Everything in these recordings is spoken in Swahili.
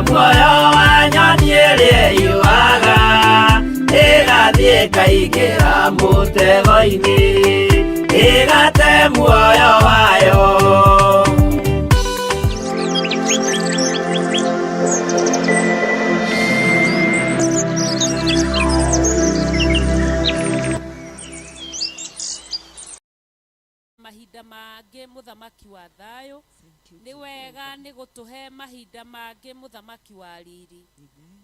muoyo wa nyoni ĩrĩa yuaga ĩgathiĩ ĩkaingĩra mũtego-inĩ ĩgate muoyo wayo. Mahinda mangĩ muthamaki wa thayũ nĩ wega nĩ gũtũhe mahinda mangĩ muthamaki wa riri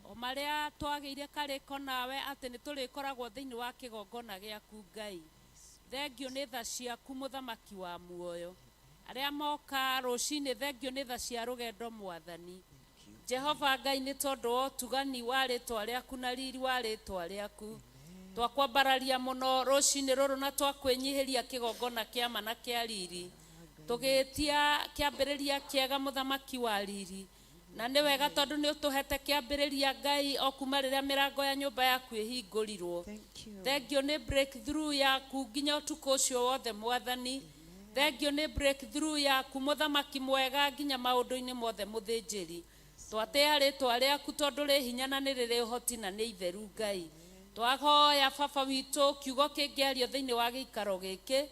o marĩa twagĩire karĩko nawe atĩ nĩ tũrĩkoragwo thĩinĩ wa kĩgongona gĩaku Ngai. Thengio nĩ tha ciaku muthamaki wa muoyo, arĩa moka rũcinĩ thengio nĩ tha cia rũgendo Mwathani. Jehova Ngai nĩ tondũ wa ũtugani wa rĩtwa rĩaku na riri wa rĩtwa rĩaku, twakwambararia mũno rũcinĩ rũrũ na twakwĩnyihĩria kĩgongona kĩa ma na kĩa riri, tũgĩtia kĩambĩrĩria kĩega muthamaki wa riri, na nĩ wega tondũ nĩ ũtũhete kĩambĩrĩria Ngai o kuma rĩrĩa mĩrango ya nyũmba yaku ĩhingũrirwo. Thengio nĩ breakthrough yaku nginya ũtukũ ũcio wothe Mwathani. Thengio nĩ breakthrough yaku muthamaki mwega nginya maũndũ-inĩ mothe mũthĩnjĩri. Twatĩa rĩtwa rĩaku tondũ rĩ hinya na nĩ rĩrĩ ũhoti na nĩ itheru Ngai. Twahoya Baba witũ kiugo kĩngĩario thĩinĩ wa gĩikaro gĩkĩ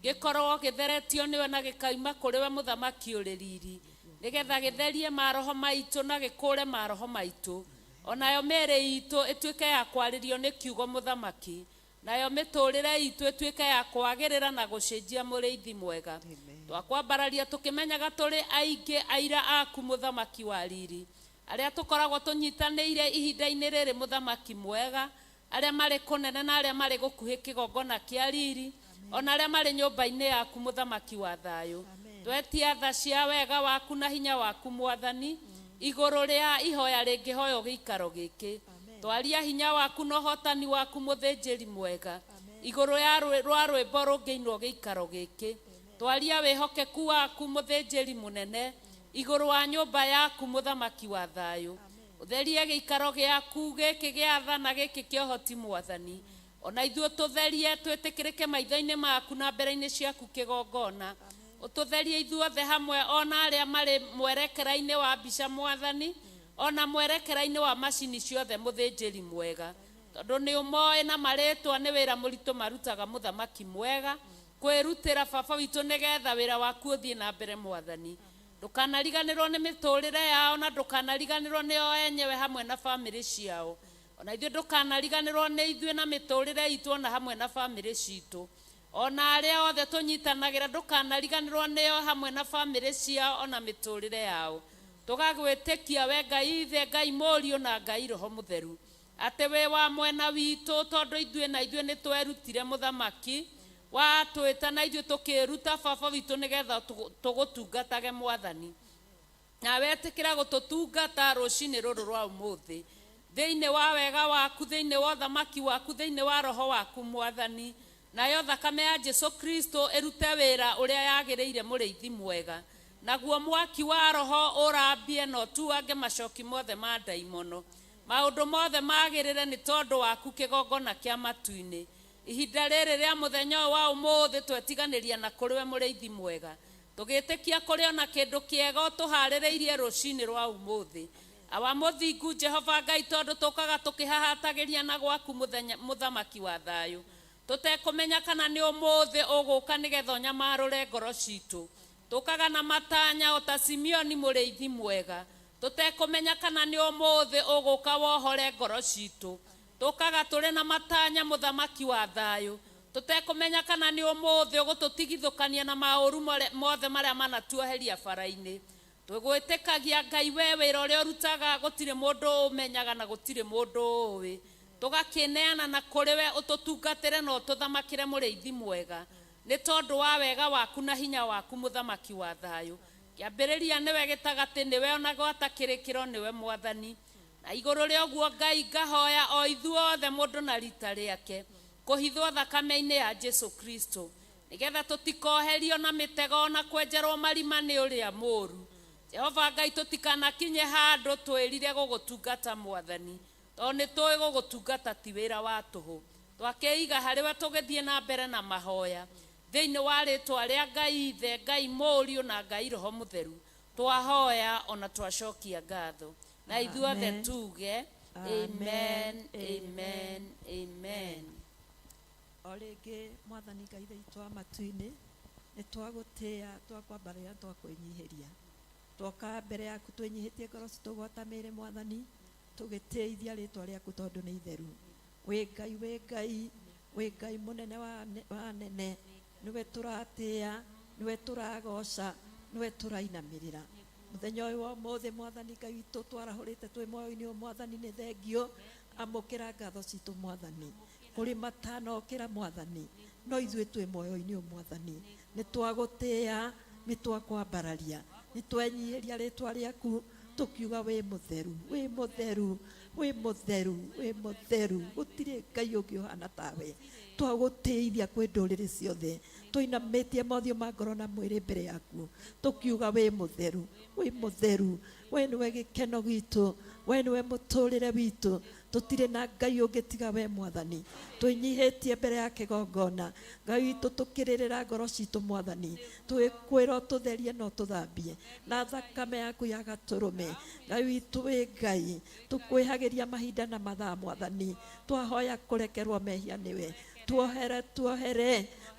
gĩkorwo gĩtheretio nĩwe na gĩkaima kũrĩ we muthamaki ũrĩ riri, nĩgetha gĩtherie maroho maitũ na gĩkũre maroho maitũ, onayo mĩĩrĩ itũ ĩtuĩke ya kwarĩrio nĩ kiugo muthamaki, nayo mĩtũrĩre itũ ĩtuĩke ya kwagĩrĩra na gũcenjia mũrĩithi mwega. Twakwambararia tũkĩmenyaga tũrĩ aingĩ aira aku muthamaki wa riri, arĩa tũkoragwo tũnyitanĩire ihinda-inĩ rĩrĩ muthamaki mwega, arĩa marĩ kũnene na arĩa marĩ gũkuhĩ kĩgongona kĩa riri, ona arĩa marĩ nyũmba-inĩ yaku muthamaki wa thayũ. Twetia tha cia wega waku na hinya waku Mwathani igũrũ rĩa ihoya rĩngĩhoywo gĩikaro gĩkĩ. Twaria hinya waku na ũhotani waku mũthĩnjĩri mwega igũrũ ya rwa rwĩmbo rũngĩinwo gĩikaro gĩkĩ. Twaria wĩhokeku waku mũthĩnjĩri mũnene igũrũ wa nyũmba yaku muthamaki wa thayũ. Ũtherie gĩikaro gĩaku gĩkĩ gĩa tha na gĩkĩ kĩa ũhoti Mwathani, ona ithuĩ tũtherie twĩtĩkĩrĩke maitho-inĩ maku na mbere-inĩ ciaku kĩgongona. Ũtũtherie ithuothe hamwe ona arĩa marĩ mwerekera-inĩ wa mbica Mwathani, ona mwerekera-inĩ wa macini ciothe mũthĩnjĩri mwega, tondũ nĩ ũmoĩ na marĩtwa nĩ wĩra mũritũ marutaga muthamaki mwega kwĩrutĩra Baba witũ nĩgetha wĩra waku ũthiĩ na mbere Mwathani. Ndũkanariganĩrwo nĩ mĩtũrĩre yao na ndũkanariganĩrwo nĩo enyewe hamwe na bamĩrĩ ciao, ona ithuĩ ndũkanariganĩrwo nĩ ithuĩ na mĩtũrĩre itũ ona hamwe na bamĩrĩ citũ, ona arĩa othe tũnyitanagĩra ndũkanariganĩrwo nĩo hamwe na bamĩrĩ ciao ona mĩtũrĩre yao. Tũgagwĩtĩkia we Ngai ithe, Ngai mũriũ na Ngai roho mũtheru, atĩ wĩ wa mwena witũ tondũ ithuĩ nĩ twerutire muthamaki watwĩta na ithuĩ tũkĩruta Baba witũ nĩgetha tũgũtungatage Mwathani, na wetĩkĩra gũtũtungata rũcinĩ rũrũ rwa ũmũthĩ thĩinĩ wa wega waku, thĩinĩ wa ũthamaki waku, thĩinĩ wa roho waku Mwathani, nayo thakame ya Jesu Kristo ĩrute wĩra ũrĩa yagĩrĩire mũrĩithi mwega, naguo mwaki wa roho ũrambie na ũtuange macoki mothe ma ndaimono, maũndũ mothe magĩrĩre nĩ tondũ waku kĩgongona kĩa matu-inĩ. Ihinda rĩrĩ rĩa mũthenya wa ũmũthĩ twetiganĩria na kũrĩ we mũrĩithi mwega, tũgĩtĩkia kũrĩ ona kĩndũ kĩega tũharĩrĩirie rũcinĩ rwa ũmũthĩ. Awa mũthingu Jehova Ngai, tondũ tũkaga tũkĩhahatagĩria na gwaku muthamaki wa thayũ, tũtekũmenya kana nĩ ũmũthĩ ũgũka nĩgetha ũnyamarũre ngoro citũ. Tũkaga na matanya o ta Simeoni mũrĩithi mwega, tũtekũmenya kana nĩ ũmũthĩ ũgũka wohore ngoro citũ. Tũkaga tũrĩ na matanya muthamaki wa thayũ, tũtekũmenya kana nĩ ũmũthĩ ũgũtũtigithũkania na maũru mothe marĩa manatuoheria bara-inĩ. Twĩgwĩtĩkagia Ngai we wĩra ũrĩa ũrutaga gũtirĩ mũndũ ũmenyaga na gũtirĩ mũndũ ũĩ. Tũgakĩneana na kũrĩ we ũtũtungatĩre na ũtũthamakĩre mũrĩithi mwega, nĩ tondũ wa wega waku na hinya waku muthamaki wa thayũ. Kĩambĩrĩria nĩwe gĩtagatĩ nĩwe ona gwata kĩrĩkĩro nĩwe Mwathani, na igũrũ rĩa ũguo Ngai ngahoya o ithuothe mũndũ na rita rĩake kũhithwo thakame-inĩ ya Jesu Kristo, nĩgetha tũtikoherio na mĩtego na kwenjerwo marima nĩ ũrĩa mũũru. Jehova Ngai, tũtikanakinye handũ twĩrire gũgũtungata Mwathani, tondũ nĩ tũĩ gũgũtungata ti wĩra wa tũhũ. Twakĩiga harĩ we tũgĩthiĩ na mbere na mahoya thĩinĩ wa rĩtwa rĩa Ngai ithe, Ngai mũriũ na Ngai roho mũtheru, twahoya ona twacokia ngatho. na ithuothe tuge amen amen amen. Orege mwathani Ngai witũ wa matu-inĩ nĩ twagũtĩa twakwambarĩra twakwĩnyihiria twoka mbere yaku twĩnyihĩtie ngoro citũ gwata mĩĩrĩ mwathani tũgĩtĩithia rĩtwa rĩaku tondũ nĩ itheru. Wĩ Ngai mũnene wa nene, nĩwe tũratĩa, nĩwe tũragoca, nĩwe tũrainamĩrĩra mũthenya ũyũ wa ũmũthĩ mwathani Ngai witũ twarahũrĩte twĩ moyo-inĩ ũyũ mwathani nĩ thengio. Amũkĩra ngatho citũ mwathani kũrĩ matanokĩra mwathani, no ithuĩ twĩ moyo-inĩ ũyũ mwathani nĩ twagũtĩa, nĩ twakwambararia, nĩ twenyihĩria rĩtwa rĩaku tukiuga wĩ mũtheru, wĩ mũtheru, wĩ mũtheru, wĩ mũtheru, gũtirĩ Ngai ũngĩ ũhana tawe. Twagũtĩithia kwĩ ndũrĩrĩ ciothe, tũinamĩtie mothiũ ma ngoro na mwĩrĩ mbere yaku tukiuga wĩ mũtheru, wĩ mũtheru, we nĩwe gĩkeno gitũ, we nĩwe mũtũrĩre witũ, tũtirĩ na Ngai ũngĩ tiga we mwathani. Twĩnyihĩtie mbere ya kĩgongona Ngai witũ tũkĩrĩrĩra ngoro citũ mwathani, twĩkwĩra tũtherie no tũthambie na thakame yaku ya gatũrũme. Ngai witũ wĩ Ngai, tũkwĩhagĩria mahinda na mathaa mwathani, twahoya kũrekerwo mehia nĩwe.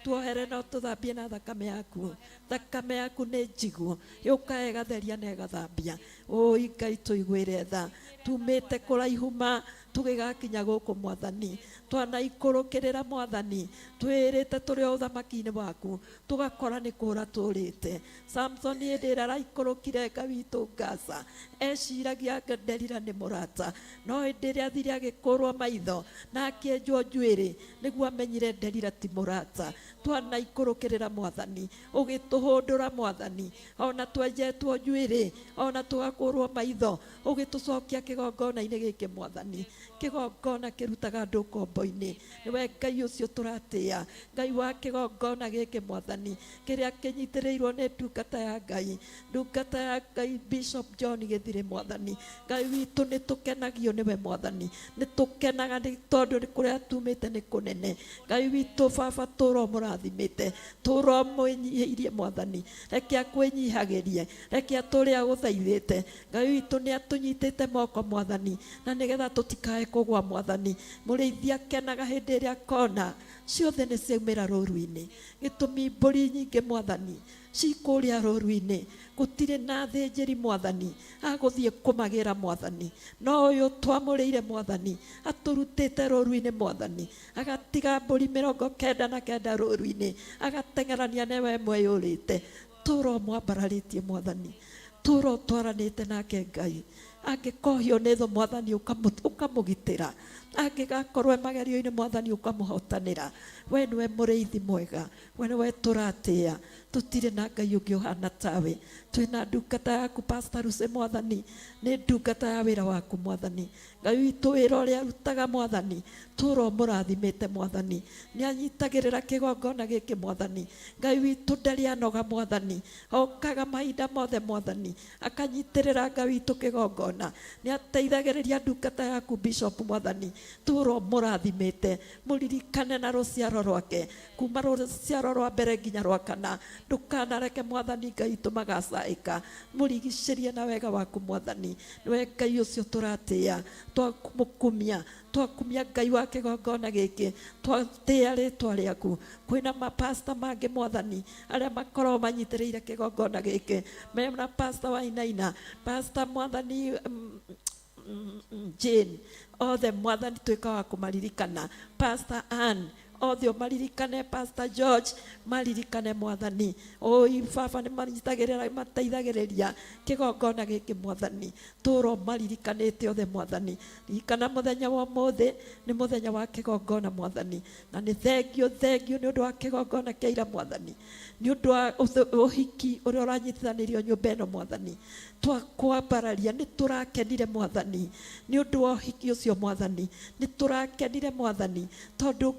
Tuohere no tũthambie na thakame yaku. Thakame yaku nĩ njigu, yũka ĩgatheria na ĩgathambia. Oi Ngai tũiguĩre tha, tumĩte kũraihu ma tũgĩgakinya gũkũ mwathani, twanaikũrũkĩrĩra mwathani, twĩrĩte tũrĩ o ũthamaki-inĩ waku, tũgakora nĩ kũũra tũũrĩte. Samson hĩndĩ ĩrĩa araikũrũkire Ngai witũ Gaza, eciragia Delila nĩ mũrata, no hĩndĩ ĩrĩa athire agĩkũrwo maitho na akĩenjwo njuĩrĩ nĩguo amenyire Delila ti mũrata. Twanaikũrũkĩrĩra mwathani, ũgĩtũhũndũra mwathani, ona twenjetwo njuĩrĩ, ona tũgakũrwo maitho, ũgĩtũcokia kĩgongona-inĩ gĩkĩ mwathani, kĩgongona kĩrutaga andũ kombo-inĩ. Nĩwe Ngai ũcio tũratĩa, Ngai wa kĩgongona gĩkĩ mwathani, kĩrĩa kĩnyitĩrĩirwo nĩ ndungata ya Ngai, ndungata ya Ngai Bishop John Gĩthirĩ mwathani. Ngai witũ nĩ tũkenagio nĩwe mwathani, nĩ tũkenaga nĩ tondũ nĩ kũrĩa tumĩte nĩ kũnene. Ngai witũ Baba tũro mũrathimĩte, tũro mwĩnyihĩirie mwathani, reke akwĩnyihagĩrie, reke atũrĩa gũthaithĩte. Ngai witũ nĩ atũnyitĩte moko mwathani, na nĩgetha tũtikae kũgwa mwathani. Mũrĩithia kenaga hĩndĩ ĩrĩa kona ciothe nĩ ciaumĩra rũũru-inĩ. Gĩtũmi mbũri nyingĩ mwathani cikũrĩa rũũru-inĩ, gũtirĩ na thĩnjĩri mwathani agũthiĩ kũmagĩra mwathani, no ũyũ twamũrĩire mwathani atũrutĩte rũũru-inĩ mwathani, agatiga mbũri 99 rũũru-inĩ, agateng'erania newe ĩmwe yũrĩte. Tũro mwambararĩtie mwathani, tũro twaranĩte nake Ngai, angĩkohio nĩ thũ mwathani ũkamũgitĩra, angĩgakorwo magerio-inĩ mwathani ũkamũhotanĩra. We nĩwe mũrĩithi mwega, we nĩwe tũratĩa, tũtirĩ na Ngai ũngĩ ũhana tawe. Twĩna ndungata yaku Pastor Lucy mwathani, nĩ ndungata ya wĩra waku mwathani. Ngai witũ wĩra ũrĩa arutaga mwathani, tũro mũrathimĩte mwathani, nĩ anyitagĩrĩra kĩgongona gĩkĩ mwathani. Ngai witũ ndarĩ anoga mwathani, okaga mahinda mothe mwathani, akanyitĩrĩra Ngai witũ kĩgongona, nĩ ateithagĩrĩria ndungata yaku Bishop mwathani. Tũro mũrathimĩte, mũririkane na rũciaro rwake, kuma rũciaro rwa mbere nginya rwa kana. Ndũkanareke mwathani Ngai witũ magacaĩka, mũrigicĩrie na wega waku mwathani. Nĩwe Ngai ũcio tũratĩa, twamũkumia Ngai wa kĩgongona gĩkĩ, twatĩa rĩtwa rĩaku. Kwĩna mapasta mangĩ mwathani arĩa makoragwo manyitĩrĩire kĩgongona gĩkĩ, mena Pastor Wainaina, Pastor mwathani Jane, othe mwathani twĩka wa kũmaririkana. Pastor Ann, othe maririkane. Pastor George, maririkane mwathani. Oi Baba nĩ manyitagĩrĩra, mateithagĩrĩria kĩgongona gĩkĩ mwathani, tũro maririkanĩte othe mwathani. Ririkana mũthenya wa ũmũthĩ nĩ mũthenya wa kĩgongona mwathani, na nĩ thengio nĩ ũndũ wa kĩgongona kĩa ira mwathani, nĩ ũndũ wa ũhiki ũrĩa ũranyitithanĩrio nyũmba ĩno mwathani. Twakwambararia nĩ tũrakenire mwathani nĩ ũndũ wa ũhiki ũcio mwathani, nĩ tũrakenire mwathani tondũ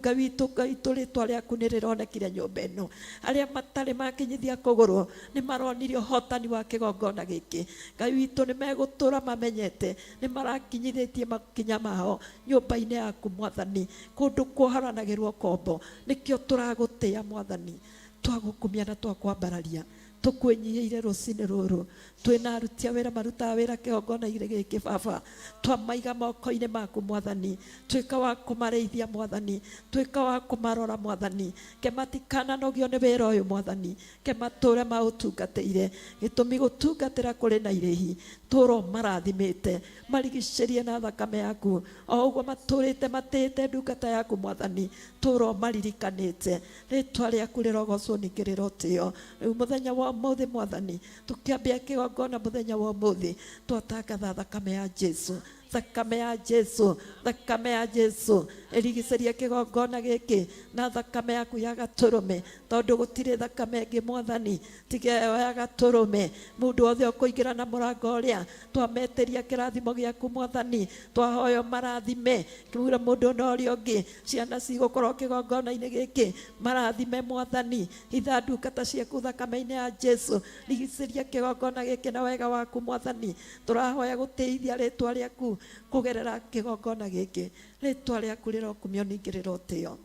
Ngai witũ rĩtwa rĩaku nĩ rĩronekire nyũmba ĩno. Arĩa matarĩ makinyithia kũgũrũ nĩ maronirie ũhotani wa kĩgongona gĩkĩ. Ngai witũ nĩ megũtũra mamenyete, nĩ marakinyithĩtie makinya mao nyũmba-inĩ yaku mwathani, kũndũ kuoharanagĩrwo kombo. Nĩkĩo tũragũtĩa mwathani, twagũkumia na twakwambararia, tukwenyiire rucini ruru twina aruti a wira marutaga wira kigongona-inĩ gĩkĩ Baba, twamaiga moko-inĩ maku Mwathani, tuĩka wa kũmareithia Mwathani, tuĩka wa kũmarora Mwathani, ke matikananogio nĩ wĩra ũyũ Mwathani, ke matũũre maũtungatĩire, gĩtũmi gũtungatĩra kũrĩ na irĩhi, tũũra marathimĩte, marigicĩrie na thakame yaku, o ũguo matũũrĩte matĩĩte ndungata yaku Mwathani, tũũra maririkanĩte, rĩĩtwa rĩaku rĩrogocwo ningĩ rĩrotĩo. Rĩu mũthenya wa ũmũthĩ Mwathani, tũkĩambia kĩgongona mũthenya wa ũmũthĩ, twatangatha thakame ya Jesu, thakame ya Jesu, thakame ya Jesu ĩrigicĩrie kĩgongona gĩkĩ na thakame yaku ya gatũrũme, tondũ gũtirĩ thakame ĩngĩ Mwathani tiga ĩyo ya gatũrũme. Mũndũ wothe ũkũingĩra na mũrango ũrĩa, twametĩria kĩrathimo gĩaku Mwathani, twahoyo marathime kiura mũndũ na ũrĩa ũngĩ, ciana cigũkorwo kĩgongona-inĩ gĩkĩ marathime Mwathani, ithandungata ciaku thakame-inĩ ya Jesu, rigicĩria kĩgongona gĩkĩ na wega waku Mwathani, tũrahoya gũtĩithia rĩĩtwa rĩaku kugerera kĩgongona gĩkĩ, rĩĩtwa rĩaku rĩrokumio ningĩ rĩrotĩo.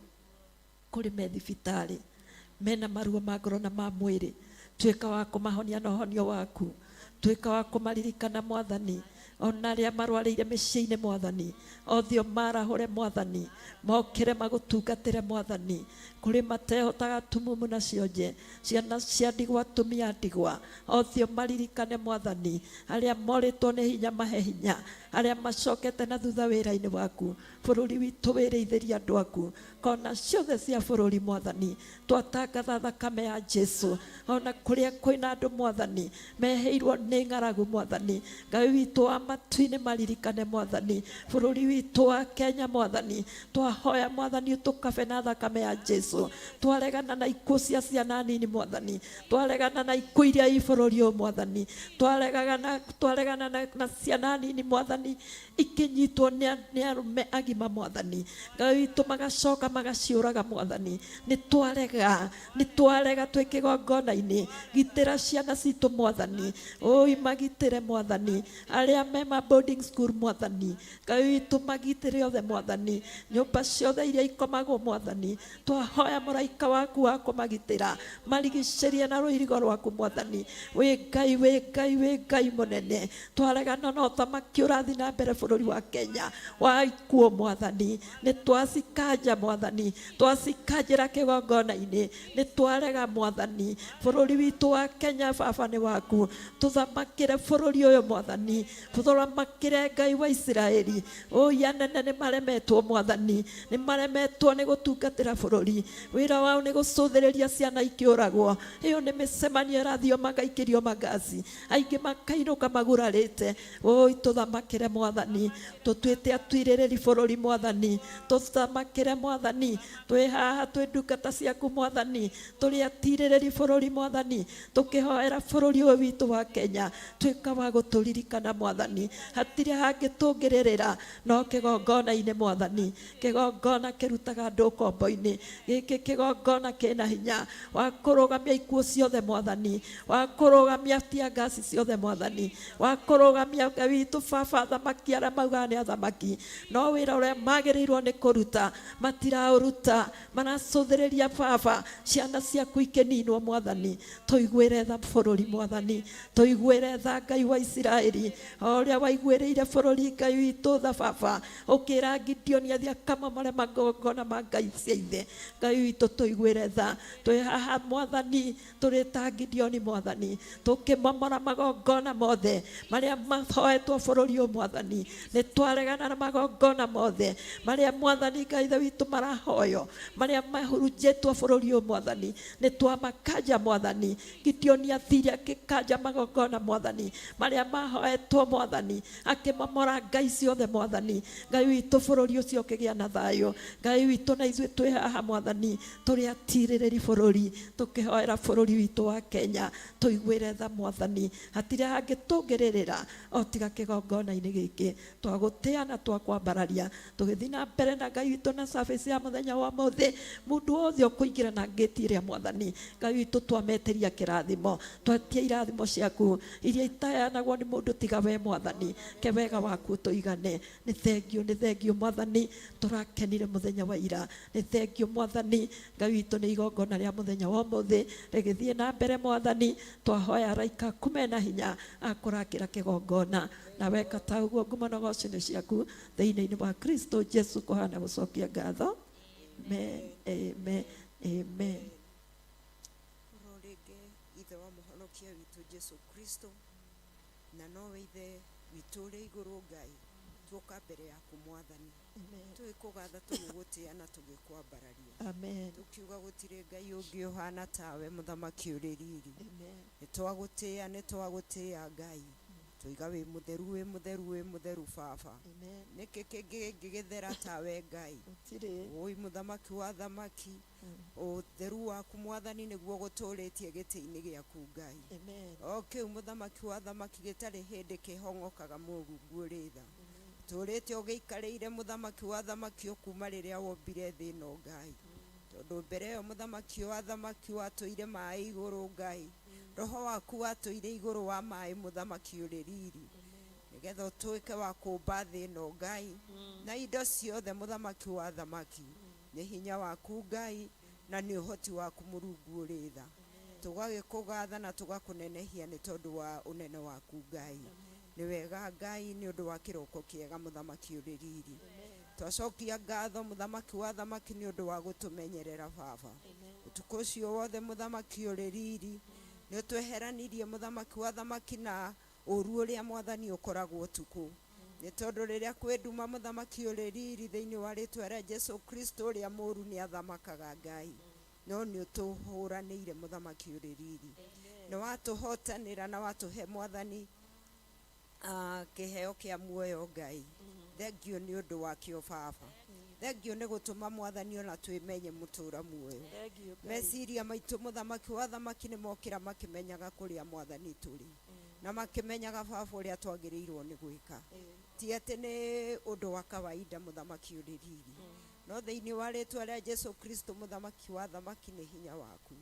Kũrĩ me thibitarĩ mena maruo ma ngoro na ma mwĩrĩ, tuĩka wa kũmahonia na ũhonio waku, tuĩka wa kũmaririkana Mwathani, ona arĩa marwarĩire mĩciĩ-inĩ Mwathani, othe marahũre Mwathani, mokĩre magũtungatĩre Mwathani. Kũrĩ matehotaga tumumu na cionje, ciana cia ndigwa, atumia ndigwa, othe maririkane Mwathani, arĩa morĩtwo nĩ hinya mahe hinya, arĩa macokete na thutha wĩra-inĩ waku, bũrũri witũ wĩrĩithĩrie andũ aku, kona ciothe cia bũrũri Mwathani, twatangatha thakame ya Jesu, ona kũrĩa kwĩna andũ Mwathani meheirwo nĩ ng'aragu Mwathani, Ngai witũ wa matu-inĩ maririkane Mwathani, bũrũri witũ wa Kenya Mwathani, twahoya Mwathani ũtũkabe na thakame ya Jesu, twaregana na ikuũ cia ciana nini Mwathani, twaregana na ikuũ iria i bũrũri ũyũ Mwathani, twaregana na ciana nini Mwathani ikinyitwo nĩ arũme agima Mwathani, Ngai witũ magacoka magaciũraga Mwathani, nĩ twarega twĩ kĩgongona-inĩ, gitĩra ciana citũ Mwathani, oi magitĩre Mwathani, arĩa me ma boarding school Mwathani, Ngai witũ magitĩre othe Mwathani, nyũmba ciothe iria ikomagwo Mwathani, twahoya mũraika waku wa kũmagitĩra, marigicĩrie na rũirigo rwaku Mwathani, wĩ Ngai mũnene, twaregana na ũthamaki ũrathi na mbere bũrũri wa Kenya, wa ikuũ Mwathani, nĩ twacikanja Mwathani, twacikanjĩra kĩgongona-inĩ, nĩ twarega Mwathani, bũrũri witũ wa Kenya Baba nĩ waku, tũthamakĩre bũrũri ũyũ Mwathani, tũthamakĩre Ngai wa Isiraeli, oi anene nĩ maremetwo Mwathani, nĩ maremetwo nĩ gũtungatĩra bũrũri, wĩra wao nĩ gũcũthĩrĩria ciana ikĩũragwo, ĩyo nĩ mĩcemanio ĩrathio magaikĩrio magaci, aingĩ makainũka magurarĩte, oi tũthamakĩre Mwathani, tũtuĩte atuĩrĩrĩri bũrũri Mwathani, tũthamakĩre Mwathani, twĩ haha twĩ ndungata ciaku Mwathani, tũrĩ atirĩrĩri bũrũri Mwathani, tũkĩhoera bũrũri ũyũ witũ wa Kenya, tuĩka wa gũtũririkana Mwathani, hatirĩ hangĩ tũngĩrĩrĩra no kĩgongona-inĩ Mwathani, kĩgongona kĩrutaga andũ ũkombo-inĩ, gĩkĩ kĩgongona kĩna hinya wa kũrũgamia ikuũ ciothe Mwathani, wa kũrũgamia tiangasi ciothe Mwathani, wa kũrũgamia Ngai witũ Baba athamaki arĩa maugaga nĩ athamaki, no wĩra ũrĩa magĩrĩirwo nĩ kũruta matiraũruta, maracũthĩrĩria Baba ciana ciaku ikĩninwo Mwathani, tũiguĩre tha bũrũri Mwathani, tũiguĩre tha Ngai wa Isiraeli, o ũrĩa waiguĩrĩire bũrũri Ngai witũ tha Baba, ũkĩra Gideoni athiĩ akamomore magongona ma ngai cia ithe, Ngai witũ tũiguĩre tha, twĩ haha Mwathani tũrĩ ta Gideoni Mwathani, tũkĩmomora magongona mothe marĩa mahoetwo bũrũri ũyũ Mwathani, nĩ twaregana na magongona mothe marĩa Mwathani Ngai witũ marahoyo, marĩa mahurunjĩtwo bũrũri ũyũ Mwathani, nĩ twamakanja Mwathani, Gideoni athire akĩkanja magongona Mwathani marĩa mahoetwo Mwathani, akĩmomora ngai ciothe Mwathani, Ngai witũ bũrũri ũcio ũkĩgĩa na thayũ, Ngai witũ na ithuĩ twĩ haha Mwathani tũrĩ atirĩrĩri bũrũri, tũkĩhoera bũrũri witũ wa Kenya, tũiguĩre tha Mwathani, hatirĩ hangĩ tũngĩrĩrĩra o tiga kĩgongona-inĩ gĩkĩ, twagũtĩa na twakwambararia, tũgĩthiĩ na mbere na Ngai witũ na service ya mũthenya wa ũmũthĩ, mũndũ wothe ũkũingĩra na ngĩti ĩrĩa Mwathani, Ngai witũ twametĩria kĩrathimo, twatia irathimo ciaku iria itaheanagwo nĩ mũndũ tiga we Mwathani. mwathani ke wega waku tuigane ni thengio mwathani turakenire muthenya wa ira ni thengio mwathani Ngai witu ni igongona ria muthenya wa muthi rigithie na mbere mwathani twahoya raika kumena hinya akurakira kigongona na weka ta uguo ngumana gocini ciaku thiini-ini wa Kristo Jesu kuhana gucokia ngatho amen amen amen. Rorege ithe wa muhonokia witu Jesu Kristo na nowe ithe witu ri iguru Ngai tuoka mbere yaku mwathani twikugatha tugugutia na tugikwambararia amen tukiuga gutire Ngai ungi uhana tawe muthamaki uri riri nitwagutia Ngai tuiga wi mutheru baba niki kingi gigithera tawe Ngai oi muthamaki wa thamaki utheru waku mwathani niguo guturitie giti-ini giaku Ngai okay muthamaki wa thamaki gitari hindi kihongokaga murungu uri tha turite ugiikariire muthamaki wa thamaki ukuma riria wombire thi no Ngai tondu mbere yo muthamaki wa thamaki watuire mai iguru Ngai roho waku watuire iguru wa mai muthamaki uri riri nigetha utuike wa kumba thi no Ngai na indo ciothe muthamaki wa thamaki ni hinya waku Ngai na ni uhoti waku murungu uri tha tugagikugatha na tugakunenehia ni tondu wa unene waku Ngai ni wega Ngai ni undu wa kiroko kiega muthamaki uri riri twacokia ngatho muthamaki wa thamaki ni undu wa gutumenyerera baba utuku ucio wothe muthamaki uri riri ni utweheranirie muthamaki wa thamaki na uru uria mwathani ukoragwo utuku ni tondu riria kwenduma muthamaki uri riri thiini wa ritwa ria Jesu Kristo uria muru ni athamakaga Ngai no ni utuhuraniire muthamaki uri riri ni watuhotanira na watuhe mwathani kiheo kia muoyo Ngai thengio ni undu wakio baba thengio ni gutuma mwathani ona twimenye mutura muoyo meciria maitu muthamaki wa thamaki ni mokira makimenyaga kuria mwathani turi na makimenyaga baba uria twagirirwo ni gwika ti ati ni undu wa kawaida muthamaki uri riri no thiini wa ritwa ria Jesu Kristo muthamaki wa thamaki ni hinya waku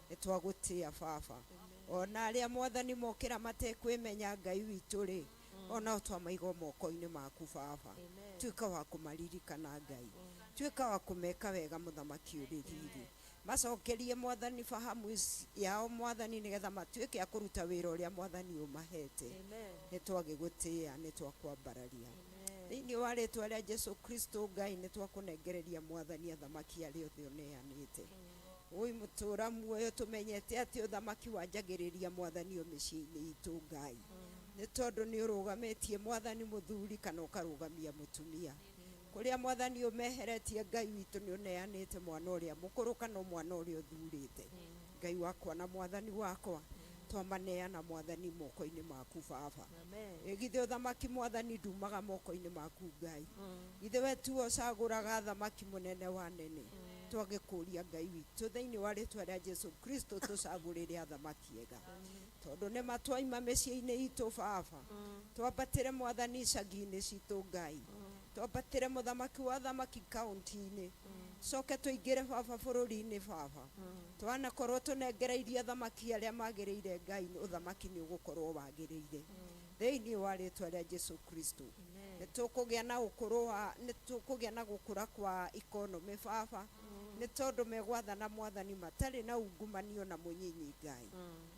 nitwagutia baba ona aria mwathani mokira matekwimenya Ngai witu ri ona twamaigo moko-ini maku baba tuika wa kumaririkana Ngai tuika wa kumeka wega muthamaki uri riri macokerie mwathani fahamu yao mwathani nigetha matuike akuruta wira uria mwathani umahete nitwagigutia nitwakwambararia thiini wa ritwa ria Jesu Kristo Ngai nitwakunengereria mwathani athamaki aria othe uneanite oi mutura muoyo tumenyete ati uthamaki wanjagiriria mwathani micii-ini itu Ngai ni tondu ni urugamitie mwathani muthuri kana ukarugamia mutumia kuria mwathani umeheretie Ngai witu ni uneanite mwana uria mukuru kana mwana uria uthurite Ngai wakwa na mwathani wakwa twamaneana mwathani moko-ini maku baba githe uthamaki mwathani ndumaga moko-ini maku Ngai githe we tu ucaguraga thamaki munene wa nene twagikuria Ngai witu thiini wa ritwa ria Jesu Kristo tucagurire athamaki ega tondu ni matwaima micii-ini itu baba twambatire mwathani icagi-ini citu Ngai twambatire muthamaki wa thamaki kaunti-ini coke tuingire baba bururi-ini baba twanakorwo tunengereirie thamaki aria magiriire Ngai uthamaki ni ugukorwo wagiriire thiini wa ritwa ria Jesu Kristo nitukugia na ukurwa nitukugia na gukura kwa economy baba ni tondu megwathana mwathani matari na ungumanio na munyinyi Ngai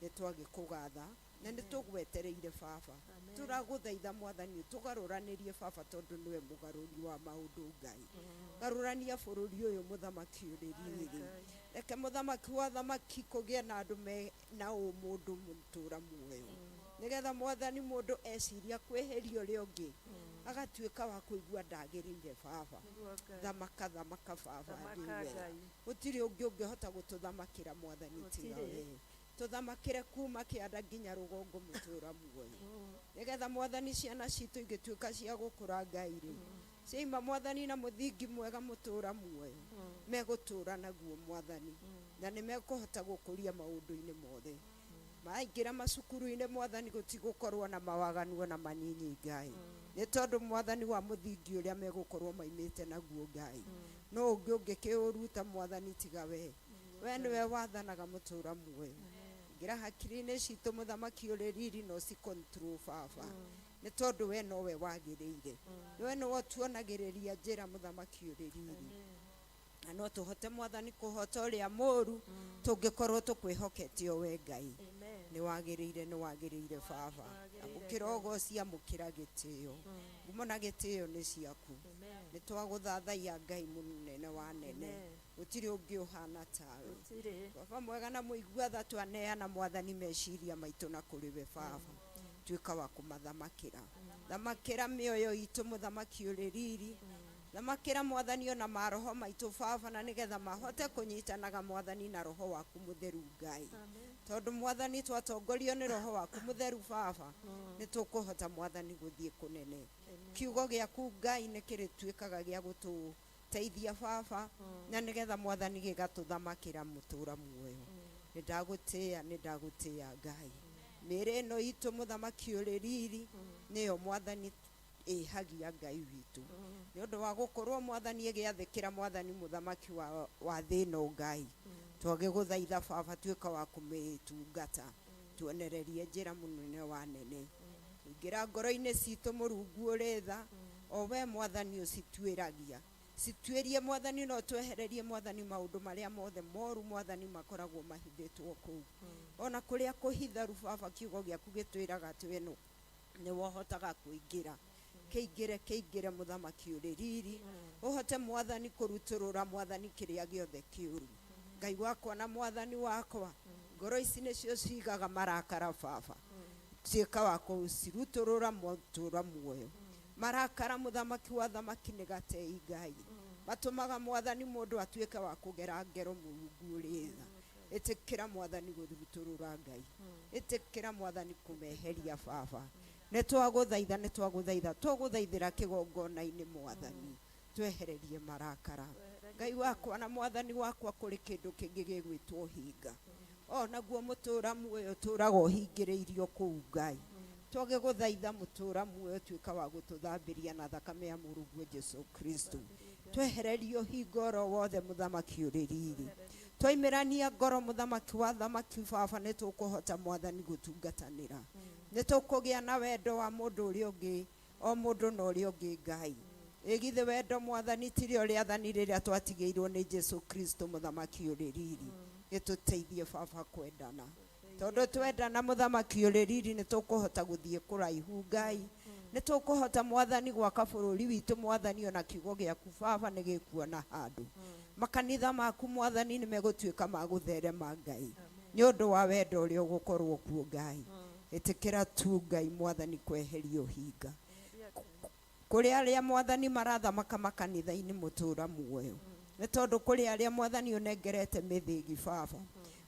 nitwagikugatha na nitugwetereire baba turaguthaitha mwathani tugaruranirie baba tondu niwe mugaruri wa maundu Ngai garurania bururi uyu muthamaki uri riri reke muthamaki wa thamaki kugia na andu me na umundu mutura muoyo nigetha mwathani mundu eciria kweheria uria ungi agatuika wa kuigua ndagiriire baba thamaka baba ndiwe gutiri ungi ungihota gututhamakira mwathani tiga we tuthamakire kuma kianda nginya rugongo mutura muoyo nigetha mwathani ciana citu igituika cia gukura Ngai ri ciima mwathani na muthingi mwega mutura muoyo megutura naguo mwathani na ni mekuhota gukuria maundu-ini mothe maingira macukuru-ini mwathani gutigukorwo na mawaganu na manyinyi Ngai ni tondu mwathani wa muthingi uria megukorwo maimite naguo Ngai no ungi ungikiuruta mwathani tiga we niwe wathanaga mutura muoyo ngira hakiri-ini citu muthamaki uri riri no ci control baba nĩ tondũ we nowe wagĩrĩire we no tuonagĩrĩria njĩra mũthamaki ũrĩ riri na no tũhote mwathani kũhota ũrĩa mũũru tũngĩkorwo tũkwĩhokete we Ngai nĩ wagĩrĩire baba amũkĩra ũgocia amũkĩra gĩtĩo ngumo na gĩtĩo nĩ ciaku nĩ twagũthathaiya Ngai mũnene wa nene gũtirĩ ũngĩ ũhana tawe baba mwega na mũigua twaneana mwathani meciria maitũ na kũrĩ we baba tuĩka wa kũmathamakĩra thamakĩra mĩoyo itũ mũthamaki ũrĩ riri thamakĩra mwathani ona maroho maitũ baba na nĩgetha mahote kũnyitanaga mwathani na roho waku mũtheru Ngai tondũ mwathani twatongorio nĩ roho waku mũtheru baba nĩ tũkũhota mwathani gũthiĩ kũnene kiugo gĩaku Ngai nĩ kĩrĩtuĩkaga gĩa gũtũteithia baba na nĩgetha mwathani gĩgatũthamakĩra mũtũra muoyo nĩ ndagũtĩya Ngai mĩrĩ ĩno itũ mũthamaki ũrĩ riri nĩyo mwathani ĩhagia Ngai witũ nĩ ũndũ wa gũkorwo mwathani ĩgĩathĩkĩra mwathani mũthamaki wa thĩ ĩno Ngai twagĩgũthaitha baba tuĩka wa kũmĩtungata tuonererie njĩra mũnene wa nene ingĩra ngoro-inĩ citũ mũrungu ũrĩ tha o we mwathani ũcituĩragia cituĩrie mwathani no twehererie mwathani maũndũ marĩa mothe moru mwathani makoragwo mahithĩtwo kũu ona kũrĩa kũhitharu baba kiugo gĩaku gĩtwĩraga atĩ we nĩ wohotaga kũingĩra kĩingĩre mũthamaki ũrĩ riri ũhote mwathani kũrutũrũra mwathani kĩrĩa gĩothe kĩũru Ngai wakwa na mwathani wakwa ngoro ici nĩcio cigaga marakara baba tuĩka wa kũcirutũrũra mũtũra muoyo marakara mũthamaki wa thamaki nĩ gatei Ngai matũmaga mwathani mũndũ atuĩke wa kũgera ngero mũrungu ũrĩ tha ĩtĩkĩra mwathani gũthutũrũra Ngai ĩtĩkĩra mwathani kũmeheria baba nĩ twagũthaitha twagũthaithĩra kĩgongona-inĩ mwathani twehererie marakara Ngai wakwa na mwathani wakwa kũrĩ kĩndũ kĩngĩ gĩgwĩtwo hinga naguo mũtũra muoyo tũraga ũhingĩrĩirio kũu Ngai twagĩgũthaitha mũtũra muoyo tuĩka wa gũtũthambĩria na thakame ya mũrungu Jesũ Kristo twehererio hingo oro wothe mũthamaki ũrĩ riri twaimĩrania ngoro mũthamaki wa thamaki baba nĩ tũkũhota mwathani gũtungatanĩra nĩ tũkũgĩa na wendo wa mũndũ ũrĩa ũngĩ o mũndũ na ũrĩa ũngĩ Ngai ĩgithe wendo mwathani tirĩ ũrĩa athani rĩrĩa twatigĩirwo nĩ Jesũ Kristo mũthamaki ũrĩ riri gĩtũteithie baba kwendana tondũ twendana mũthamaki ũrĩ riri nĩ tũkũhota gũthiĩ kũraihu Ngai nĩ tũkũhota mwathani gwaka bũrũri witũ mwathani ona kiugo gĩaku baba nĩ gĩkuona handũ makanitha maku mwathani nĩ megũtuĩka ma gũtherema Ngai nĩ ũndũ wa wendo ũrĩa ũgũkorwo kuo Ngai ĩtĩkĩra tu Ngai mwathani kweherio hinga kũrĩ arĩa mwathani marathamaka makanitha-inĩ mũtũra muoyo nĩ tondũ kũrĩ arĩa mwathani ũnengerete mĩthĩgi baba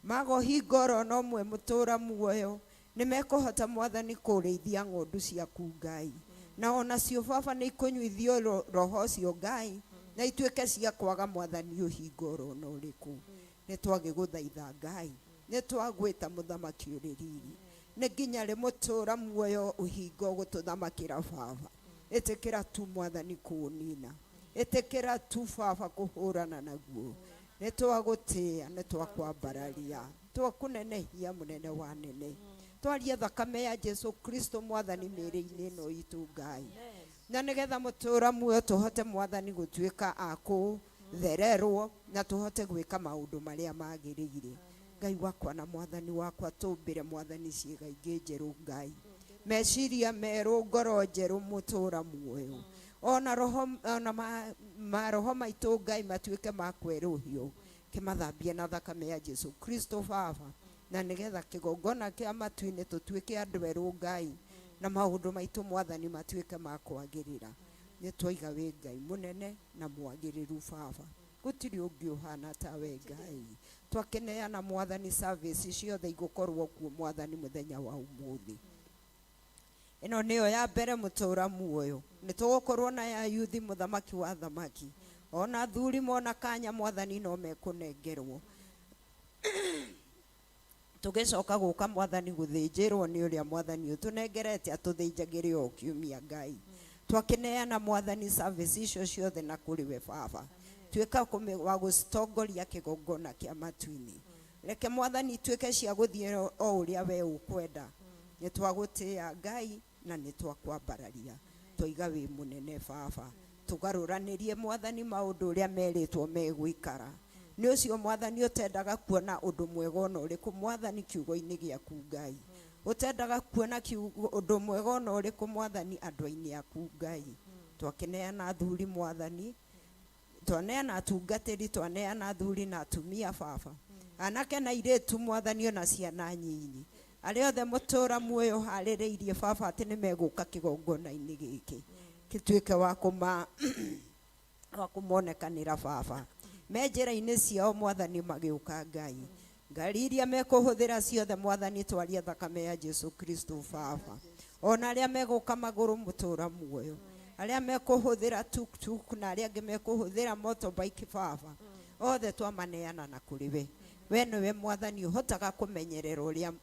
mago hingo oro no mwe mũtũra muoyo nĩ mekũhota mwathani kũrĩithia ng'ondu ciaku Ngai na onacio baba nĩ ikũnyuithio roho ũcio Ngai na ituĩke cia kwaga mwathani ũhingo oro no ũrĩkũ nĩ twagĩgũthaitha Ngai nĩ twagwĩta mũthamaki ũrĩ riri nĩ nginya rĩ mũtũra muoyo ũhingo gũtũthamakĩra baba ĩtĩkĩra tu mwathani kũnina ĩtĩkĩra tu baba kũhũrana naguo nĩ twagũtĩĩa nĩ twakwambararia twakũnenehia mũnene wa nene twaria thakame ya Jesũ Kristo mwathani mĩrĩ-inĩ ĩno itũ Ngai na nĩgetha mũtũra muoyo tũhote mwathani gũtuĩka akũthererwo na tũhote gwĩka maũndũ marĩa magĩrĩire Ngai wakwa na mwathani wakwa tũmbĩre mwathani ciĩga ingĩ njerũ Ngai meciria merũ ngoro njerũ mũtũra muoyo ona roho ona maroho maitũ Ngai matuĩke makwerũhio kĩmathambie na thakame ya Jesũ Kristo baba na nĩgetha kĩgongona kĩa matu-inĩ tũtuĩke andũ erũ Ngai na maũndũ maitũ mwathani matuĩke makwagĩrĩra nĩ twaiga wĩ Ngai mũnene na mwagĩrĩru baba gũtirĩ ũngĩ ũhana tawe Ngai twakeneana mwathani service ciothe igũkorwo kuo mwathani mũthenya wa ũmũthĩ ĩno nĩyo ya mbere mũtũra muoyo nĩ tũgũkorwo na ya yuthi mũthamaki wa thamaki ona thuri mona kanya mwathani no mekũnengerwo tũgĩcoka gũka mwathani gũthĩnjĩrwo nĩ ũrĩa mwathani ũtũnengerete atũthĩnjagĩre o kiumia Ngai twakeneana mwathani service icio ciothe na kũrĩ we baba tuĩka wa gũcitongoria kĩgongona kĩa matu-inĩ reke mwathani tuĩke cia gũthiĩ o ũrĩa we ũkwenda nĩ twagũtĩĩa Ngai na nĩ twakwambararia tũiga wĩ mũnene baba tugarũranĩrie mwathani maũndũ ũrĩa merĩtwo megwĩkara nĩ ũcio mwathani ũtendaga kuona ũndũ mwega ona ũrĩkũ mwathani kiugo-inĩ gĩaku Ngai ũtendaga kuona ũndũ mwega ona ũrĩkũ mwathani andũ-inĩ aku Ngai twakeneana athuri mwathani twaneana atungatĩri twaneana athuri na atumia baba anake na airĩtu mwathani ona ciana nyinyi arĩa othe mũtũũra muoyo harĩrĩirie baba atĩ nĩ megũka kĩgongona-inĩ gĩkĩ gĩtuĩke wa kũmonekanĩra baba me njĩra-inĩ ciao mwathani magĩũka Ngai ngari iria mekũhũthĩra ciothe mwathani twaria thakame ya Jesu Kristo baba ona arĩa megũka magũrũ mũtũũra muoyo arĩa mekũhũthĩra tuk na arĩa angĩ mekũhũthĩra motorbike baba othe twamaneana na kũrĩ we nĩwe mwathani ũhotaga kũmenyerera ũrĩa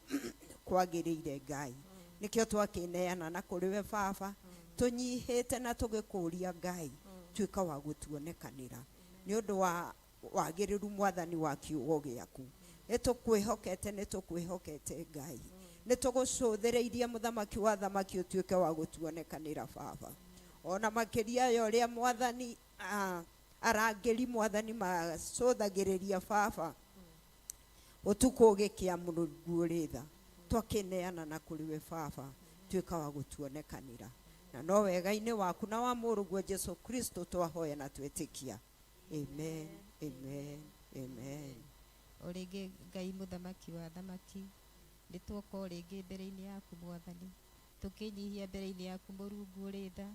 kwagĩrĩire Ngai nĩkĩo twakĩneana na kũrĩ we baba tũnyihĩte na tũgĩkũria Ngai tuĩka wa gũtuonekanĩra nĩ ũndũ wa wagĩrĩru mwathani wa kiugo gĩaku nĩtũkwĩhokete Ngai nĩtũgũcũthĩrĩirie mũthamaki wa thamaki ũtuĩke wa gũtuonekanĩra baba ona makĩria ya ũrĩa mwathani arangĩri mwathani macũthagĩrĩria baba ũtukũ ũgĩkĩa Mũrungu ũrĩ tha twakĩneana na kũrĩ we baba tuĩka wa gũtuonekanĩra na no wega-inĩ waku na wa mũrũguo Jesu Kristo twahoya na twĩtĩkia amen amen amen o rĩngĩ Ngai mũthamaki wa thamaki nĩtwoka o rĩngĩ mbere-inĩ yaku mwathani tũkĩnyihia mbere-inĩ yaku Mũrungu ũrĩ tha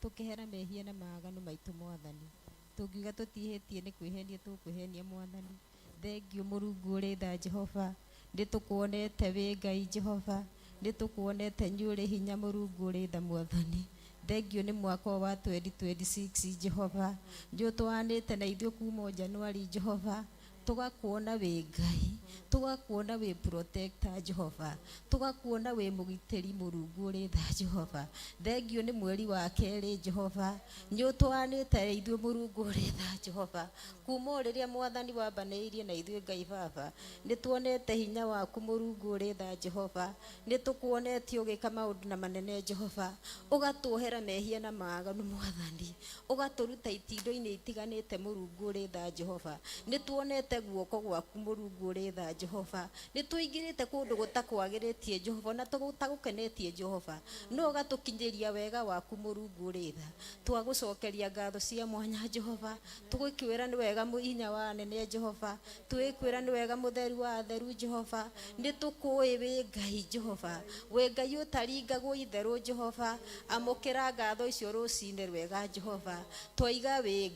tũkĩhera mehia na maganu maitũ mwathani tũngiuga tũtihĩtie nĩ kwĩhenia tũkwĩhenia mwathani thengiũ Mũrungu ũrĩ tha Jehova nĩtũkuonete wĩ Ngai Jehova nĩtũkuonete nyũrĩ hinya Mũrungu ũrĩ tha mwathani thengiũ nĩ mwaka wa 2026 Jehova njũtwanĩte na ithuĩ kuma Januari Jehova tugakuona wĩ Ngai tugakuona wĩ protector Jehova tugakuona wĩ mũgitĩri Mũrungu ũrĩ tha Jehova thengiũ nĩ mweri wa kerĩ Jehova njũtwanĩte ithuĩ Mũrungu ũrĩ tha Jehova kuma rĩrĩa mwathani wambanĩirie na ithuĩ Ngai baba nĩtuonete hinya waku Mũrungu ũrĩ tha Jehova nĩtũkuonetio ũgĩka maũndũ na manene Jehova ũgatũhera mehia na maganu mwathani ũgatũruta itindo-inĩ itiganĩte Mũrungu ũrĩ tha Jehova nĩtuonete guoko gwaku Mũrungu ũrĩ tha Jehova nĩtũingĩrĩte kũndũ gũtakwagĩrĩtie Jehova na tũgũtagukenetie Jehova no ũgatũkinyĩria wega waku Mũrungu ũrĩ tha twagũcokeria ngatho cia mwanya Jehova tũgĩkwĩra nĩ wega hinya wa nene Jehova twĩkwĩra nĩ wega mũtheru wa theru Jehova nĩtũkũĩ wĩ Ngai Jehova wĩ Ngai ũtaringagwo itherũ Jehova amũkĩra ngatho icio rũcinĩ rwega Jehova twaiga wĩ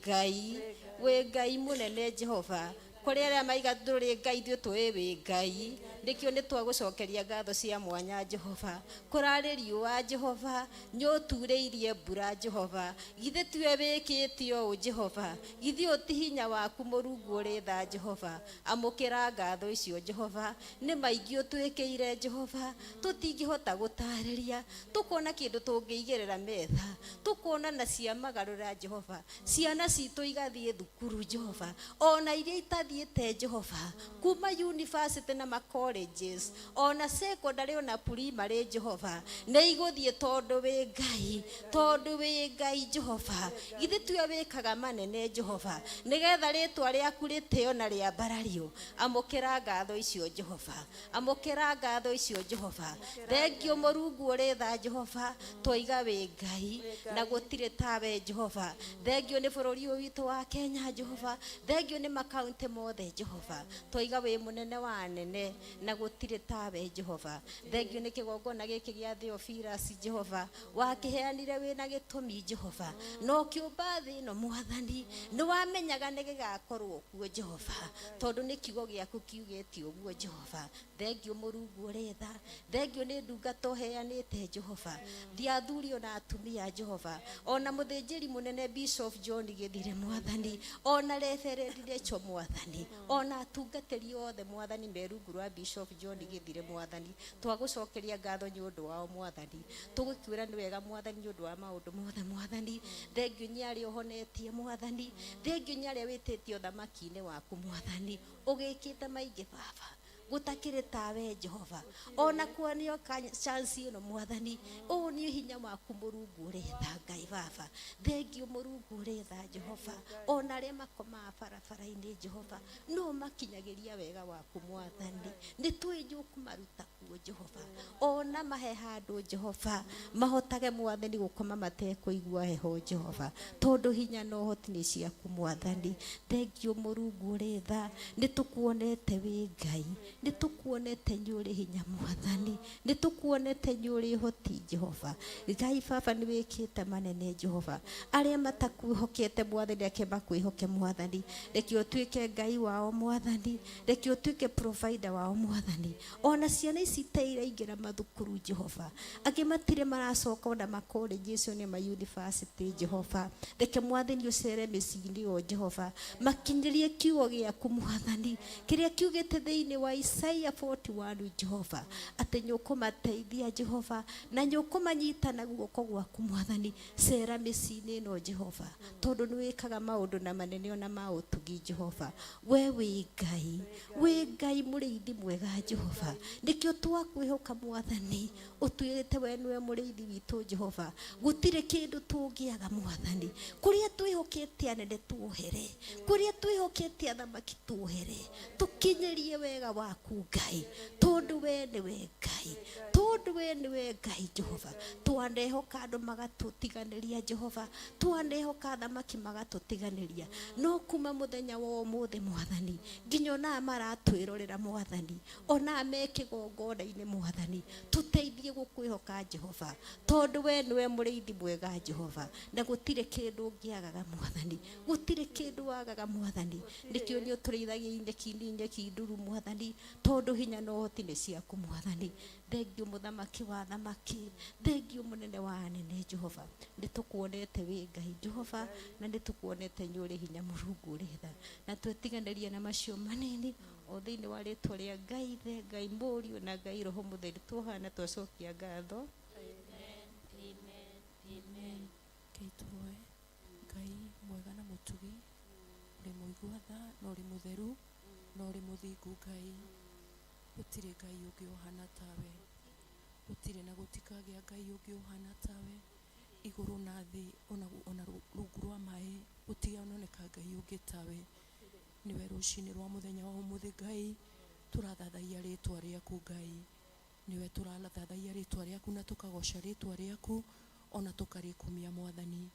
Ngai mũnene Jehova kũrĩ arĩa maiga ndũrĩ Ngai ithuĩ tũĩ wĩ Ngai nĩkĩo nĩtwagũcokeria ngatho cia mwanya Jehova kũrarĩ riũa Jehova nĩũturĩirie mbura Jehova githĩ tiwe wĩkĩte ũũ Jehova githĩ ti hinya waku Mũrungu ũrĩ tha Jehova amũkĩra ngatho icio Jehova nĩ maingĩ ũtwĩkĩire Jehova tũtingĩhota gũtarĩria tũkona kĩndũ tũngĩigĩrĩra metha tũkona na cia magarũra Jehova ciana citũ igathiĩ thukuru Jehova ona iria itathiĩte Jehova kuma university na colleges ona secondary ona primary Jehova nĩ igũthiĩ tondũ wĩ Ngai Jehova githĩ tiwe wĩkaga manene Jehova nĩgetha rĩtwa rĩaku rĩtĩo na rĩambarario amũkĩra ngatho icio Jehova amũkĩra ngatho icio Jehova thengiũ Mũrungu ũrĩ tha Jehova twoiga wĩ Ngai na gũtirĩ tawe Jehova thengiũ nĩ bũrũri ũyũ witũ wa Kenya Jehova thengiũ nĩ makaunti mothe Jehova twoiga wĩ mũnene wa nene na gũtirĩ tawe Jehova thengiũ nĩ kĩgongona gĩkĩ gĩa Theophilus Jehova wakĩheanire wĩna gĩtũmi Jehova no kĩũmba thĩ ĩno mwathani nĩwamenyaga nĩ gĩgakorwo kuo Jehova tondũ nĩ kiugo gĩaku kiugĩte ũguo Jehova thengiũ Mũrungu ũrĩ tha thengiũ nĩ ndungata ũheanĩte Jehova athuri ona atumia Jehova ona mũthĩnjĩri mũnene Bishop John Gĩthire mwathani ona Reverend Rachel mwathani ona atungatĩri othe mwathani merungu rwa Bishop John Gĩthire mwathani twagũcokeria ngatho nĩ ũndũ wao mwathani tũgũkwĩra nĩ wega mwathani nĩ ũndũ wa maũndũ mothe mwathani thengiũ nĩ arĩa ũhonetie mwathani thengiũ nĩ arĩa wĩtĩtie ũthamaki-inĩ waku mwathani ũgĩkĩte maingĩ baba gutakire tawe Jehova ona kuonio chance ino mwathani o ni hinya waku Murungu uretha Ngai baba thengio Murungu uretha Jehova ona ria makoma barabara-ini Jehova no makinyagiria wega waku mwathani ni twinju kumaruta kuo Jehova ona mahe handu Jehova mahotage mwathani gukoma matekuigua heho Jehova tondu hinya no hoti ni ciaku mwathani thengio Murungu uretha ni tukuonete wi Ngai ni tukuonete nyuri hinya mwathani ni tukuonete nyuri hoti Jehova Ngai baba ni wikite manene Jehova aria matakwihokete mwathani ake makwihoke mwathani reke utuike Ngai wao mwathani reke utuike provider wao mwathani ona ciana ici teira ingira mathukuru Jehova angi matire maracoka ona makore Jesu ni ma university Jehova reke mwathani ucere micini o Jehova makinyirie kiugo giaku mwathani kiria kiugite thiini wa Isaiah 41 Jehova ati nyukumateithia Jehova na nyukumanyita na guoko gwaku mwathani cera micini no Jehova tondu ni wikaga maundu na manene ona ma utugi Jehova we wi Ngai muriithi mwega Jehova nikio twakwihoka mwathani utwirite we niwe muriithi witu Jehova gutire kindu tungiaga mwathani kuria twihokete anene tuhere kuria twihokete athamaki tuhere tukinyerie wega waku Ngai tondu we niwe Ngai Jehova twandehoka andu magatutiganiria Jehova twandehoka athamaki magatutiganiria no kuma muthenya wa umuthi mwathani nginya na maratwirorera mwathani ona meke gongona-ini mwathani tuteithie gukwihoka Jehova tondu we niwe muriithi mwega Jehova na gutire kindu ngiagaga mwathani gutire kindu wagaga mwathani nikio ni uturithagia nyeki nduru mwathani tondu hinya no hoti ni ciaku mwathani thengio muthamaki wa thamaki thengio munene wa anene Jehova nitukuonete wi Ngai Jehova na nitukuonete nyuri hinya Murungu uretha na twetiganiria na macio manini o thiini wa ritwa ria Ngai the Ngai Muriu na Ngai Roho Mutheru tuhana twacokia ngatho amen keitwe Ngai mwega na mutugi uri muigua tha na uri mutheru na uri muthingu Ngai gutire Ngai ungi uhana tawe gutire na gutikagia Ngai ungi uhana tawe iguru na thi ona rungu rwa mai gutiganoneka Ngai ungi tawe niwe rucini rwa muthenya wa umuthi Ngai turathathaia ritwa riaku Ngai niwe turalathathaia ritwa riaku na tukagoca ritwa riaku ona tukarikumia mwathani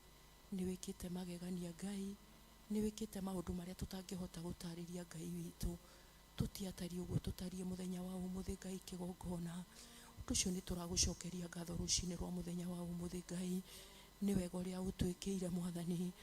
niwikite magegania Ngai niwikite maundu maria tutangihota gutariria Ngai witu tutiatari uguo tutarie muthenya wa umuthi Ngai kigongona tucio ni turagucokeria ngatho rucini rwa muthenya wa umuthi Ngai ni wega uria utwikire mwathani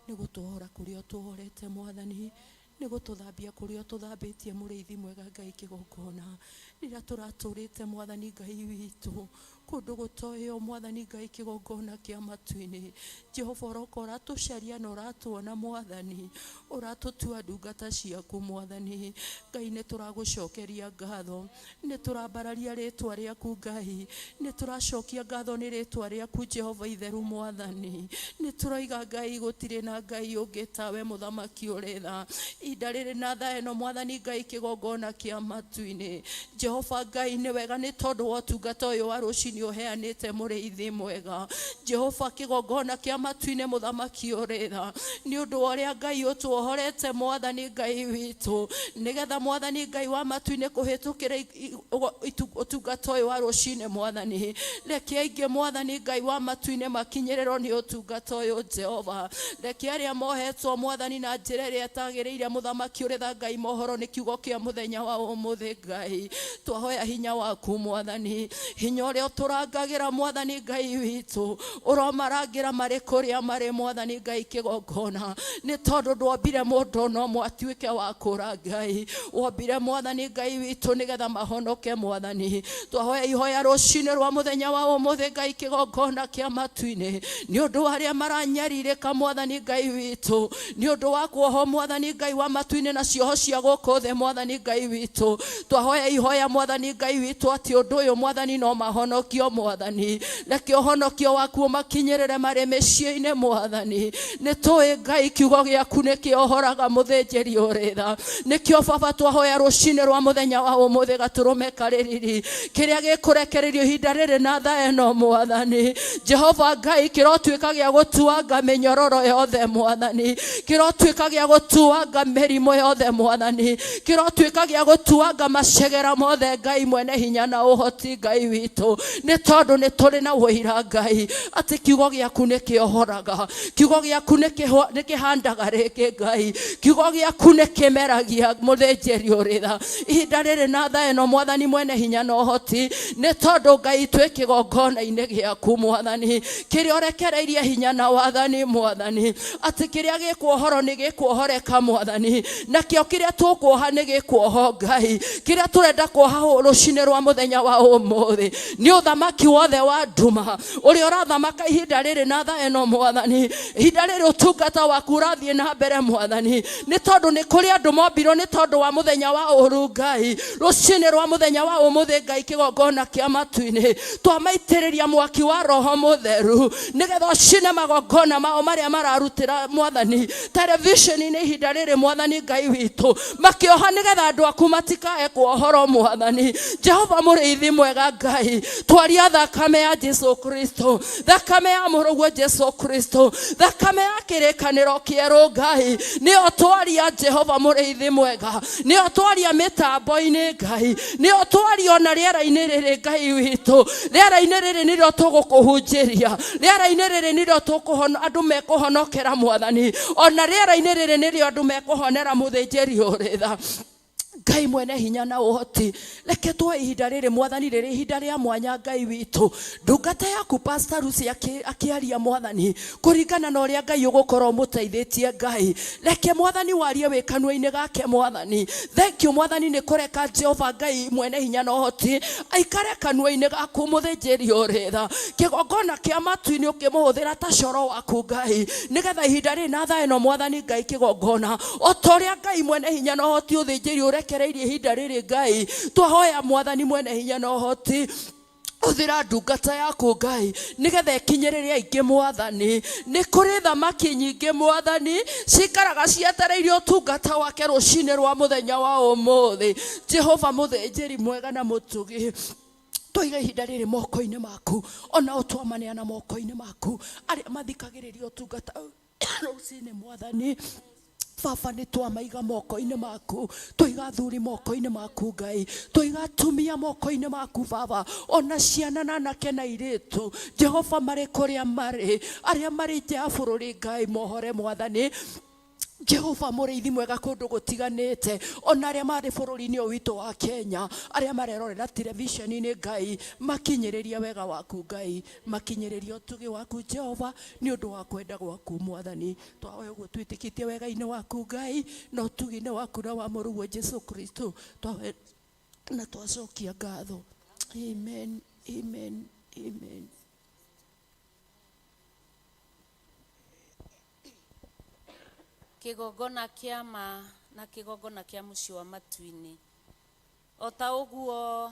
ni gutuhora kuria tuorete mwathani ni gututhambia kuria tuthambitie muriithi mwega Ngai kigongona rira turaturite mwathani Ngai witu kundu gutoyo mwathani Ngai kigongona kia matu-ini Jehova rokora tucaria na uratuona mwathani uratutua ndungata ciaku mwathani Ngai ni turagucokeria ngatho ni turambararia ritwa riaku Ngai ni turacokia ngatho ni ritwa riaku Jehova itheru mwathani ni turoiga Ngai gutire na Ngai ungi tawe muthamaki uretha inda riri na tha ino mwathani Ngai kigongona kia matu-ini Jehova Ngai ni wega ni tondu wa utungata uyu wa rucini uheanite muriithi mwega Jehova kigongona kia matu-ini muthamaki uretha ni undu uria Ngai utuohorete mwathani Ngai witu nigetha mwathani Ngai wa matu-ini kuhitukira utungata uyu wa rucini mwathani reke aingi mwathani Ngai wa matu-ini makinyiriro ni utungata uyu Jehova reke aria mohetwo mwathani na njira iria etagiriire muthamaki uretha Ngai mohoro ni kiugo kia muthenya wa umuthi Ngai twahoya hinya waku mwathani hinya uria turangagira mwathani Ngai witu uromarangira mari kuria mari mwathani Ngai kigongona ni tondu ndwombire mundu no mwatuike wa kura Ngai wombire mwathani Ngai witu nigetha mahonoke mwathani twahoya ihoya rucini rwa muthenya wa umuthi Ngai kigongona kia matu-ini ni undu aria maranyaririka mwathani Ngai witu ni undu wa kuoho mwathani Ngai wa matu-ini na cioho cia guku thi mwathani Ngai witu twahoya ihoya mwathani Ngai witu ati undu uyu mwathani no mahonoki honokio Mwathani, reke honokio waku makinyerere mari mĩciĩ-inĩ Mwathani. Nĩ tũĩ Ngai kiugo gĩaku nĩ kĩohoraga mũthĩnjĩri ũrĩ tha. Nĩkĩo Baba twahoya rũcinĩ rwa mũthenya wa ũmũthĩ Gatũrũme karĩrĩri kĩrĩa gĩkũrekererio ihinda rĩrĩ na tha ĩno Mwathani. Jehova Ngai kĩrotuĩka gĩa gũtuanga mĩnyororo yothe Mwathani, kĩrotuĩka gĩa gũtuanga mĩrimũ yothe Mwathani, kĩrotuĩka gĩa gũtuanga macegera mothe Ngai mwene hinya na ũhoti Ngai witũ. Nĩ tondũ nĩ tũrĩ na wĩira Ngai atĩ kiugo gĩaku nĩ kĩohoraga, kiugo gĩaku nĩ kĩhandaga rĩngĩ Ngai, kiugo gĩaku nĩ kĩmeragia mũthĩnjĩri ũrĩ tha. Ihinda rĩrĩ na tha ĩno Mwathani mwene hinya na ũhoti, nĩ tondũ Ngai twĩ kĩgongona-inĩ gĩaku Mwathani, kĩrĩa ũrekereirie hinya na wathani Mwathani, atĩ kĩrĩa gĩkuohoro nĩ gĩkuohoreka Mwathani, nakĩo kĩrĩa tũkuoha nĩ gĩkuoho Ngai. Kĩrĩa tũrenda kuoha rũcinĩ rwa mũthenya wa ũmũthĩ nĩ ũthamaki wothe wa nduma ũrĩa ũrathamaka ihinda rĩrĩ na tha ĩno Mwathani. Ihinda rĩrĩ ũtungata waku ũrathiĩ na mbere Mwathani, nĩ tondũ nĩ kũrĩ andũ mombirwo nĩ tondũ wa mũthenya wa ũru Ngai. Rũcinĩ rwa mũthenya wa ũmũthĩ Ngai kĩgongona kĩa matu-inĩ twamaitĩrĩria mwaki wa Roho Mũtheru nĩgetha ũcine magongona mao marĩa mararutĩra Mwathani television-inĩ ihinda rĩrĩ Mwathani Ngai witũ, makĩoha nĩgetha andũ aku matikae kuohoro Mwathani. Jehova mũrĩithi mwega Ngai, twaria thakame ya Jesu Kristo, thakame ya mũrũguo Jesu Kristo, thakame ya kĩrĩkanĩro kĩerũ Ngai, nĩyo twaria Jehova mũrĩithi mwega, nĩyo twaria mĩtambo-inĩ Ngai, nĩyo twaria ona rĩera-inĩ rĩrĩ Ngai witũ. Rĩera-inĩ rĩrĩ nĩrĩo tũgũkũhunjĩria, rĩera-inĩ rĩrĩ nĩrĩo andũ mekũhonokera Mwathani, ona rĩera-inĩ rĩrĩ nĩrĩo andũ mekũhonera mũthĩnjĩri ũrĩ tha. Ngai mwene hinya na ũhoti, reke tuoe ihinda rĩrĩ Mwathani rĩrĩ ihinda rĩa mwanya Ngai witũ. Ndungata yaku Pastor Lucy akĩaria Mwathani kũringana na ũrĩa Ngai ũgũkorwo mũteithĩtie Ngai, reke Mwathani warie wĩ kanua-inĩ gake Mwathani. Thank you Mwathani nĩ kũreka Jehova Ngai mwene hinya na ũhoti aikare kanua-inĩ gaku mũthĩnjĩri ũrĩ tha. Kĩgongona kĩa matu-inĩ ũkĩmũhũthĩra ta coro waku Ngai, nĩgetha ihinda rĩrĩ na tha ĩno Mwathani Ngai kĩgongona o ta ũrĩa Ngai mwene hinya na ũhoti ũthĩnjĩri ũrekereirie ihinda rĩrĩ Ngai, twahoya Mwathani mwene hinya na ũhoti ũthĩra ndungata yaku Ngai nĩgetha ĩkinyĩrĩrie aingĩ Mwathani. Nĩ kũrĩ thamaki nyingĩ Mwathani cikaraga cietereire ũtungata wake rũcinĩ rwa mũthenya wa ũmũthĩ. Jehova mũthĩnjĩri mwega na mũtugi, tũiga ihinda rĩrĩ moko-inĩ maku, ona ũtwamaneana moko-inĩ maku arĩa mathikagĩrĩria ũtungata rũcinĩ Mwathani. Baba nĩ twamaiga moko-inĩ maku, tũiga athuri moko-inĩ maku Ngai, tũiga atumia moko-inĩ maku Baba, ona ciana na anake na airĩtu Jehova marĩ kũrĩa marĩ, arĩa marĩ nja ya bũrũri Ngai mohore Mwathani. Jehova mũrĩithi mwega kũndũ gũtiganĩte, ona arĩa marĩ bũrũri-inĩ ũyũ witũ wa Kenya, arĩa marerorera television-inĩ Ngai, makinyĩrĩria wega waku Ngai, makinyĩrĩria ũtugi waku Jehova nĩ ũndũ wa kwenda gwaku Mwathani. Twahoya ũguo twĩtĩkĩtie wega-inĩ waku Ngai na ũtugi-inĩ waku na wa mũrũguo Jesu Kristo, twahoya na twacokia ngatho. Amen, amen, amen. Kĩgongona kĩa ma na kĩgongona kĩa mũciĩ wa matu-inĩ. O ta ũguo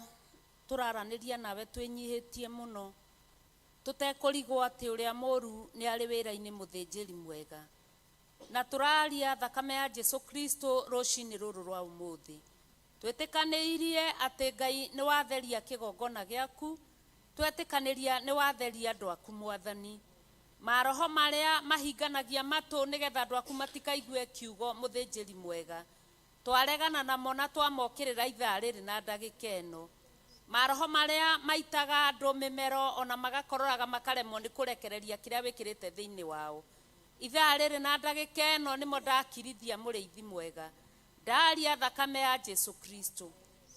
tũraranĩria nawe twĩnyihĩtie mũno, tũtekũrigwo atĩ ũrĩa mũũru nĩ arĩ wĩra-inĩ mũthĩnjĩri mwega, na tũraria thakame ya Jesu Kristo rũcinĩ rũrũ rwa ũmũthĩ. Twĩtĩkanĩirie atĩ Ngai nĩ watheria kĩgongona gĩaku, twetĩkanĩria nĩ watheria andũ aku Mwathani. Maroho marĩa mahinganagia matũ nĩgetha andũ aku matikaigue kiugo mũthĩnjĩri mwega, twaregana namo na twamokĩrĩra ithaa rĩrĩ na ndagĩka ĩno. Maroho marĩa maitaga andũ mĩmero ona magakororaga makaremwo nĩ kũrekereria kĩrĩa wĩkĩrĩte thĩinĩ wao, ithaa rĩrĩ na ndagĩka ĩno nĩmo ndakirithia mũrĩithi mwega, ndaria thakame ya Jesu Kristo,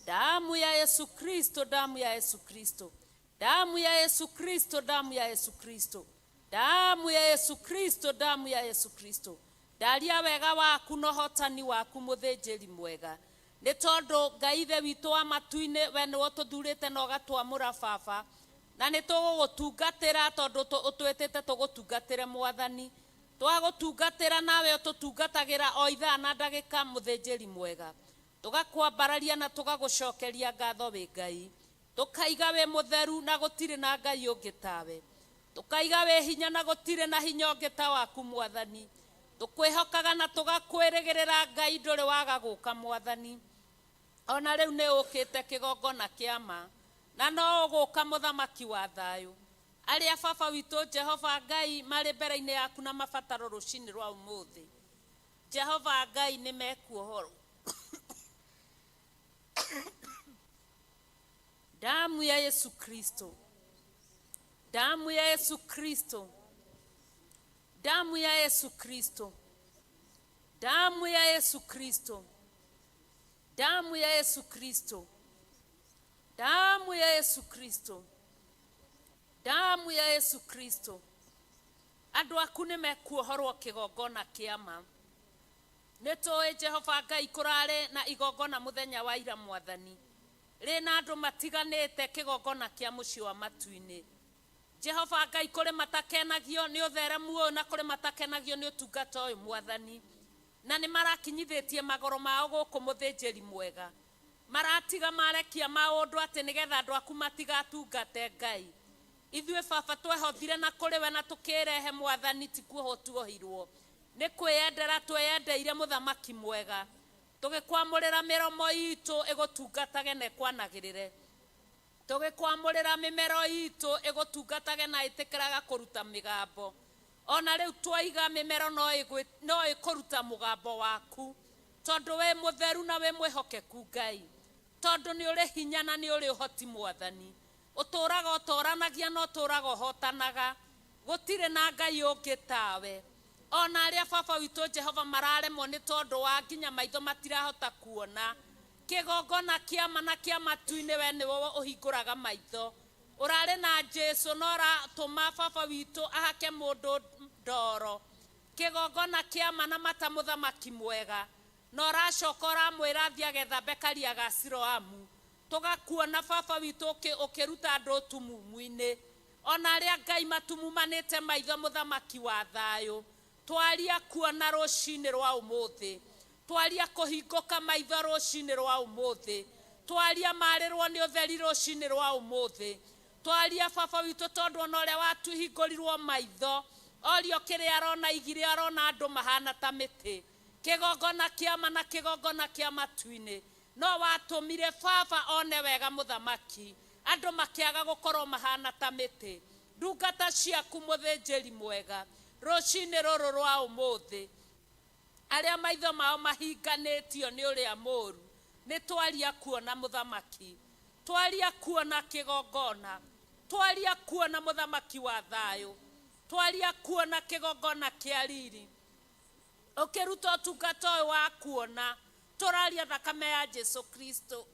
damu ya Yesu Kristo, damu ya Yesu Kristo, damu ya Yesu Kristo, damu ya Yesu Kristo, damu ya Yesu Kristo, damu ya Yesu Kristo. Ndaria wega waku na ũhotani waku mũthĩnjĩri mwega, nĩ tondũ Ngai ithe witũ wa matu-inĩ we nĩwe ũtũthurĩte na ũgatwamũra Baba, na nĩ tũgũgũtungatĩra tondũ ũtwĩtĩte tũgũtungatĩre Mwathani. Twagũtungatĩra nawe ũtũtungatagĩra o ithaa na ndagĩka mũthĩnjĩri mwega, tũgakwambararia na tũgagũcokeria ngatho wĩ Ngai. tukaiga we mutheru na gutire na ngai ungi tawe, tukaiga we hinya na gutire na hinya ungi ta waku Mwathani. Tukwihokaga na tugakwirigirira ngai nduri waga guka Mwathani. Ona riu ni ukite kigongona kiama na no uguka muthamaki wa thayu. Aria baba witu Jehova Ngai mari mbere-ini yaku na mabataro rucini rwa umuthi. Jehova Ngai ni mekuohoro. Damu ya Yesu Kristo, damu ya Yesu Kristo, damu ya Yesu Kristo, damu ya Yesu Kristo, damu ya Yesu Kristo, damu ya Yesu Kristo, damu ya Yesu Kristo. Andu aku ni mekuohorwo kigongona kiama. Nitoe Jehova Ngai kurare na igongona muthenya wa ira Mwathani. Rina andu matiganite kigongona kia muci wa matuini. Jehova Ngai kuri matakenagio ni utheremu na kuri matakenagio ni utungata uyu Mwathani. Na ni marakinyithitie magoro mao guku muthinjiri mwega. Maratiga marekia maundu ati nigetha andu aku matigatungate Ngai. Ithuĩ baba twehothire na kuri we na tukirehe Mwathani ti kuoho tuohirwo. Ni kwiyendera tweyendeire muthamaki mwega. Tugikwamurira miromo itu igutungatage na kwanagirire. Tugikwamurira mimero itu igutungatage na itikiraga kuruta migambo. Ona riu twaiga mimero no ikuruta mugambo waku. Tondu we mutheru na we mwihokeku Ngai. Tondu ni uri hinya na ni uri uhoti Mwathani. Uturaga utoranagia no uturaga uhotanaga. Gutire na Ngai ungi tawe. Ona aria baba witu Jehova mararemwo ni tondu wa nginya maitho matirahota kuona. Kigongona kiama na kia matuini we ni wo uhinguraga maitho. Urare na Jesu no ratuma baba witu ahake mundu ndoro. Kigongona kiama na mata muthamaki mwega. No racokora mwira thia getha bekaria ga Siloamu. Tugakuona baba witu ukiruta andu tumumuini. Ona aria Ngai matumumanite maitho muthamaki wa thayu. Twaria kuona rucini rwa umuthi. Twaria kuhinguka maitho rucini rwa umuthi. Twaria marirwo ni utheri rucini rwa umuthi. Twaria baba witu tondu ona uria watuhingurirwo maitho. Orio kiria arona igire arona andu mahana ta miti. Kigongona kiama na kigongona kia matuini. No watumire baba one wega muthamaki. Andu makiaga gukorwo mahana ta miti. Ndungata ciaku muthinjiri mwega. Rucini ruru rwa umuthi. Aria maitho mao mahinganitio ni uria muru. Ni twaria kuona muthamaki. Twaria kuona kigongona. Twaria kuona muthamaki wa thayu. Twaria kuona kigongona kia riri. Ukiruta utungata uyu wa kuona. Turaria thakame ya Jesu Kristo.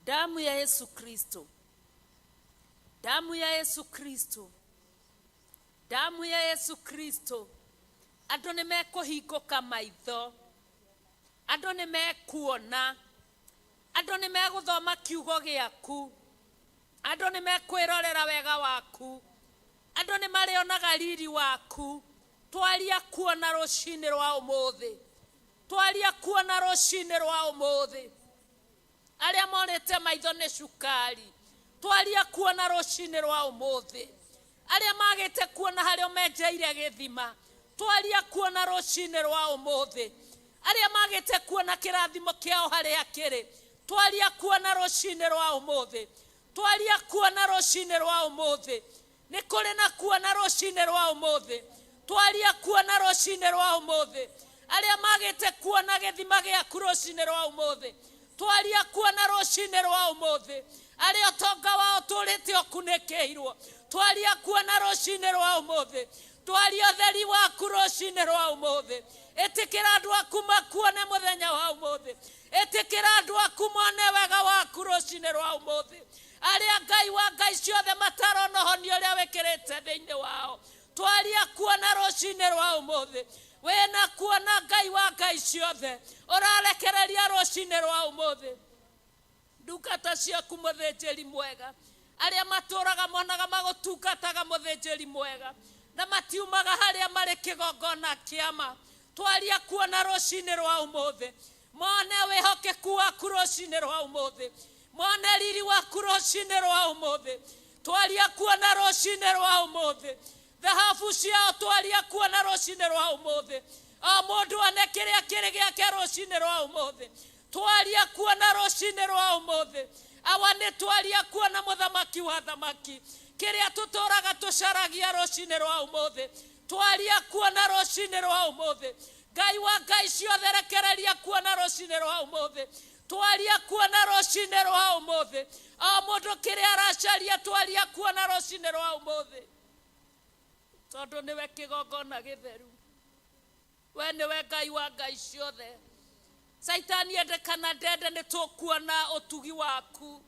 Damu ya Yesu Kristo. Damu ya Yesu Kristo. Damu ya Yesu Kristo. Andu ni mekuhinguka maitho. Andu ni mekuona. Andu ni meguthoma kiugo giaku. Andu ni mekwirorera wega waku. Andu ni marionaga riri waku. Twaria kuona rucini rwa umuthi. Twaria kuona rucini rwa umuthi. Aria monete maitho ni cukari. Twaria kuona rucini rwa umuthi. Aria magite kuona hario menjeire githima. Twaria kuona rucini rwa umuthi. Aria magite kuona kirathimo kiao haria kiri. Twaria kuona rucini rwa umuthi. Twaria kuona rucini rwa umuthi. Ni kuri na kuona rucini rwa umuthi. Twaria kuona rucini rwa umuthi. Aria magite kuona githima giaku rucini rwa umuthi. Twaria kuona rucini rwa umuthi. Aria tonga wao turite okunekeirwo. Twaria kuona rucini rwa umuthi. Twaria theri waku rucini rwa umuthi. Etikira andu aku makuone muthenya wa umuthi. Etikira andu aku mone wega waku rucini rwa umuthi. Aria Ngai wa Ngai ciothe matarona honio uria wikirite thiini wao. Twaria kuona rucini rwa umuthi. Wena kuona Ngai wa Ngai ciothe urarekereria rucini rwa umuthi. Ndungata ciaku muthinjiri mwega. Aria maturaga monaga magutungataga muthinjiri mwega. na matiumaga haria mari kigongona kiama. Twaria kuona rucini rwa umuthi, mone wihokeku waku rucini rwa umuthi, mone riri waku rucini rwa umuthi. Twaria kuona rucini rwa umuthi, thahabu ciao twaria kuona rucini rwa umuthi. O mundu ane kiria kiri giake rucini rwa umuthi, twaria kuona rucini rwa umuthi. Awa ni twaria kuona muthamaki wa thamaki, kiria tuturaga tucaragia rucini rwa umuthi, twaria kuona rucini rwa umuthi. Ngai wa ngai ciothe rekereria kuona rucini rwa umuthi, twaria kuona rucini rwa umuthi. O mundu kiria aracaria twaria kuona rucini rwa umuthi, tondu niwe kigongona githeru. We niwe Ngai wa ngai ciothe. Saitani ende kana ndende ni tukuona utugi waku.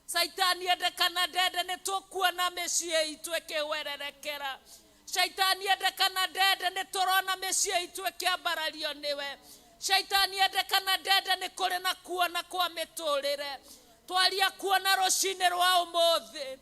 Saitani ende kana ndende ni tukuona mĩciĩ itũ ĩkĩwererekera. Saitani ende kana ndende ni turona mĩciĩ itũ ĩkĩambarario niwe. Saitani ende kana ndende ni kũrĩ na kuona kwa mĩtũrĩre. Twaria kuona rucini rwa umuthi,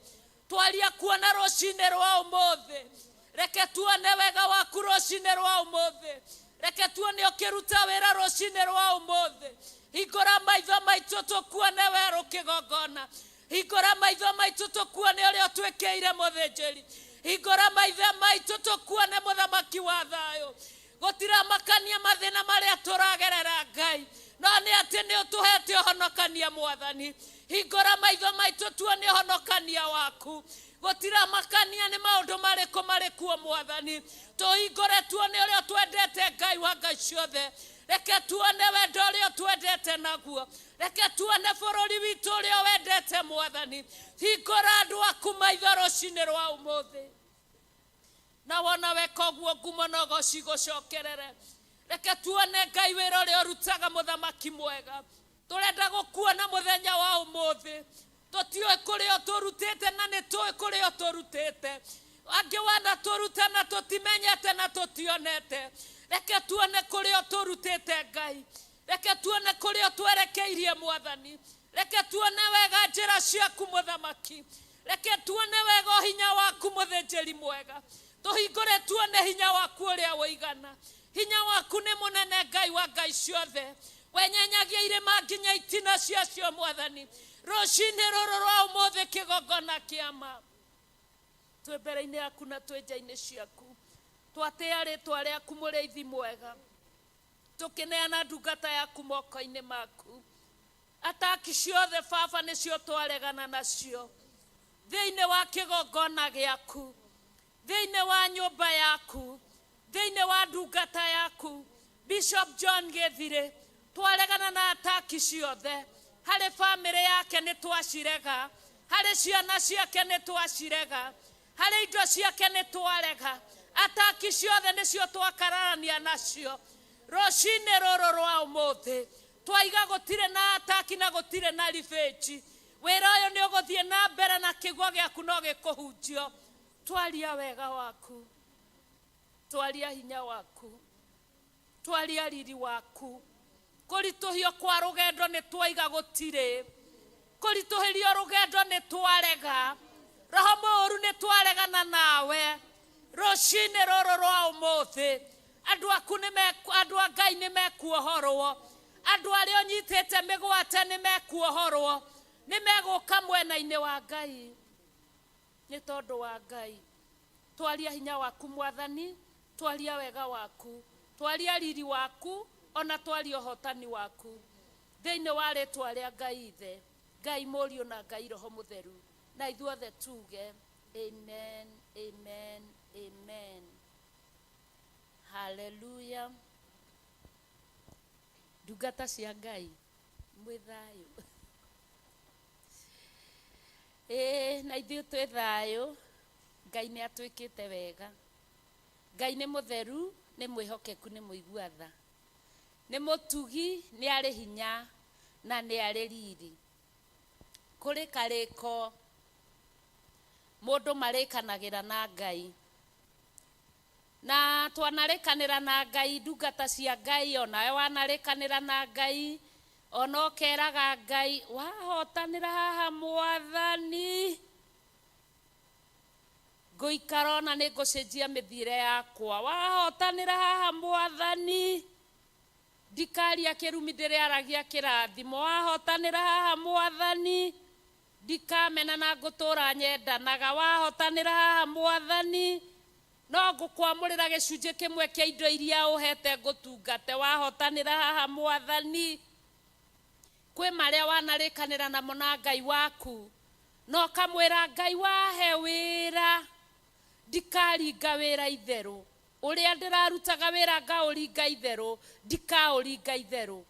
twaria kuona rucini rwa umuthi. Reke tuone wega waku rucini rwa umuthi, reke tuone ukiruta wira rucini rwa umuthi. Hingũra maitho maitũ tukuone we rukigongona, hingũra maitho maitũ tukuone ũrĩa ũtwĩkĩire mũthĩnjĩri, hingũra maitho maitũ tukuone mũthamaki wa thayũ. Gũtiramakania mathĩna marĩa tũragerera Ngai, no nĩ atĩ nĩ ũtũhete ũhonokania Mwathani. Hingũra maitho maitũ tuone ũhonokania waku. Gũtiramakania nĩ maũndũ marĩkũ marĩ kuo Mwathani, tũhingũre tuone ũrĩa twendete Ngai wa ngai ciothe. Reke tuone wendo ũrĩa twendete naguo, reke tuone bũrũri witũ ũrĩa wendete Mwathani. Hingũra andũ aku maitho rucini rwa umuthi, na wona weka ũguo ngumo na ũgoci gũcokerere. Reke tuone Ngai wĩra ũrĩa ũrutaga mũthamaki mwega. Tũrenda gũkuona mũthenya wa umuthi, tũtiũĩ kũrĩa ũtũrutĩte na nĩ tũĩ kũrĩa ũtũrutĩte. Angĩ wana tũruta na tũtimenyete na tũtionete. Reke tuone kũrĩa ũtũrutĩte Ngai, reke tuone kũrĩa ũtwerekeirie Mwathani. Reke tuone wega njĩra ciaku mũthamaki, reke tuone wega hinya waku mũthĩnjĩri mwega. Tũhingũre tuone hinya waku ũrĩa woigana. Hinya waku nĩ mũnene Ngai wa ngai ciothe, wenyenyagia irĩma nginya itina ciacio Mwathani. Rucini rũrũ rwa umuthi kĩgongona kĩama, twĩ mbere-inĩ yaku na twĩ nja-inĩ ciaku. Twatĩa rĩtwa rĩaku mũrĩithi mwega, tũkĩneana ndungata yaku moko-inĩ maku. Ataki ciothe Baba nĩcio twaregana nacio thĩinĩ wa kĩgongona gĩaku, thĩinĩ wa nyũmba yaku, thĩinĩ wa ndungata yaku Bishop John Gĩthirĩ. Twaregana na ataki ciothe. Harĩ bamĩrĩ yake nĩ twacirega, harĩ ciana ciake nĩ twacirega, harĩ indo ciake nĩ twarega. Ataki ciothe nĩcio twakararania nacio rucini rũrũ rwa umuthi. Twaiga gũtirĩ na ataki na gũtirĩ na ribĩnji. Wĩra ũyũ nĩ ũgũthiĩ na mbere na kĩguo gĩaku no gĩkũhunjio. Twaria wega waku, twaria hinya waku, twaria riri waku. Kũritũhio kwa rũgendo nĩ twaiga gũtirĩ, kũritũhĩrio rũgendo nĩ twarega. Roho mũũru nĩ twaregana nawe rucini rũrũ rwa umuthi. Andũ aku andũ a Ngai nĩ mekuohorwo, andũ arĩa ũnyitĩte mĩgwate nĩ mekuohorwo, nĩ megũka mwena-inĩ wa Ngai nĩ tondũ wa Ngai. Twaria hinya waku Mwathani, twaria wega waku, twaria riri waku, ona twaria ũhotani waku thĩinĩ wa rĩtwa rĩa Ngai Ithe, Ngai Mũriũ na Ngai Roho Mũtheru, na ithuothe tuge amen, amen, amen. Hallelujah. Ndungata cia Ngai mwĩ thayũ. Na ithuĩ twĩ thayũ. Ngai nĩ atwĩkĩte wega. Ngai nĩ mũtheru, nĩ mwĩhokeku, nĩ mũigua tha, nĩ mũtugi, nĩ arĩ hinya na nĩ arĩ riri. Kũrĩ karĩko mũndũ marĩkanagĩra na Ngai, na twanarĩkanĩra na Ngai, ndungata cia Ngai, onawe wanarĩkanĩra na Ngai, ona ũkeraga Ngai wahotanĩra haha Mwathani. nguikara na nĩ ngũcenjia mĩthiĩre yakwa. Wahotanĩra haha Mwathani, ndikaria kĩrumi ndĩrĩaragia kĩrathimo. Wahotanĩra haha Mwathani, ndikamena na ngũtũũra nyendanaga. Wahotanĩra haha Mwathani, no ngũkwamũrĩra gĩcunjĩ kĩmwe kĩa indo iria ũhete ngũtungate. Wahotanĩra haha Mwathani, kwĩ marĩa wanarĩkanĩra namo na Ngai waku, no kamwĩra Ngai wahe wĩra, ndikaringa wĩra itherũ. Ũrĩa ndĩrarutaga wĩra ngaũringa itherũ, ndikaũringa itherũ.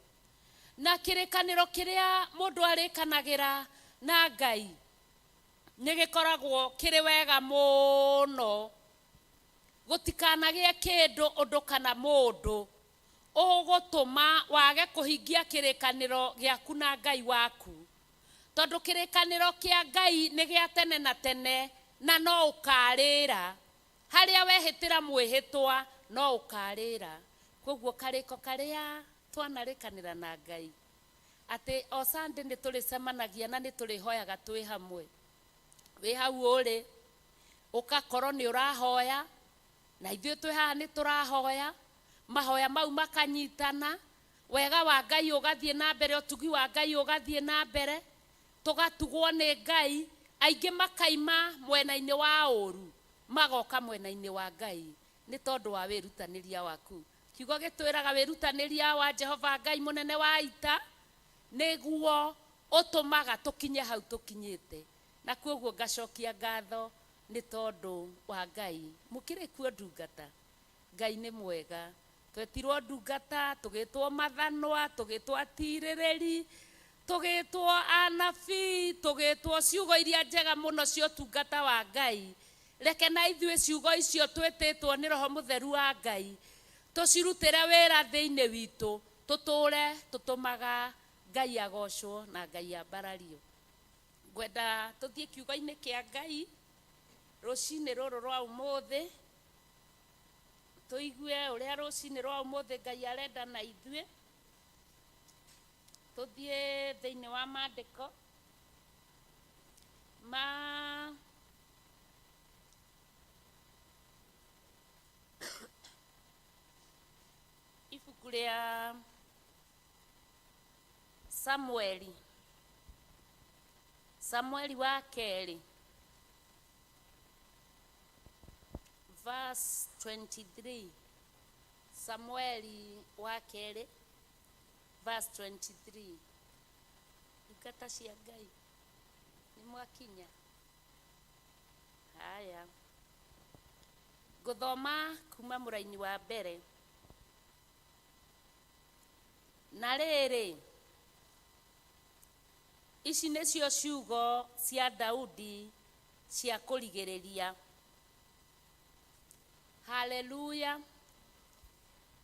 Na kĩrĩkanĩro kĩrĩa mũndũ arĩkanagĩra na Ngai nĩ gĩkoragwo kĩrĩ wega mũno. Gũtikanagĩe kĩndũ, ũndũ kana mũndũ ũgũtũma wage kũhingia kĩrĩkanĩro gĩaku na Ngai waku. Tondũ kĩrĩkanĩro kĩa Ngai nĩ gĩa tene na tene, na no ũkarĩra. Harĩa wehĩtĩra mwĩhĩtwa no ũkarĩra. Koguo karĩko karĩa twanarĩkanĩra na Ngai atĩ o Sunday nĩ tũrĩcemanagia na nĩ tũrĩhoyaga twĩ hamwe. Wĩ hau ũrĩ ũgakorwo nĩ ũrahoya, na ithuĩ twĩ haha nĩ tũrahoya, mahoya mau makanyitana, wega wa Ngai ũgathiĩ na mbere, ũtugi wa Ngai ũgathiĩ na mbere, tũgatugwo nĩ Ngai. Aingĩ makaima mwena-inĩ wa ũru, magoka mwena-inĩ wa Ngai nĩ tondũ wa wĩrutanĩria waku. Kiugo gĩtwĩraga wĩrutanĩria wa Jehova Ngai mũnene wa ita nĩguo ũtũmaga tũkinye hau tũkinyĩte. Na koguo ngacokia ngatho nĩ tondũ wa Ngai. Mũkĩrĩ kuo ndungata, Ngai nĩ mwega. Twetirwo ndungata, tũgĩtwo mathanwa, tũgĩtwo atirĩrĩri, tũgĩtwo anabii, tũgĩtwo ciugo iria njega mũno cia ũtungata wa Ngai. Reke na ithuĩ ciugo icio twĩtĩtwo nĩ Roho Mũtheru wa Ngai tũcirutĩre wĩra thĩinĩ witũ, tũtũũre tũtũmaga Ngai agocwo na Ngai ambarario. Ngwenda tũthiĩ kiugo-inĩ kĩa Ngai rũcinĩ rũrũ rwa ũmũthĩ, tũigue ũrĩa rũcinĩ rwa ũmũthĩ Ngai arenda na ithuĩ. Tũthiĩ thĩinĩ wa maandĩko ma ibuku rĩa Samueli wa kerĩ, verse 23. Samueli wa kerĩ, verse 23. Ikata cia Ngai nĩ mwakinya. Haya, ngũthoma kuma mũraini wa mbere. Na rĩrĩ, ici nĩcio ciugo cia Daudi cia kũrigĩrĩria. Haleluya.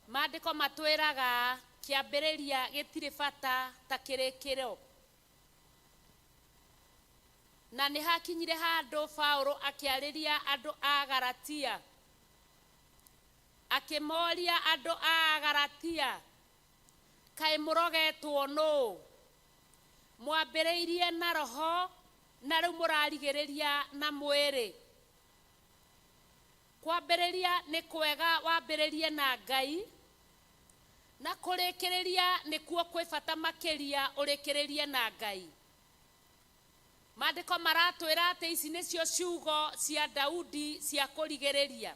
Maandĩko matwĩraga kĩambĩrĩria gĩtirĩ bata ta kĩrĩkĩro. Na nĩ hakinyire handũ Paulo akĩarĩria andũ a Galatia, akĩmoria andũ a Galatia, kaĩ mũrogetwo nũ? Mwambĩrĩirie na roho, na rĩu mũrarigĩrĩria na mwĩrĩ. Kwambĩrĩria nĩ kwega wambĩrĩrie na Ngai, na kũrĩkĩrĩria nĩkuo kwĩ bata makĩria ũrĩkĩrĩrie na Ngai. Maandĩko maratwĩra atĩ ici nĩcio ciugo cia Daudi cia kũrigĩrĩria.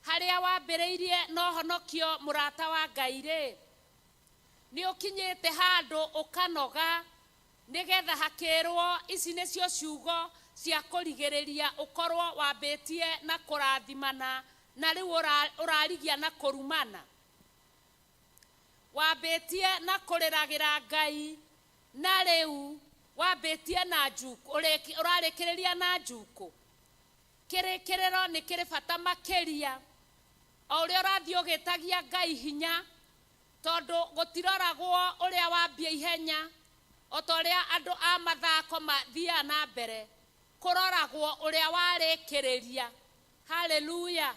Harĩa wambĩrĩirie no honokio mũrata wa Ngai rĩ, nĩ ũkinyĩte handũ ũkanoga, nĩgetha hakĩrwo ici nĩcio ciugo cia kũrigĩrĩria, ũkorwo wambĩtie na kũrathimana, na rĩu ũrarigia na kũrumana. Wambĩtie na kũrĩragĩra Ngai, na rĩu wambĩtie na njuku, ũrarĩkĩrĩria na njuku. Kĩrĩkĩrĩro nĩ kĩrĩ bata makĩria, o ũrĩa ũrathiĩ ũgĩtagia Ngai hinya, tondũ gũtiroragwo ũrĩa wambia ihenya, o ta ũrĩa andũ a mathako mathiaga na mbere, kũroragwo ũrĩa warĩkĩrĩria. Haleluya.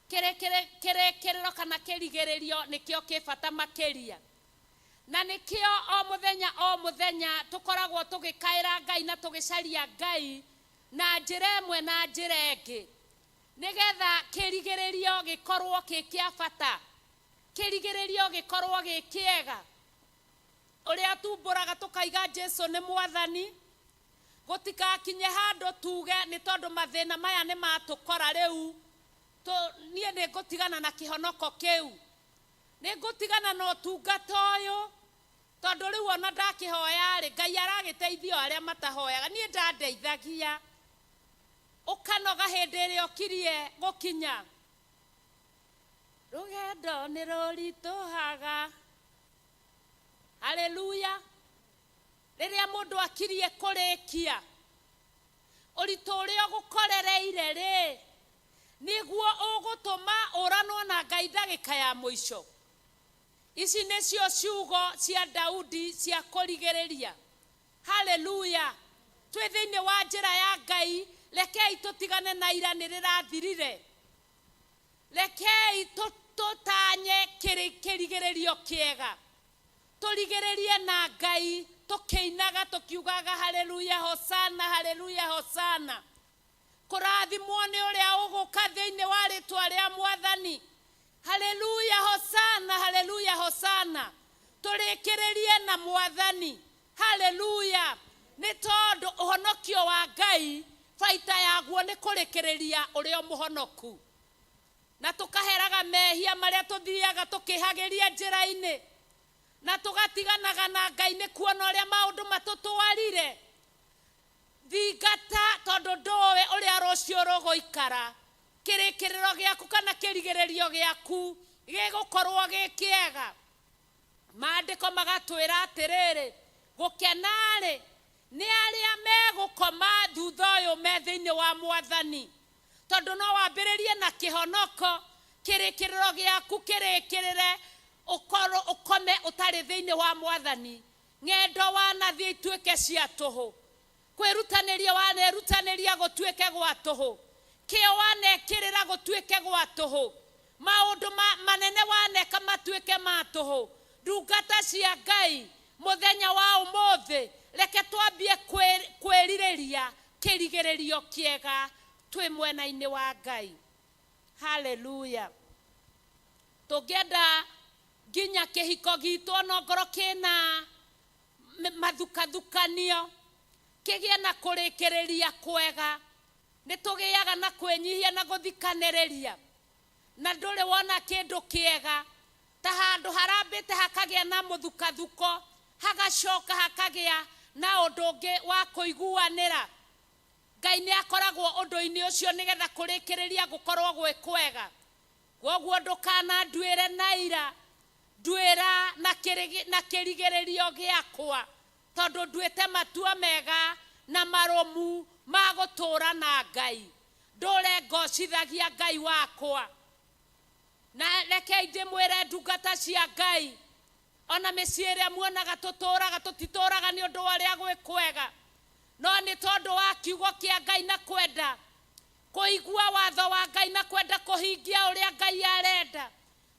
Kĩrĩkĩrĩro kana kĩrigĩrĩrio nĩkĩo kĩ bata makĩria. Na nĩkĩo o mũthenya tũkoragwo tũgĩkaĩra Ngai na tũgĩcaria Ngai, na njĩra ĩmwe na njĩra ĩngĩ nĩgetha kĩrigĩrĩrio gĩkorwo gĩ kĩa bata, kĩrigĩrĩrio gĩkorwo gĩ kĩega. Ũrĩa tumbũraga tũkaiga Jesũ nĩ Mwathani, gũtikakinye handũ tuge nĩ tondũ mathĩna maya nĩ matũkora rĩu niĩ nĩ ngũtigana na kĩhonoko kĩu, nĩ ngũtigana na ũtungata ũyũ, tondũ rĩu ona ndakĩhoya-rĩ Ngai aragĩteithia arĩa matahoyaga, niĩ ndandeithagia. Ũkanoga hĩndĩ ĩrĩa ũkirie gũkinya. Rũgendo nĩ rũritũhaga. Haleluya. Rĩrĩa mũndũ akirie kũrĩkia ũritũ ũrĩa ũgũkorereire-rĩ, nĩguo ũgũtũma ũranwo na Ngai ndagĩka ya mũico. Ici nĩcio ciugo cia Daudi cia kũrigĩrĩria. Haleluya. Twĩ thĩinĩ wa njĩra ya Ngai, rekei tũtigane na ira nĩ rĩrathirire. Rekei tũtanye kĩrigĩrĩrio kĩega, tũrigĩrĩrie na Ngai tũkĩinaga tũkiugaga haleluya hosana, haleluya hosana. Kũrathimwo nĩ ũrĩa ũgũka thĩinĩ wa rĩtwa rĩa Mwathani. Haleluya hosana, haleluya hosana. Tũrĩkĩrĩrie na Mwathani. Haleluya. Nĩ tondũ ũhonokio wa Ngai baita yaguo nĩ kũrĩkĩrĩria ũrĩa mũhonoku, na tũkaheraga mehia marĩa tũthiaga tũkĩhagĩria njĩra-inĩ, na tũgatiganaga na Ngai nĩ kuona ũrĩa maũndũ matũtwarire. Thingata tondũ ndũĩ ũrĩa rũciũ rũgũikara. Kĩrĩkĩrĩro gĩaku kana kĩrigĩrĩrio gĩaku gĩgũkorwo gĩ kĩega. Maandĩko magatwĩra atĩrĩrĩ, gũkena-rĩ nĩ arĩa megũkoma thutha ũyũ me thĩinĩ wa Mwathani, tondũ no wambĩrĩrie na kĩhonoko, kĩrĩkĩrĩro gĩaku kĩrĩkĩrĩre ũkorwo ũkome ũtarĩ thĩinĩ wa Mwathani. Ng'endo wanathiĩ ituĩke cia tũhũ, kwĩrutanĩria wanerutanĩria gũtuĩke gwa tũhũ, kĩo wanekĩrĩra gũtuĩke gwa tũhũ, maũndũ manene waneka matuĩke ma tũhũ. Ndungata cia Ngai mũthenya wa ũmũthĩ, reke twambie kwĩrirĩria kĩrigĩrĩrio kĩega twĩ mwena-inĩ wa Ngai. Haleluya. Tũngĩenda nginya kĩhiko gitũ onongorwo kĩna mathukathukanio, kĩgĩe na kũrĩkĩrĩria kwega, nĩ tũgĩaga na kwĩnyihia na gũthikanĩrĩria, na ndũrĩ wona kĩndũ kĩega ta handũ harambĩte hakagĩa na mũthukathuko, hagacoka hakagĩa na ũndũ ũngĩ wa kũiguanĩra. Ngai nĩ akoragwo ũndũ-inĩ ũcio nĩgetha kũrĩkĩrĩria gũkorwo gwĩ kwega. Koguo ndũkananduĩre na ira, nduĩra na kĩrigĩrĩrio gĩakwa, tondũ nduĩte matua mega na marũmu ma gũtũũra na Ngai. Ndũre ngocithagia Ngai wakwa. Na rekei ndĩmwĩre ndungata cia Ngai, ona mĩciĩ ĩrĩa muonaga tũtũũraga tũtitũũraga nĩ ũndũ wa ũrĩa gwĩ kwega, no nĩ tondũ wa kiugo kĩa Ngai na kwenda kũigua watho wa Ngai na kwenda kũhingia ũrĩa Ngai arenda.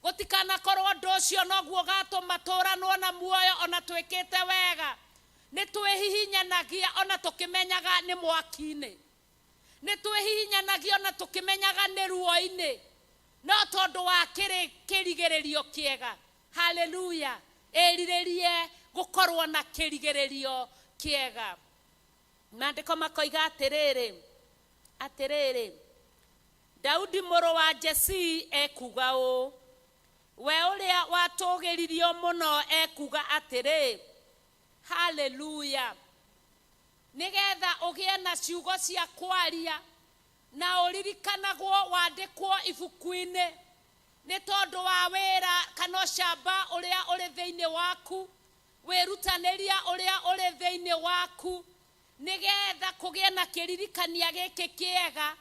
Gũtikanakorwo ũndũ ũcio noguo gatũma tũũranwo na muoyo ona twĩkĩte wega. Nĩ twĩhihinyanagia ona tũkĩmenyaga nĩ mwaki-inĩ, nĩ twĩhihinyanagia ona tũkĩmenyaga nĩ ruo-inĩ, no tondũ wa kĩrigĩrĩrio kĩega. Haleluya. Ĩrirĩrie gũkorwo na kĩrigĩrĩrio kĩega. Maandĩko makoiga atĩrĩrĩ, Daudi mũrũ wa Jesii ekuga ũũ, we ũrĩa watũgĩririo mũno ekuga atĩrĩ. Haleluya. Nĩgetha ũgĩe na ciugo cia kwaria na ũririkanagwo wandĩkwo ibuku-inĩ, nĩ tondũ wa wĩra kana ũcamba ũrĩa ũrĩ thĩinĩ waku, wĩrutanĩria ũrĩa ũrĩ thĩinĩ waku, nĩgetha kũgĩe na kĩririkania gĩkĩ kĩega,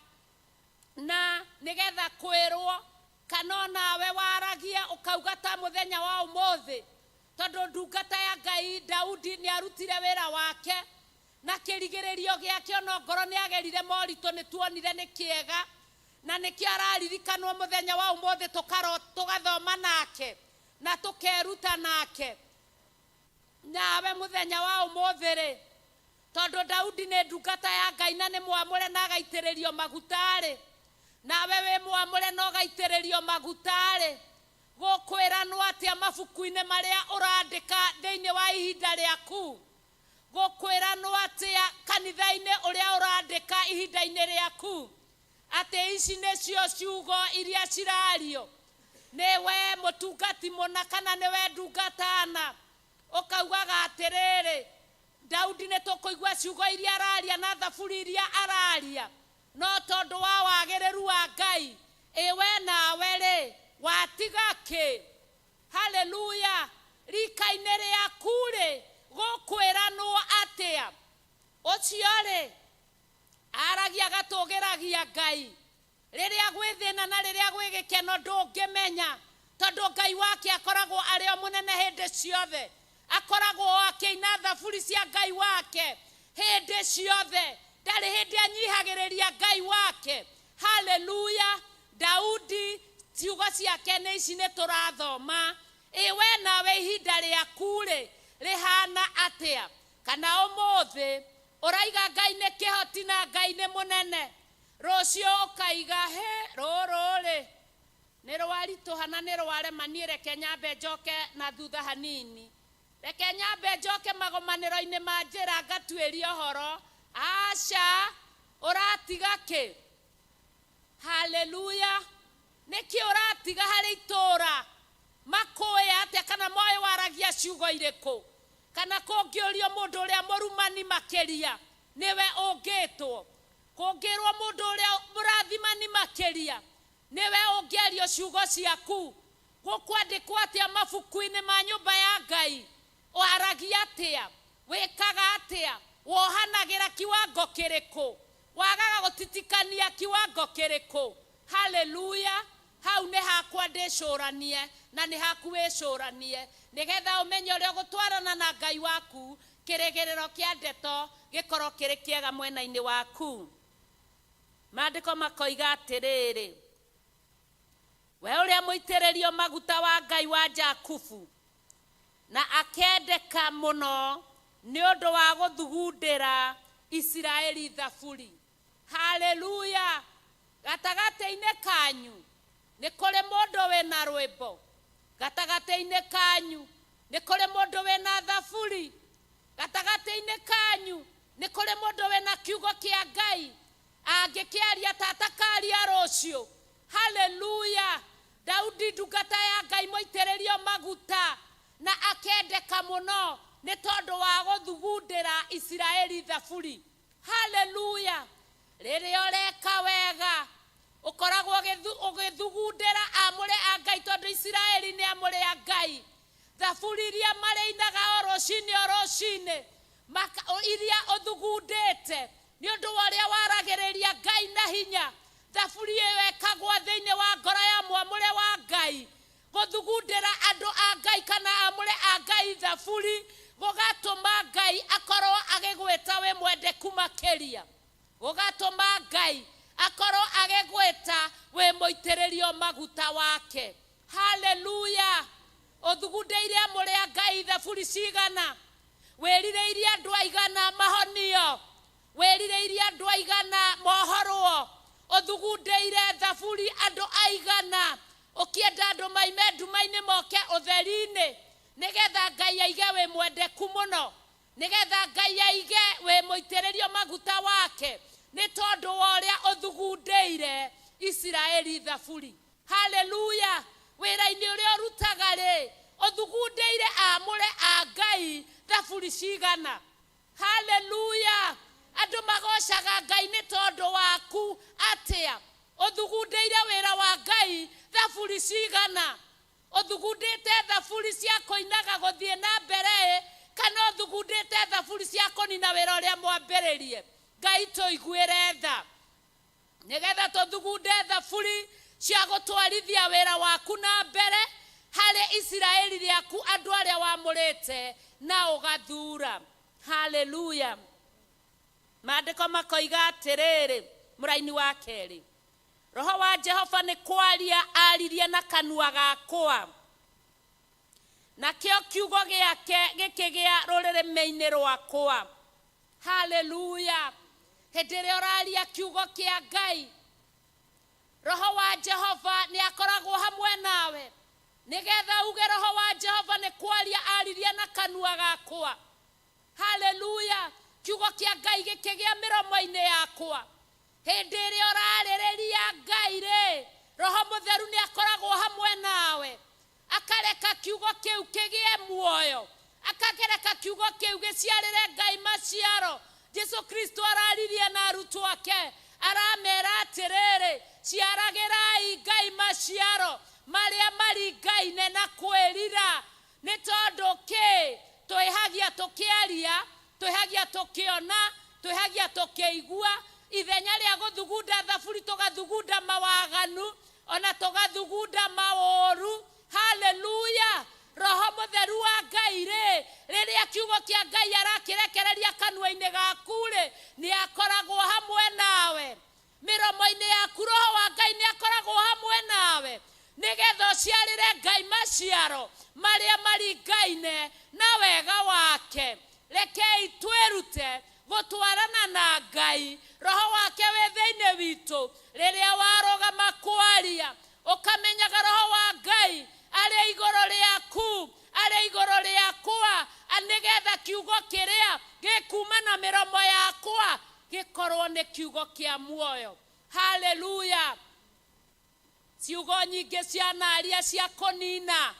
na nĩgetha kwĩrwo kana nawe waragia ũkauga ta mũthenya wa ũmũthĩ, tondũ ndungata ya Ngai Daudi nĩ arutire wĩra wake na kĩrigĩrĩrio gĩake, ona ngoro nĩ agerire moritũ nĩ tuonire nĩ kĩega, na nĩkĩo araririkanwo mũthenya wa ũmũthĩ tũgathoma nake na tũkeruta nake. Nawe mũthenya wa ũmũthĩ-rĩ, tondu Daudi nĩ ndungata ya Ngai na nĩ mwamũre na agaitĩrĩrio maguta-rĩ, nawe wĩ mwamũre na ũgaitĩrĩrio maguta-rĩ, gũkwĩranwo atĩa mabuku-inĩ marĩa ũrandĩka thĩinĩ wa ihinda rĩaku? Gũkwĩranwo atĩa kanitha-inĩ ũrĩa ũrandĩka ihinda-inĩ rĩaku? Atĩ ici nĩcio ciugo iria cirario. Nĩwe mũtungati mũna kana nĩwe ndungatana ũkaugaga atĩrĩrĩ, Daudi nĩtũkũigua ciugo iria araria na thaburi iria araria, no tondũ wa wagĩrĩru wa Ngai we nawe-rĩ watiga kĩ? Haleluya! Rika-inĩ rĩaku-rĩ gũkwĩranwo atĩa? Ũcio-rĩ aragia gatũgĩragia Ngai rĩrĩa gwĩ thĩna na rĩrĩa gwĩ gĩkeno ndũngĩmenya, tondũ Ngai wake akoragwo arĩ o mũnene hĩndĩ ciothe, akoragwo akĩina thaburi cia Ngai wake hĩndĩ ciothe, ndarĩ hĩndĩ anyihagĩrĩria Ngai wake. Haleluya! Daudi ciugo ciake nĩ ici nĩtũrathoma. We nawe ihinda rĩaku-rĩ rĩhana atĩa? Kana ũmũthĩ ũraiga Ngai nĩ kĩhoti na Ngai nĩ mũnene, rũciũ ũkaiga rũrũ-rĩ nĩ rwaritũha na nĩ rwarema, niĩ reke nyambe njoke na thutha hanini, reke nyambe njoke magomanĩro-inĩ ma njĩra ngatuĩria ũhoro. Aca, ũratiga kĩ? Haleluya! Nĩkĩ ũratiga harĩ itũra? Makũĩ atĩa kana moĩ waragia ciugo irĩkũ? Kana kũngĩũrio mũndũ ũrĩa mũrumani makĩria nĩwe ũngĩtwo? Kũngĩrwo mũndũ ũrĩa mũrathimani makĩria nĩwe ũngĩario ciugo ciaku? Gũkwandĩkwo atĩa mabuku-inĩ ma nyũmba ya Ngai? Waragia atĩa? Wĩkaga atĩa? Wohanagĩra kiwango kĩrĩkũ? Wagaga gũtitikania kiwango kĩrĩkũ? Haleluya! Hau nĩ hakwa ndĩcũranie na nĩ haku wĩcũranie, nĩgetha ũmenye ũrĩa ũgũtwarana na Ngai waku, kĩrĩgĩrĩro kĩa ndeto gĩkorwo kĩrĩ kĩega mwena-inĩ waku. Maandĩko makoiga atĩrĩrĩ, we ũrĩa mũitĩrĩrio maguta wa Ngai wa Jakubu na akendeka mũno nĩ ũndũ wa gũthugundĩra Isiraeli thaburi. Haleluya! Gatagatĩ-inĩ kanyu nĩ kũrĩ mũndũ wĩna rwĩmbo? Gatagatĩ-inĩ kanyu nĩ kũrĩ mũndũ wĩna thaburi? Gatagatĩ-inĩ kanyu nĩ kũrĩ mũndũ wĩna kiugo kĩa Ngai angĩkĩaria tata karia rũciũ? Haleluya! Daudi ndungata ya Ngai mũitĩrĩrio maguta na akendeka mũno nĩ tondũ wa gũthugundĩra Isiraeli thaburi. Haleluya! Rĩrĩa ũreka wega ũkoragwo ũgĩthugundĩra amũre a Ngai, tondũ Isiraeli nĩ amũre a Ngai. Thaburi iria marĩinaga o rũcinĩ iria ũthugundĩte nĩ ũndũ wa ũrĩa waragĩrĩria Ngai na hinya. Thaburi ĩyo ĩkagwo thĩinĩ wa ngoro ya mwamũre wa Ngai. Gũthugundĩra andũ a Ngai kana amũre a Ngai thaburi gũgatũma Ngai akorwo agĩgwĩta wĩ mwendeku makĩria, gũgatũma Ngai akorwo agĩgwĩta wĩ mũitĩrĩrio maguta wake. Haleluya! Ũthugundĩire amũre a Ngai thaburi cigana? Wĩrirĩirie andũ aigana mahonio? Wĩrirĩirie andũ aigana mohorwo? Ũthugundĩire thaburi andũ aigana? Ũkĩenda andũ maime nduma-inĩ moke ũtheri-inĩ, nĩgetha Ngai aige wĩ mwendeku mũno, nĩgetha Ngai aige wĩ mũitĩrĩrio maguta wake, nĩ tondũ wa ũrĩa ũthugundĩire Isiraeli thaburi. Haleluya! Wĩra-inĩ ũrĩa ũrutaga-rĩ, ũthugundĩire amũre a Ngai thaburi cigana? Haleluya! Andũ magocaga Ngai nĩ tondũ waku atĩa? Ũthugundĩire wĩra wa Ngai thaburi cigana? Ũthugundĩte thaburi cia kũinaga gũthiĩ na mbere, kana ũthugundĩte thaburi cia kũnina wĩra ũrĩa mwambĩrĩrie? Ngai tũiguĩre tha, nĩgetha tũthugunde thaburi cia gũtwarithia wĩra waku na mbere harĩ Isiraeli rĩaku, andũ arĩa wamũrĩte na ũgathura. Haleluya! Maandĩko makoiga atĩrĩrĩ, mũraini wa kerĩ, Roho wa Jehova nĩ kwaria aririe na kanua gakwa, nakĩo kiugo gĩake gĩkĩgĩa rũrĩrĩmĩ-inĩ rwakwa. Haleluya. Hĩndĩ ĩrĩa ũraria kiugo kĩa Ngai, Roho wa Jehova nĩ akoragwo hamwe nawe, nĩgetha uge Roho wa Jehova nĩ kwaria aririe na kanua gakwa. Haleluya. Kiugo kĩa Ngai gĩkĩgĩa mĩromo-inĩ yakwa. Hĩndĩ ĩrĩa ũrarĩrĩria Ngai rĩ, Roho Mũtheru nĩ akoragwo hamwe nawe, akareka kiugo kĩu kĩgĩe muoyo, akagereka kiugo kĩu gĩciarĩre Ngai maciaro. Jesu Kristo araririe na arutwo ake, aramera atĩrĩrĩ, ciaragĩrai Ngai maciaro marĩa maringaine na kwĩrira. Nĩ tondũ kĩ? Twĩhagia tũkĩaria, twĩhagia tũkĩona, twĩhagia tũkĩigua, ithenya rĩa gũthugunda thaburi tũgathugunda mawaganu, ona tũgathugunda maũru. Haleluya. Roho Mũtheru wa Ngai rĩ, rĩrĩa kiugo kĩa Ngai arakĩrekereria kanua-inĩ gaku rĩ, nĩ akoragwo hamwe nawe. Mĩromo-inĩ yaku Roho wa Ngai nĩ akoragwo hamwe nawe, nĩgetha ũciarĩre Ngai maciaro marĩa maringaine na wega wake. Rekei twĩrute gũtwarana na Ngai, Roho wake wĩ thĩinĩ witũ. Rĩrĩa warũgama kwaria, ũkamenyaga Roho wa Ngai arĩ igũrũ rĩaku, arĩ igũrũ rĩakwa, nĩgetha kiugo kĩrĩa gĩkuma na mĩromo yakwa gĩkorwo nĩ kiugo kĩa muoyo. Haleluya. Ciugo nyingĩ cianaria cia kũnina,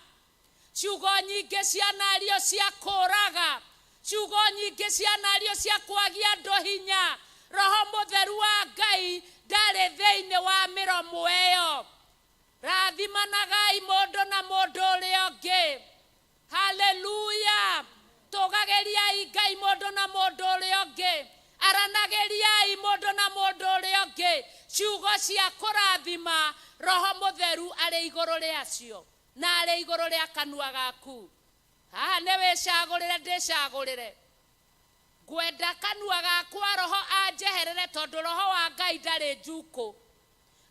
ciugo nyingĩ cianario cia kũraga, ciugo nyingĩ cianario cia kwagia andũ hinya. Roho Mũtheru wa Ngai ndarĩ thĩinĩ wa mĩromo ĩyo. Rathimanagai mũndũ na mũndũ ũrĩa ũngĩ. Haleluya. Tũgagĩriai Ngai mũndũ na mũndũ ũrĩa ũngĩ, aranagĩriai mũndũ na mũndũ ũrĩa ũngĩ ciugo cia kũrathima. Roho Mũtheru arĩ igũrũ rĩacio na arĩ igũrũ rĩa kanua gaku. Haha nĩ wĩcagũrĩre ndĩcagũrĩre. Ngwenda kanua gakwa Roho anjeherere, tondũ Roho wa Ngai ndarĩ njuku,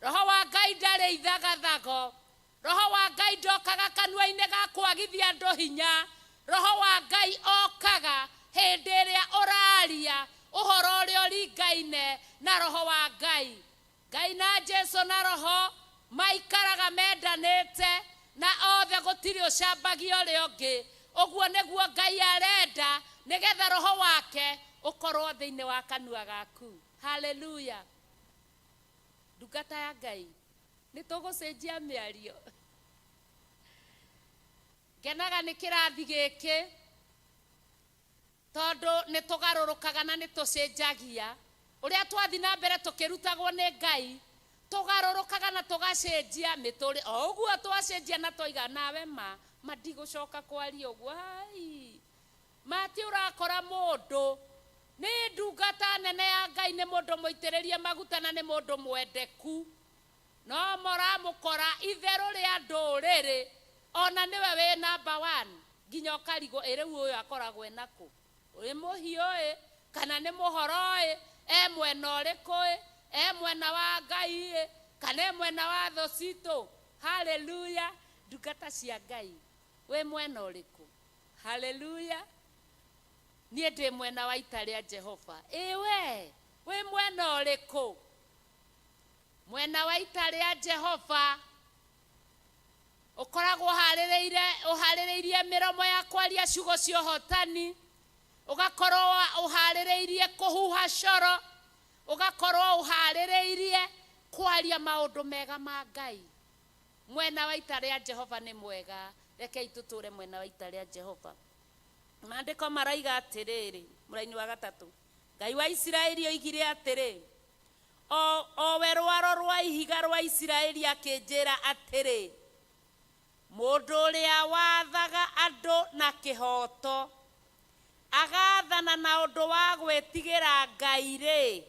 Roho wa Ngai ndarĩ ithagathago, Roho wa Ngai ndokaga kanua-inĩ gakwagithia andũ hinya. Roho wa Ngai okaga hĩndĩ ĩrĩa ũraria ũhoro ũrĩa ũringaine na Roho wa Ngai. Ngai na Jesu na Roho maikaraga mendanĩte, na othe gũtirĩ ũcambagia ũrĩa ũngĩ. Ũguo nĩguo Ngai arenda, nĩgetha Roho wake ũkorwo thĩinĩ wa kanua gaku. Haleluya. Ndungata ya Ngai, nĩ tũgũcenjia mĩario. Ngenaga nĩ kĩrathi gĩkĩ, tondũ nĩ tũgarũrũkaga na nĩ tũcenjagia. Ũrĩa twathi na mbere tũkĩrutagwo nĩ Ngai, tũgarũrũkaga na tũgacenjia mĩtũrĩ. O ũguo twacenjia na tũiga nawe ma ndigũcoka kwaria ũguo. Hai mati ũrakora mũndũ nĩ ndungata nene ya Ngai, nĩ mũndũ mũitĩrĩrie maguta na nĩ mũndũ mwendeku, no mũramũkora itherũ rĩa ndũrĩrĩ, ona nĩwe wĩ number 1, nginya ũkarigwo rĩu ũyũ akoragwo enakũ. Ũrĩ mũhiũ kana nĩ mũhoro mwena ũrĩkũ, mwena wa Ngai kana mwena wa thũ citũ. Haleluya. Ndungata cia Ngai, wĩ mwena ũrĩkũ? Haleluya. Niĩ ndĩ mwena wa ita rĩa Jehova. We wĩ mwena ũrĩkũ? Mwena wa ita rĩa Jehova ũkoragwo ũharĩrĩirie mĩromo ya kwaria ciugo cia ũhotani, ũgakorwo ũharĩrĩirie kũhuha coro, ũgakorwo ũharĩrĩirie kwaria maũndũ mega ma Ngai. Mwena wa ita rĩa Jehova nĩ mwega. Rekei tũtũre mwena wa ita rĩa Jehova. Maandĩko maraiga atĩrĩrĩ, mũraini wa 3, Ngai wa Isiraeli oigire atĩrĩ, o we rwaro rwa ihiga rwa Isiraeli akĩnjĩra atĩrĩ, mũndũ ũrĩa wathaga andũ na kĩhoto, agathana na ũndũ wa gwĩtigĩra Ngai rĩ,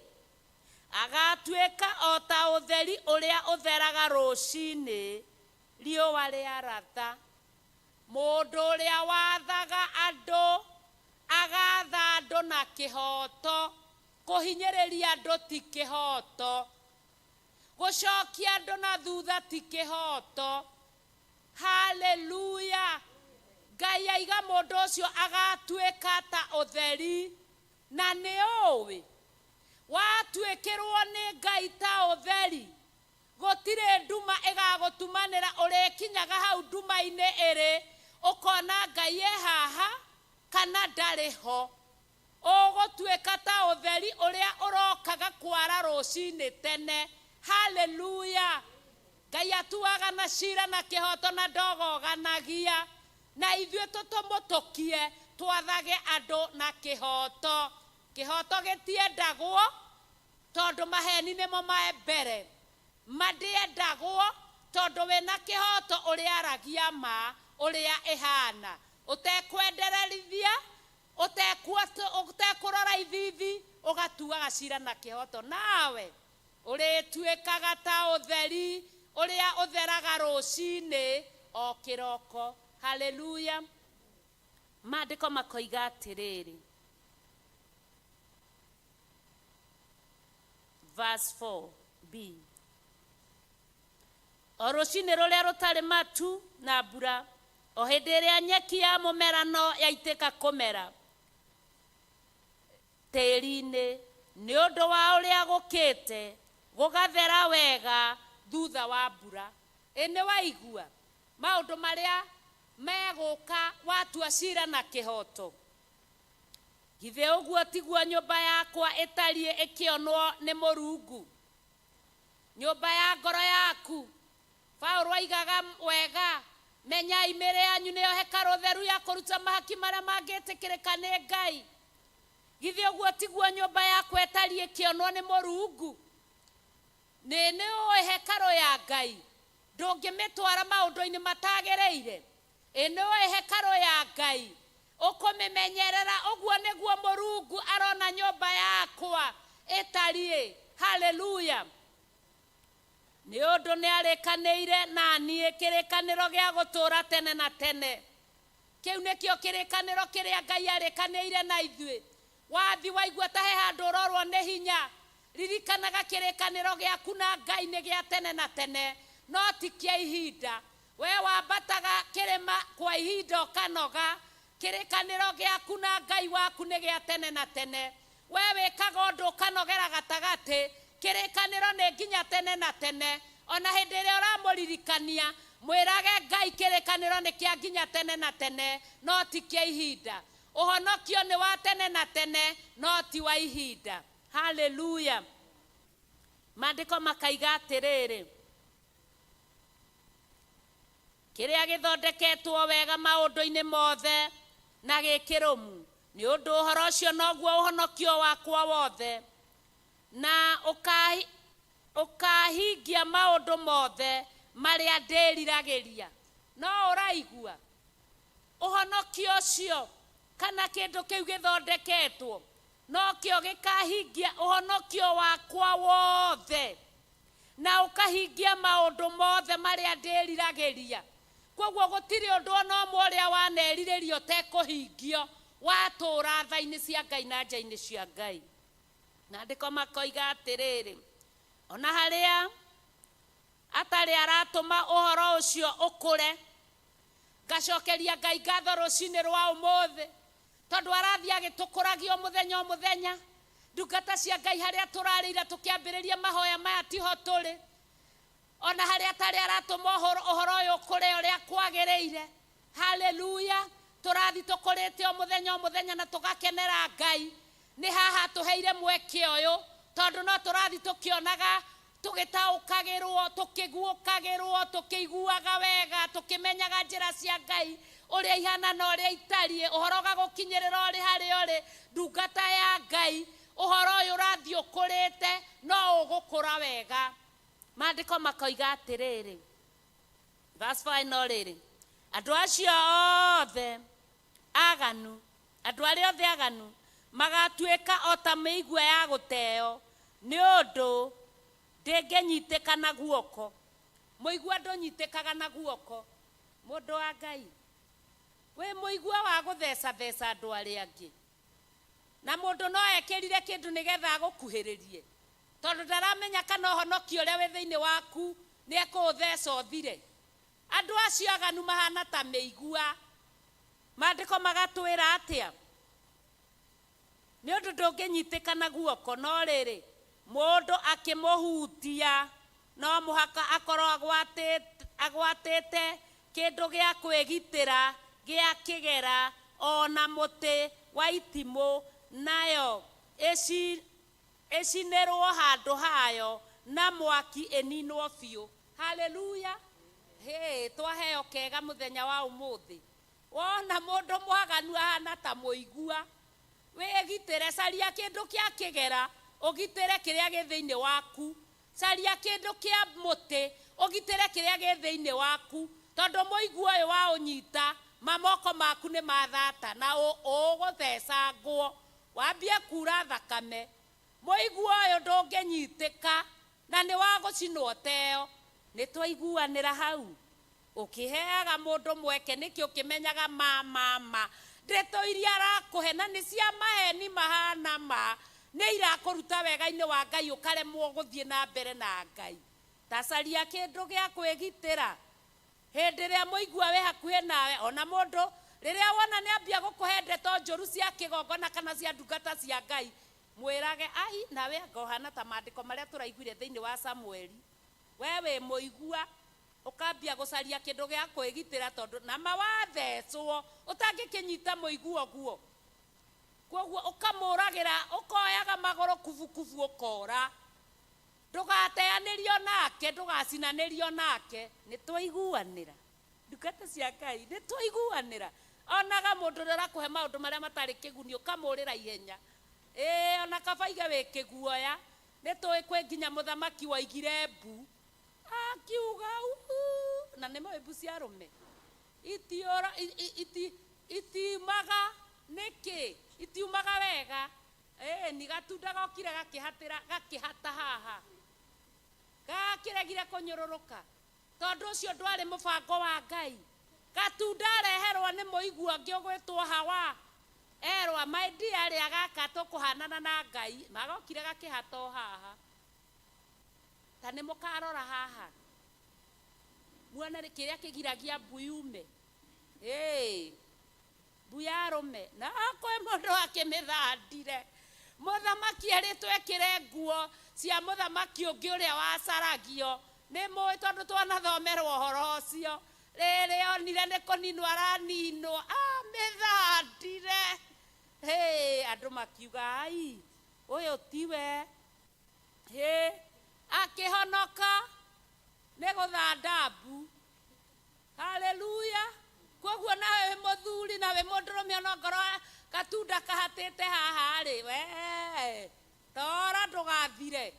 agatuĩka o ta ũtheri ũrĩa ũtheraga rũcinĩ riũa rĩaratha. Mũndũ ũrĩa wathaga andũ, agatha andũ na kĩhoto. Kũhinyĩrĩria andũ ti kĩhoto, gũcokia andũ na thutha ti kĩhoto. Haleluya. Ngai aiga mũndũ ũcio agatuĩka ta ũtheri na nĩ ũĩ watuĩkĩrwo nĩ Ngai ta ũtheri, gũtirĩ nduma ĩgagũtumanĩra, ũrĩkinyaga hau nduma-inĩ ĩrĩ ũkona Ngai e haha kana ndarĩ ho. Ũgũtuĩka ta ũtheri ũrĩa ũrokaga kwara rũcinĩ tene. Haleluya! Ngai atuaga na cira na kĩhoto na ndogoganagia, na ithuĩ tũtũmũtũkie twathage andũ na kĩhoto. Kĩhoto gĩtiendagwo tondũ maheni nĩmo mae mbere, mandĩendagwo tondũ wĩna kĩhoto ũrĩa aragia ma ũrĩa ĩhana, ũtekwendererithia, ũtekũrora ithithi, ũgatuaga cira na kĩhoto. Nawe ũrĩtuĩkaga ta ũtheri ũrĩa ũtheraga rũcinĩ o kĩroko. Haleluya! Maandĩko makoiga atĩrĩrĩ, verse 4b, o rũcinĩ rũrĩa rũtarĩ matu na mbura, o hĩndĩ ĩrĩa nyeki ya mũmerano yaitĩka kũmera tĩĩri-inĩ, nĩ ũndũ wa ũrĩa gũkĩte gũgathera wega thutha wa mbura. Nĩ waigua maũndũ marĩa megũka watua cira na kĩhoto? Githĩ ũguo tiguo nyũmba yakwa ĩtariĩ ĩkĩonwo nĩ Mũrungu? Nyũmba ya ngoro yaku, Paulo aigaga wega, menyai mĩĩrĩ yanyu nĩyo hekarũ theru ya kũruta mahaki marĩa mangĩtĩkĩrĩka nĩ Ngai. Githĩ ũguo tiguo nyũmba yakwa ĩtariĩ ĩkĩonwo nĩ Mũrungu? Nĩ ũĩ hekarũ ya Ngai ndũngĩmĩtwara maũndũ-inĩ matagĩrĩire? Nĩ ũĩ hekarũ ya Ngai ũkũmĩmenyerera? Ũguo nĩguo Mũrungu arona nyũmba yakwa ĩtariĩ. Haleluya! Nĩ ũndũ nĩ arĩkanĩire na niĩ kĩrĩkanĩro gĩa gũtũũra tene na tene. Kĩu nĩkĩo kĩrĩkanĩro kĩrĩa Ngai arĩkanĩire na ithuĩ. Wathi waigua ta he handũ ũrorwo nĩ hinya, ririkanaga kĩrĩkanĩro gĩaku na Ngai nĩ gĩa tene na tene, no ti kĩa ihinda. We wambataga kĩrĩma kwa ihinda ũkanoga, kĩrĩkanĩro gĩaku na Ngai waku nĩ gĩa tene na tene. We wĩkaga ũndũ ũkanogera gatagatĩ, kĩrĩkanĩro nĩ nginya tene na tene. Ona hĩndĩ ĩrĩa ũramũririkania, mwĩrage Ngai kĩrĩkanĩro nĩ kĩa nginya tene na tene, no ti kĩa ihinda. Ũhonokio nĩ wa tene na tene, no ti wa ihinda. Haleluya! Maandĩko makaiga atĩrĩrĩ, kĩrĩa gĩthondeketwo wega maũndũ-inĩ mothe na gĩkĩrũmu, nĩ ũndũ ũhoro ũcio noguo ũhonokio wakwa wothe, na ũkahingia maũndũ mothe marĩa ndĩriragĩria. No ũraigua ũhonokio ũcio kana kĩndũ kĩu gĩthondeketwo nokĩo gĩkahingia ũhonokio wakwa wothe, na ũkahingia maũndũ mothe marĩa ndĩriragĩria. Koguo gũtirĩ ũndũ ona ũmwe ũrĩa wanerirĩrio ũtekũhingio watũũra tha-inĩ cia Ngai na nja-inĩ cia Ngai. Maandĩko makoiga atĩrĩrĩ, ona harĩa atarĩ aratũma ũhoro ũcio ũkũre, ngacokeria Ngai ngatho rũcinĩ rwa ũmũthĩ, tondũ arathiĩ agĩtũkũragia o mũthenya. Ndungata cia Ngai harĩa tũrarĩira tũkĩambĩrĩria mahoya maya tiho tũrĩ. Ona harĩa atarĩ aratũma ũhoro ũyũ ũkũre ũrĩa kwagĩrĩire. Haleluya! Tũrathiĩ tũkũrĩte o mũthenya na tũgakenera Ngai. Nĩ haha tũheire mweke ũyũ, tondũ no tũrathiĩ tũkĩonaga, tũgĩtaũkagĩrwo, tũkĩguũkagĩrwo, tũkĩiguaga wega, tũkĩmenyaga njĩra cia Ngai ũrĩa ihana na ũrĩa itariĩ, ũhoro ũgagũkinyĩrĩra ũrĩ harĩa ũrĩ. Ndungata ya Ngai, ũhoro ũyũ ũrathiĩ ũkũrĩte, no ũgũkũra wega. Maandĩko makoiga atĩrĩrĩ, verse 5 no rĩrĩ, andũ acio othe aganu, andũ arĩa othe aganu magatuĩka o ta mĩigua ya gũteo, nĩ ũndũ ndĩngĩnyitĩka na guoko. Mũigua ndũnyitĩkaga na guoko. Mũndũ wa Ngai, wĩ mũigua wa gũtheca andũ arĩa angĩ, na mũndũ no ekĩrire kĩndũ nĩgetha agũkuhĩrĩrie, tondũ ndaramenya kana ũhonokio ũrĩa wĩ thĩinĩ waku nĩ ekũũtheca ũthire. Andũ acio aganu mahana ta mĩigua. Maandĩko magatwĩra atĩa? nĩ ũndũ ndũngĩnyitĩkana guoko, no rĩrĩ mũndũ akĩmũhutia no mũhaka akorwo agwatĩte kĩndũ gĩa kwĩgitĩra gĩa kĩgera ona mũtĩ wa itimũ, nayo ĩcinĩrwo handũ hayo na mwaki ĩninwo biũ. Haleluya! Twaheo kega mũthenya wa ũmũthĩ. Wona mũndũ mwaganu ahana ta mũigua, wĩgitĩre, caria kĩndũ kĩa kĩgera ũgitĩre kĩrĩa gĩ thĩinĩ waku, caria kĩndũ kĩa mũtĩ ũgitĩre kĩrĩa gĩ thĩinĩ waku, tondũ mũigua ũyũ wa ũnyita mamoko maku nĩ mathata na ũgũthecangwo wambie kura thakame. Mũigua ũyũ ndũngĩnyitĩka na nĩ wa gũcinwo teo. Nĩ twaiguanĩra hau, ũkĩheaga mũndũ mweke nĩkĩ ũkĩmenyaga mama ndeto iria arakũhe na nĩ cia maheni mahana ma nĩ irakũruta wega-inĩ wa Ngai ũkaremwo gũthiĩ na mbere na Ngai. Tacaria kĩndũ gĩa kwĩgitĩra hĩndĩ ĩrĩa mũigua wĩ hakuhĩ nawe. Ona mũndũ rĩrĩa wona nĩ ambia gũkũhe ndeto njũru cia kĩgongona kana cia ndungata cia Ngai, mwĩrage ai nawe ngohana ta maandĩko marĩa tũraiguire thĩinĩ wa Samueli. We wĩ mũigua ũkambia gũcaria kĩndũ gĩa kwĩgitĩra, tondũ nama wathecwo ũtangĩkĩnyita mũigua ũguo, koguo ũkamũragĩra, ũkoyaga magũrũ kubukubu ũkora, ndũgateanĩrio nake, ndũgacinanĩrio nake. Nĩ twaiguanĩra ndungata cia Ngai, nĩ twaiguanĩra. Onaga mũndũ ũrĩa ũrakũhe maũndũ marĩa matarĩ kĩguni ũkamũrĩra ihenya. Ona kaba ige wĩ kĩguoya. Nĩ tũĩ kwĩ nginya mũthamaki waigire mbu akiuga na nĩ mbu cia arũme itiumaga nĩkĩ, itiumaga wega. Ni gatunda gokire gakĩhata haha gakĩregire kũnyũrũrũka, tondũ ũcio ndwarĩ mũbango wa Ngai. Gatunda areherwo nĩ mũigua ũngĩ ũgwĩtwo Hawa, erwa my dear rĩa gaka tũkũhanana na Ngai, magokire gakĩhata o haha. Ta nĩ mũkarora haha muona kĩrĩa kĩgiragia mbu yume, mbu ya arũme. Na kwĩ mũndũ akĩmĩthandire, mũthamaki erĩtwo ekĩre nguo cia mũthamaki ũngĩ ũrĩa wacaragio. Nĩ mũĩ tondũ twanathomerwo ũhoro ũcio, rĩrĩ onire nĩ kũninwo araninwo amĩthandire. Andũ makiuga ai ũyũ tiwe. Akĩhonoka nĩ gũthanda mbu. Haleluya! Koguo nawe wĩ mũthuri na wĩ mũndũrũme ona ngoro gatunda kahatĩte haha rĩ, we tora ndũgathire.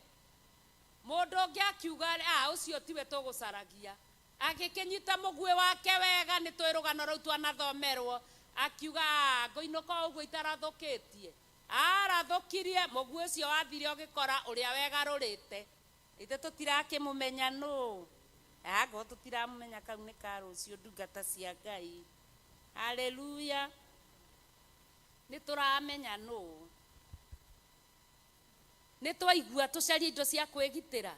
Mũndũ ũngĩ akiuga ũcio tiwe tũgũcaragia, agĩkĩnyita mũguĩ wake wega. Nĩ tũĩ rũgano rũu twanathomerwo, akiuga ngũinũka ũguo itarathũkĩtie. Arathũkirie mũguĩ ũcio wathire ũgĩkora ũrĩa wegarũrĩte. Ithe tũtirakĩmũmenya nũ, ngo tũtiramũmenya kau nĩ ka rũciũ ndungata cia Ngai. Haleluya! Nĩ tũramenya nũ. Nĩ twaigua tũcarie indo cia kwĩgitĩra,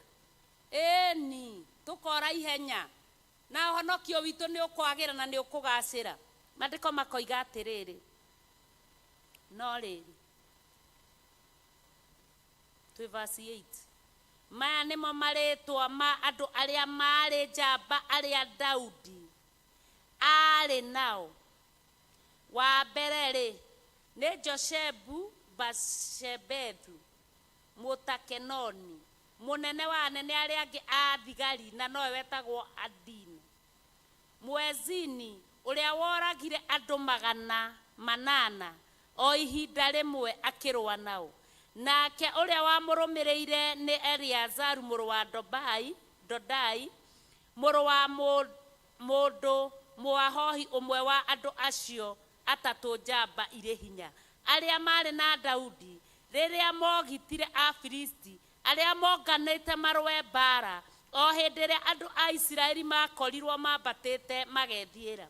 ĩni tũkora ihenya na ũhonokio witũ nĩ ũkwagĩra na nĩ ũkũgacĩra. Maandĩko makoiga atĩrĩrĩ, no rĩrĩ twĩ verse 8, maya nĩmo marĩtwa ma andũ arĩa marĩ njamba arĩa Daudi arĩ nao. Wa mbere rĩ nĩ Joshebu Bashebethu Mũtakenoni, mũnene wa anene arĩa angĩ a thigari, na nowe wetagwo Adini Mwezini, ũrĩa woragire andũ 800 o ihinda rĩmwe akĩrũa nao. Nake ũrĩa wamũrũmĩrĩire nĩ Eliazaru mũrũ wa Dodai, mũrũ wa mũndũ mũahohi, ũmwe wa andũ acio atatũ njamba irĩ hinya arĩa marĩ na Daudi rĩrĩa mogitire Afilisti arĩa monganĩte marũe mbara o hĩndĩ ĩrĩa andũ a Isiraeli makorirwo mambatĩte magethiĩra.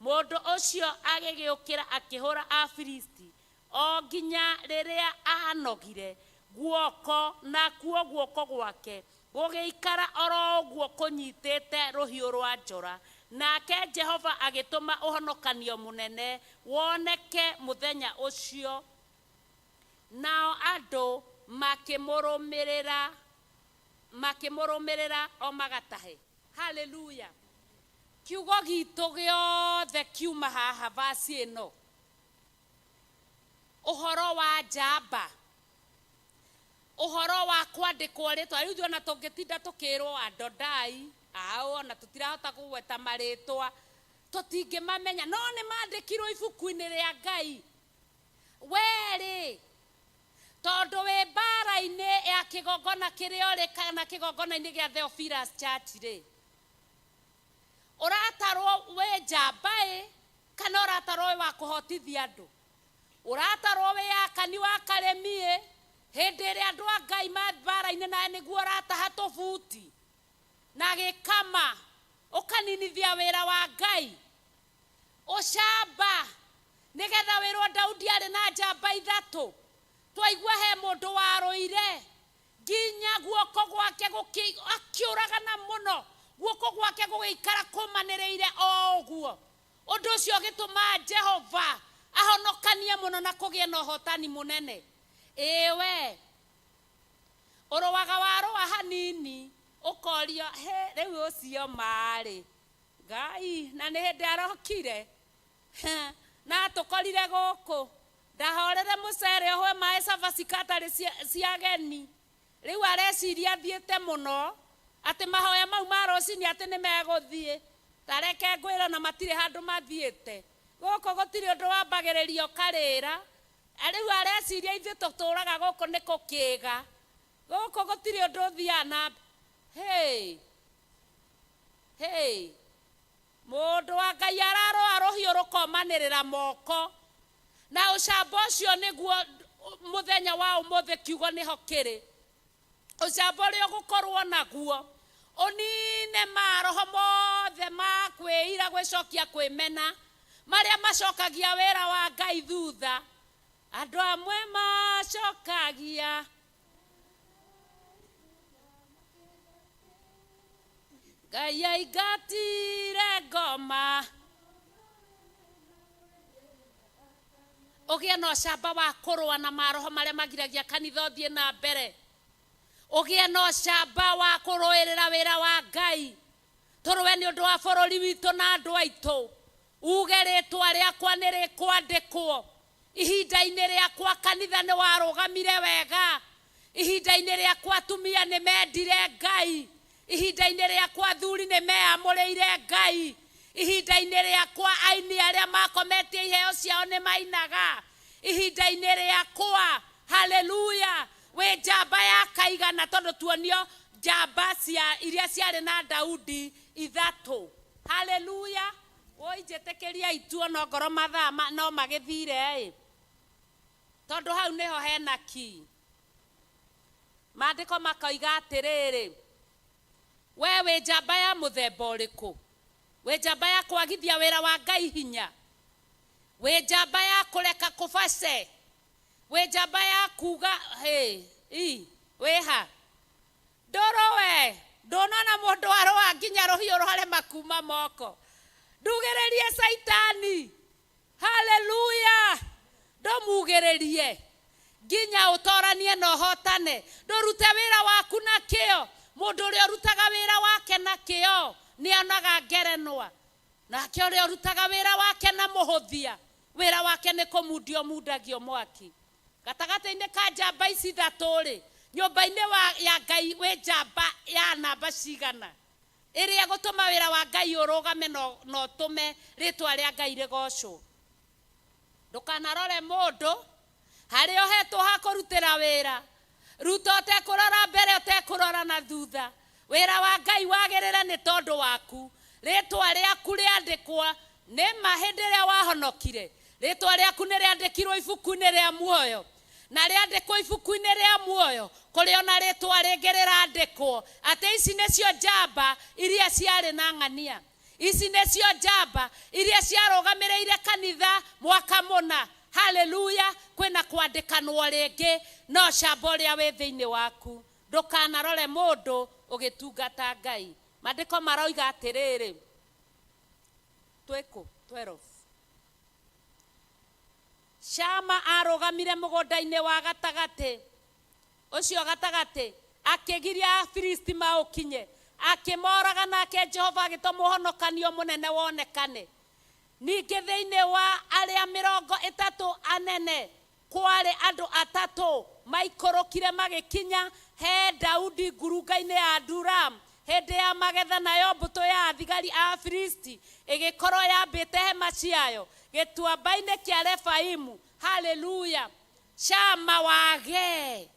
Mũndũ ũcio agĩgĩũkĩra akĩhũra Afilisti o nginya rĩrĩa anogire guoko, na kuo guoko gwake gũgĩikara oro ũguo kũnyitĩte rũhiũ rwa njora. Nake Jehova agĩtũma ũhonokanio mũnene woneke mũthenya ũcio. andu makimurũmĩrĩra o magatahe. Hallelujah. Kiugo gitu giothe kiuma haha vasi ĩno, ũhoro wa njamba, ũhoro wa kwandĩkwo rĩtwa. Rĩu ona tũngĩtinda tũkĩrwo Adonai ao na tũtirahota kũgweta marĩtwa, tũtingĩmamenya, no nĩ mandĩkirwo ibuku-inĩ rĩa Ngai. Werĩ tondũ wĩ mbara-inĩ ya kĩgongona kĩrĩa ũrĩ kana kĩgongona-inĩ gĩa Theophilus Church rĩ, ũratarwo wĩ njamba kana ũratarwo wĩ wa kũhotithia andũ? Ũratarwo wĩ akani wa karemi hĩndĩ ĩrĩa andũ a Ngai ma mbara-inĩ na nĩguo ũrataha tũbuti na gĩkama ũkaninithia wĩra wa Ngai? Ũcamba nĩgetha wĩrwo Daudi arĩ na njamba ithatũ. Twaigua he mũndũ warũire nginya guoko gwake akĩũragana mũno, guoko gwake gũgĩikara kũmanĩrĩire o ũguo. Ũndũ ũcio ũgĩtũma Jehova ahonokanie mũno na kũgĩe na ũhotani mũnene. Ĩwe ũrũaga warũa hanini ũkorio rĩu ũcio marĩ Ngai na nĩ hĩndĩ arokire na tũkorire gũkũ ndahorere mũcere ũhwe maĩ cabaci katarĩ cia ageni. Rĩu areciria athiĩte mũno atĩ mahoya mau ma rũcinĩ atĩ nĩ megũthiĩ. Tareke ngwĩra na matirĩ handũ mathiĩte. Gũkũ gũtirĩ ũndũ wambagĩrĩrio karĩra. Rĩu areciria ithuĩ tũtũraga gũkũ nĩ kũkĩga. Gũkũ gũtirĩ ũndũ ũthiaga na mũndũ wa Ngai ararũa rũhiũ rũkomanĩrĩra moko. Na ũcamba ũcio nĩguo mũthenya wa ũmũthĩ kiugo nĩho kĩrĩ. Ũcamba ũrĩa ũgũkorwo naguo ũnine maroho mothe ma kwĩira gwĩcokia kwĩmena marĩa macokagia wĩra wa Ngai thutha. Andũ amwe macokagia Ngai aingatire ngoma. Ũgĩe na ũcamba wa kũrũa na maroho marĩa magiragia kanitha ũthiĩ na mbere. Ũgĩe na ũcamba wa kũrũĩrĩra wĩra wa Ngai. Tũrũe nĩ ũndũ wa bũrũri witũ na andũ aitũ. Uge rĩtwa rĩakwa nĩ rĩkwandĩkwo. Ihinda-inĩ rĩakwa kanitha nĩ warũgamire wega. Ihinda-inĩ rĩakwa atumia nĩ mendire Ngai. Ihinda-inĩ rĩakwa athuri nĩ meamũrĩire Ngai. Ihinda-inĩ rĩakwa aini arĩa makometie iheo ciao nĩ mainaga. Ihinda-inĩ rĩakwa, haleluya, we njamba ya kaigana tondũ tuonio njamba iria ciarĩ na Daudi ithatũ. Haleluya. Woi njĩtĩkĩria itu no ngoro mathaa no magĩthire tondũ hau nĩho hena ki. Maandĩko makoiga atĩrĩrĩ, we wĩ njamba ya mũthemba ũrĩkũ? Wĩ njamba ya kwagithia wĩra wa Ngai hinya? Wĩ njamba ya kũreka kũbace? Wĩ njamba ya kuga wĩha? Ndũrũwe ndũnona mũndũ arũa nginya rũhiũ rũharema kuma moko. Ndugĩrĩrie Saitani. Haleluya. Ndũmugĩrĩrie nginya ũtoranie na ũhotane. Ndũrute wĩra waku na kĩo. Mũndũ ũrĩa ũrutaga wĩra wake na kĩo nĩonaga ngerenwa. Nake ũrĩa ũrutaga wĩra wake na mũhũthia, wĩra wake nĩ kũmundio mundagio mwaki. Gatagatĩ-inĩ ka njamba ici ithatũ rĩ, nyũmba-inĩ ya Ngai wĩ njamba ya namba cigana ĩrĩa gũtũma wĩra wa Ngai ũrũgame no tũme rĩtwa rĩa Ngai rĩgocwo? Ndũkanarore mũndũ harĩa ũhetwo ha kũrutĩra wĩra. Ruta ũtekũrora mbere ũtekũrora na thutha. Wĩra wa Ngai wagĩrĩre nĩ tondũ waku. Rĩtwa rĩaku rĩandĩkwo nĩ ma hĩndĩ ĩrĩa wahonokire. Rĩtwa rĩaku nĩ rĩandĩkirwo ibuku-inĩ rĩa muoyo. Na rĩandĩkwo ibuku-inĩ rĩa muoyo kũrĩ ona rĩtwa rĩngĩ rĩrandĩkwo atĩ ici nĩcio njamba iria ciarĩ na ng'ania. Ici nĩcio njamba iria ciarũgamĩrĩire kanitha mwaka mũna. Haleluya. Kwĩna kwandĩkanwo rĩngĩ no ũcamba ũrĩa wĩ thĩinĩ waku. Ndũkanarore mũndũ ũgĩtungata Ngai. Maandĩko maroiga atĩrĩrĩ, 12. Shama arũgamire mũgũnda-inĩ wa gatagatĩ ucio gatagate akigiria Filisti maukinye akimoraga nake Jehova agitomuhonokanio munene wonekane. Ningĩ thĩinĩ wa arĩa 30 anene kware andũ 3 maikorokire magĩkinya he Daudi ngurunga-inĩ ya Adulam hĩndĩ ya magetha, nayo mbũtũ ya thigari a Filisti ĩgĩkorwo yambĩte hema ciayo gĩtuamba-inĩ kĩa Refaimu. Haleluya! Shama wage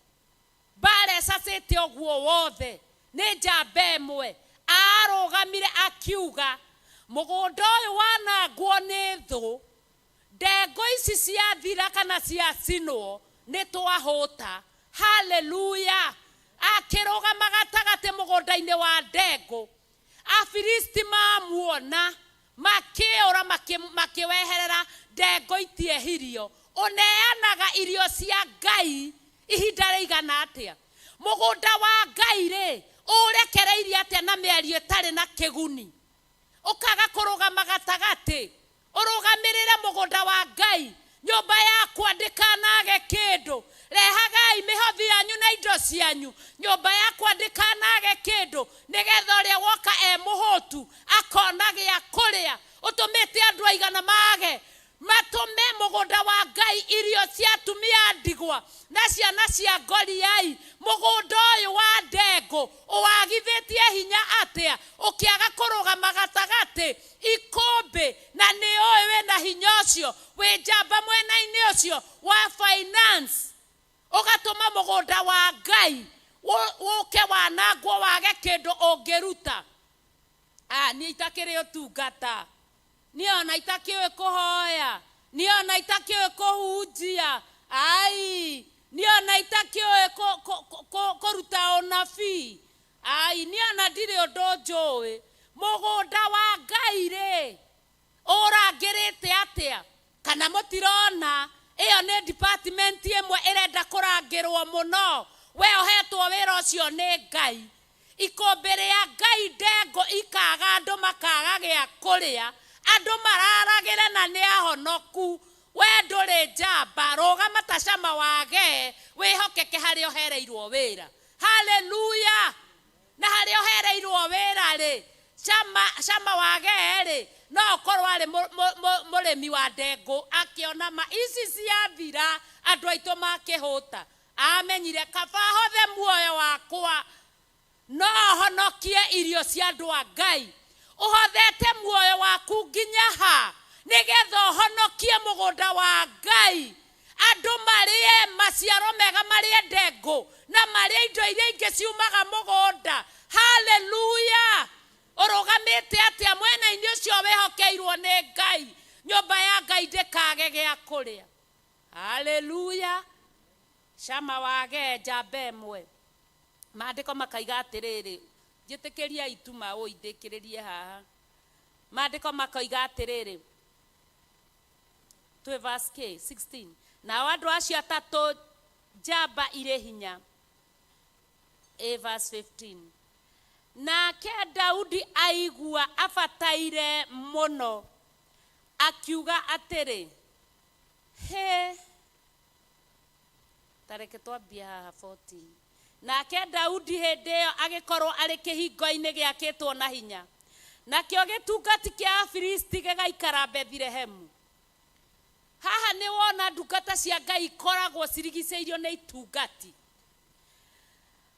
bare sasete oguo wothe nĩ njamba ĩmwe arũgamire akiuga mũgũnda ũyũ wanangwo nĩ thũ, ndengũ ici ciathira kana ciacinwo nĩ twahũta. Haleluya! Akĩrũgama gatagatĩ mũgũnda-inĩ wa ndengũ, Afilisti mamuona makĩũra makĩweherera ndengũ itiehirio. Ũneanaga irio cia Ngai ihinda rĩigana atĩa? Mũgũnda wa Ngai rĩ ũrekereirie atĩa na mĩario ĩtarĩ na kĩguni? Ũkaga kũrũgama gatagatĩ ũrũgamĩrĩre mũgũnda wa Ngai. Nyũmba yaku ndĩkanage kĩndũ, rehagai mĩhothi yanyu na indo cianyu. Nyũmba yaku ndĩkanage kĩndũ, nĩgetha ũrĩa woka mũhũtu akona gĩa kũrĩa. Ũtũmĩte andũ aigana mage matũme mũgũnda wa Ngai irio cia atumia ndigwa na ciana cia ngoriai. Mũgũnda ũyũ wa ndengũ ũwagithĩtie hinya atĩa ũkĩaga kũrũgama gatagatĩ ikũmbĩ? Na nĩ ũĩ wĩna hinya ũcio, wĩ njamba mwena-inĩ ũcio wa finance, ũgatũma mũgũnda wa Ngai ũke wanangwo wage kĩndũ ũngĩruta. Niĩ itakĩrĩ ũtungata, niĩ ona itakĩũĩ kũhoya, niĩ ona itakĩũĩ kũhunjia, niĩ ona itakĩũĩ kũruta ũnabii, niĩ ona ndirĩ ũndũ njũĩ. Mũgũnda wa Ngai rĩ ũrangĩrĩte atĩa? Kana mũtirona ĩyo nĩ department ĩmwe ĩrenda kũrangĩrwo mũno? We ũhetwo wĩra ũcio nĩ Ngai. Ikũmbĩ rĩa Ngai ndengũ ikaga, andũ makaga gĩa kũrĩa, andũ mararagĩre na nĩ ahonoku. We ndũrĩ njamba, rũgama ta Shama wage wĩhokeke harĩa ũhereirwo wĩra. Haleluya! Na harĩa ũhereirwo wĩra rĩ, Shama wage rĩ no ũkorwo arĩ mũrĩmi wa ndengũ akĩona ma ici ciathira andũ aitũ makĩhũta. Amenyire kaba hothe muoyo wakwa no honokie irio cia andũ a Ngai. Ũhothete muoyo waku nginya ha nĩgetha ũhonokie mũgũnda wa Ngai? Andũ marĩe maciaro mega, marĩe ndengũ na marĩe indo iria ingĩ ciumaga mũgũnda. Haleluya! Ũrũgamĩte atĩa mwena-inĩ ũcio wĩhokeirwo nĩ Ngai? Nyũmba ya Ngai ndĩkage gĩa kũrĩa. Haleluya! Shama wage njamba ĩmwe. Maandĩko makaiga atĩrĩrĩ, njĩtĩkĩria ituma ũindĩkĩrĩrie haha. Maandĩko makaiga atĩrĩrĩ, to verse 16, nao andũ acio 3 njamba irĩ hinya. Verse 15, nake Daudi aigua abataire mũno akiuga atĩrĩ, tareke twambia haha 14. Nake Daudi hĩndĩ ĩyo agĩkorwo arĩ kĩhingo-inĩ gĩakĩtwo na hinya, nakĩo gĩtungati kĩa Afilisti gĩgaikara Bethilehemu. Haha nĩ wona ndungata cia Ngai ikoragwo cirigicĩirio nĩ itungati.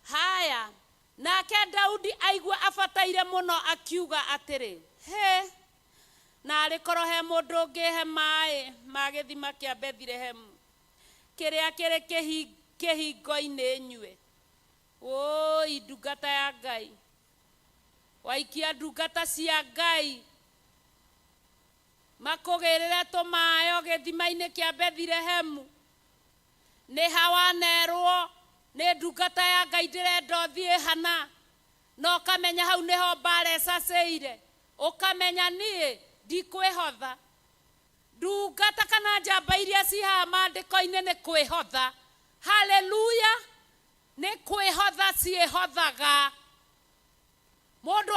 Haya, nake Daudi aigua abataire mũno akiuga atĩrĩ, na arĩkorwo he mũndũ ũngĩ he maĩ ma gĩthima kĩa Bethilehemu kĩrĩa kĩrĩ kĩhingo-inĩ nyue. Oi, ndungata ya Ngai, waikia ndungata cia Ngai makũgĩrĩre tũmaĩ gĩthima-inĩ kĩa Bethilehemu. Nĩ hawanerwo nĩ ndungata ya Ngai ndĩrenda ũthiĩ hana, no ũkamenya hau nĩho mbara ĩcacĩire, ũkamenya niĩ ndikwĩhotha. Ndungata kana njamba iria ciĩ haha maandĩko-inĩ nĩ kwĩhotha. Haleluya! Nĩ kwĩhotha ciĩhothaga. Mũndũ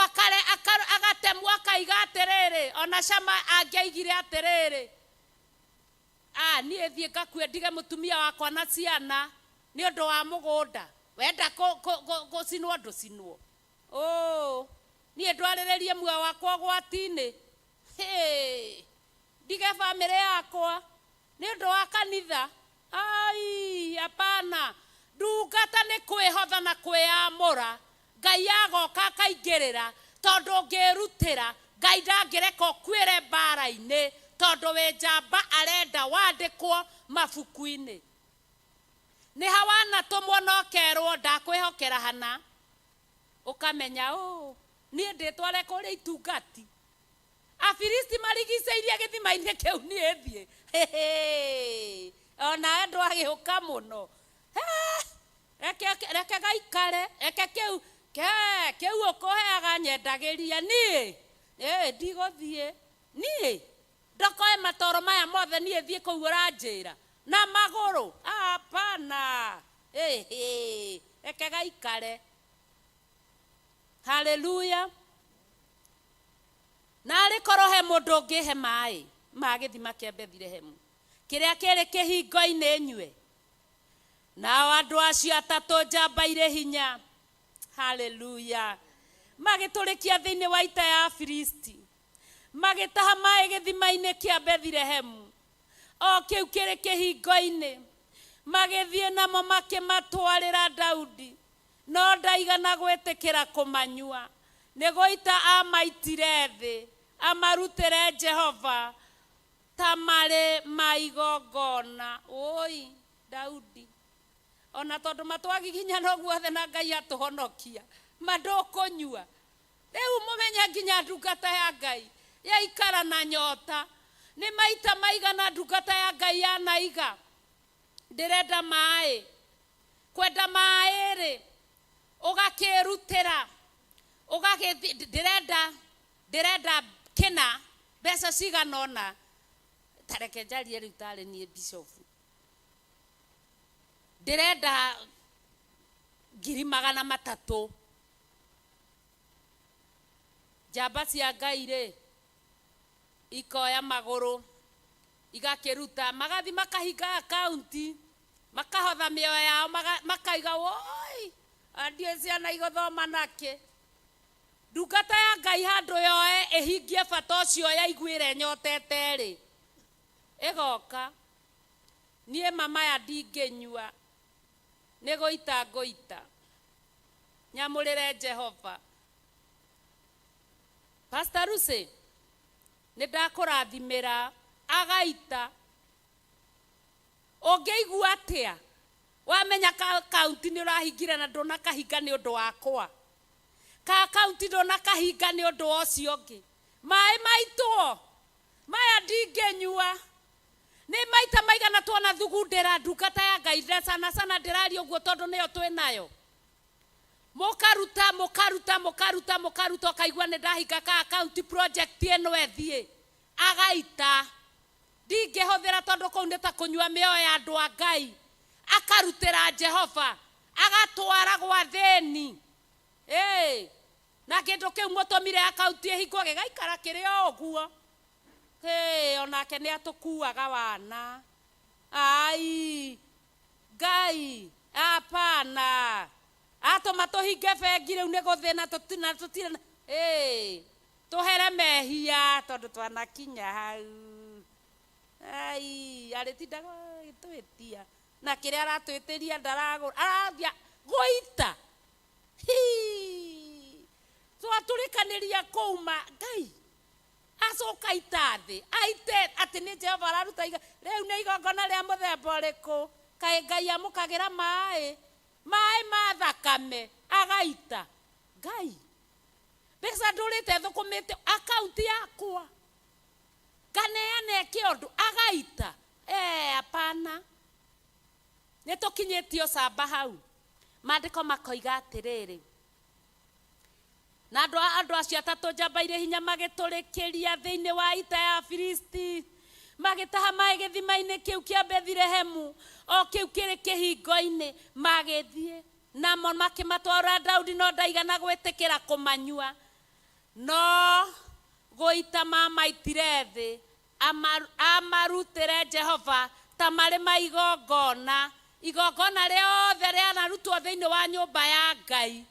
agatemwo akaiga atĩrĩrĩ, ona Shama angĩaigire atĩrĩrĩ, niĩ thiĩ ngakue ndige mũtumia wakwa na ciana, ni undu wa mugunda wenda gucinwo nducinwo nie ndwarirerie muoyo wakwa gwatini ndige family yakwa ni undu wa kanitha ai hapana ndungata ni kwihotha na kwiyamura Ngai agoka kaingirira tondu ngirutira Ngai ndangireka kwire mbara-ini tondu we njamba arenda wandikwo mabuku-ini ni hawana tumwo no kerwo ndakwihokera hana ukamenya nie nditware kuria itungati Afilisti marigiceirie githima-ini kiu nie thie ona andu agiuka muno reke gaikare reke kiu ukuheaga nyendagiria nie ndiguthie nie ndokoe matoro maya mothe nie thie kuu uranjira na maguru hapana reke gaikare haleluya nari korohe mundu ngihe mai magithima kia Bethlehemu kiria kiri kihingo-ini nyue nao andu acio atatu njamba ire hinya haleluya magiturikia thiini wa ita ya Afilisti magitaha mai githima-ini kia Bethlehemu kiu kiri kihingo-ini magithie namo makimatwarira Daudi no ndaigana gwitikira kumanyua nigoita amaitire thi amarutire Jehova tamare maigongona oi Daudi ona tondu matwagiginya no guothe na Ngai atuhonokia mandukonyua riu mumenya nginya ndungata ya Ngai ya ikara na nyota ni maita maigana ndungata ya Ngai yanaiga ndirenda mai kwenda mai ri ugakirutira ndirenda kina mbeca cigana ona tareke njarie riu tari nie bishop ndirenda 300,000 njamba cia Ngai ri ikoya maguru igakiruta magathi makahinga akaunti makahotha mioyo yao makaiga woi andie ciana igothoma nake ndungata ya Ngai handu yoe ihingie bata ucio yaiguire nyotete ri igoka nie mama ya ndingenyua nigoita ngoita nyamurire Jehova Pastor Lucy nindakurathimira agaita ungeigua atia wamenya kaunti ni urahingire na ndona kahinga ni undu wakwa ka kaunti ndona kahinga ni undu ucio ngi mai maitwo maya ndingenyua ni maita maigana tuona thugundira ndungata ya Ngai sana ndirario guo tondu niyo twinayo mukaruta kaigua ni ndahinga ka county project eno ethie agaita ndingihuthira tondu kuu ni ta kunyua mioyo ya andu a Ngai akarutira Jehova agatwara gwa theni na kindu kiu mutumire akaunti hingo gigaikara kiri oguo onake ni atukuaga wana ai Ngai hapana atoma tuhinge bengi riu ni guthina tutina tuhere mehia tondu twanakinya hau ai aritindaga gitwitia na kiria aratwitiria ndaragura arathia goita twaturikaniria kuuma Ngai acoka itathi aite ati ni Jehova araruta riu ni igongona ria muthemba uriku kae Ngai amukagira mai ma thakame agaita Ngai mbeca ndurite thukumite akaunti yakwa kaneane kiondu agaita hapana nitukinyitio samba hau mandiko makoiga atiriri na andu acio atatu njamba ire hinya magiturikiria thiini wa ita ya Afilisti magitaha mai githima-ini kiu kia Bethlehemu kiu kiri kihingo-ini magithie namo makimatwara Daudi no ndaigana gwitikira kumanyua no goita mamaitire thi amarutire Jehova tamari maigongona igongona rĩothe rĩanarutwo thĩinĩ wa nyũmba ya Ngai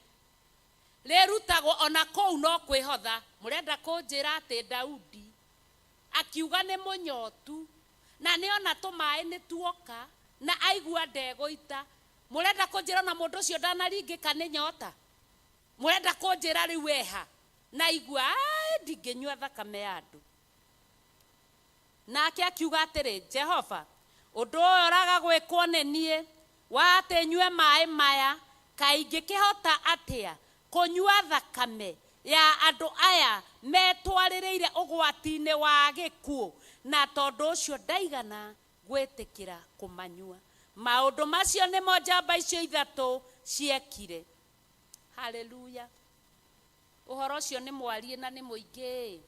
rĩrutagwo ona kũu no kwĩhotha. Mũrenda kũnjĩra atĩ Daudi akiuga nĩ mũnyotu na nĩona tũmaĩ nĩ tuoka na aigua ndegũita? Mũrenda kũnjĩra na mũndũ ũcio ndanaringĩka nĩ nyota? Mũrenda kũnjĩra rĩu eha na igua ndingĩnyua thakame ya andũ? Nake akiuga atĩrĩ, Jehova, ũndũ ũyũ ũraga gwĩkwo nĩ niĩ wa atĩ nyue maĩ maya, kaĩ ingĩkĩhota atĩa kũnyua thakame ya andũ aya metwarĩrĩire ũgwati-inĩ wa gĩkuũ, na tondũ ũcio ndaigana gwĩtĩkĩra kũmanyua. Maũndũ macio nĩmo njamba icio ithatũ ciekire. Haleluya. Ũhoro ũcio nĩ mwarie na nĩ mũingĩ.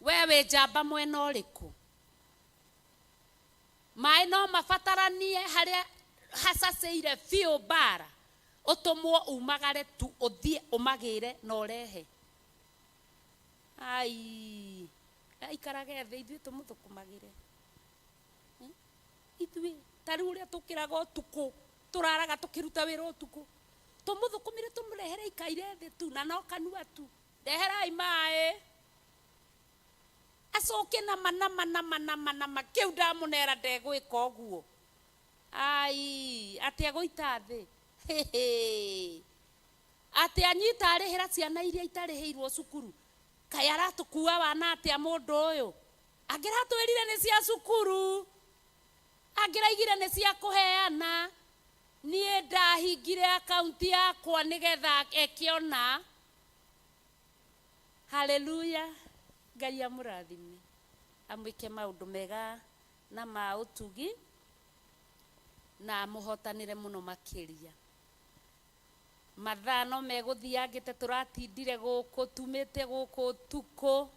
We wĩ njamba mwena ũrĩkũ? Maĩ no mabataranie harĩa hacacĩire biũ bara, ũtũmwo umagare tu ũthiĩ ũmagĩre na ũrehe? Ai, aikarage thĩ ithuĩ tũmũthũkũmagĩre. Ithuĩ ta rĩu ũrĩa tũkĩraga ũtukũ, tũraraga tũkĩruta wĩra ũtukũ, tũmũthũkũmire tũmũrehere ikaire thĩ tu na no kanua tu. Ndeherai maĩ. Acoke na manama kĩu ndamũnera ndegwĩka ũguo. Ai, atĩ egũita thĩ. Atĩ anyita arĩhĩra ciana iria itarĩhĩirwo cukuru. Kaĩ aratũkua wana atĩa mũndũ ũyũ? Angĩratwĩrire nĩ cia cukuru, angĩraigire nĩ cia kũheana. Niĩ ndahingire akaunti yakwa nĩgetha ekĩona. Haleluya. Ngai amũrathime, amwĩke maũndũ mega na ma ũtugi na mũhotanĩre mũno makĩria. Mathaa no megũthiangĩte, tũratindire gũkũ, tumĩte gũkũ ũtukũ.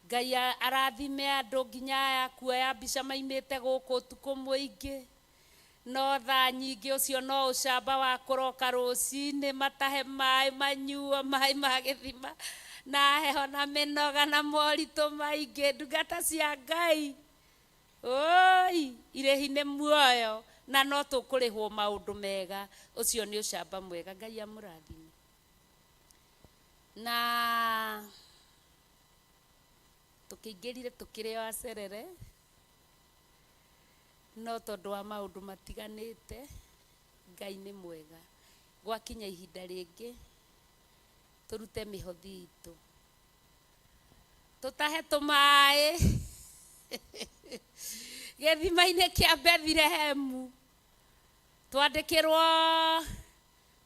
Ngai arathime andũ nginya aya kuoya mbica maimĩte gũkũ ũtukũ mũingĩ. No thaa nyingĩ ũcio no ũcamba wa kũroka rũcinĩ matahe maĩ manyuo, maĩ ma gĩthima na heho na mĩnoga na moritũ maingĩ. Ndungata cia Ngai oi irĩhi nĩ muoyo na no tũkũrĩhwo maũndũ mega. Ũcio nĩ ũcamba mwega. Ngai amũrathime. Na tũkĩingĩrire tũkĩrĩ o acerere, no tondũ wa maũndũ matiganĩte. Ngai nĩ mwega. Gwakinya ihinda rĩngĩ tũrute mĩhothi itũ, tũtahe tũmaĩ gĩthima-inĩ kĩa Bethlehemu. Twandĩkĩrwo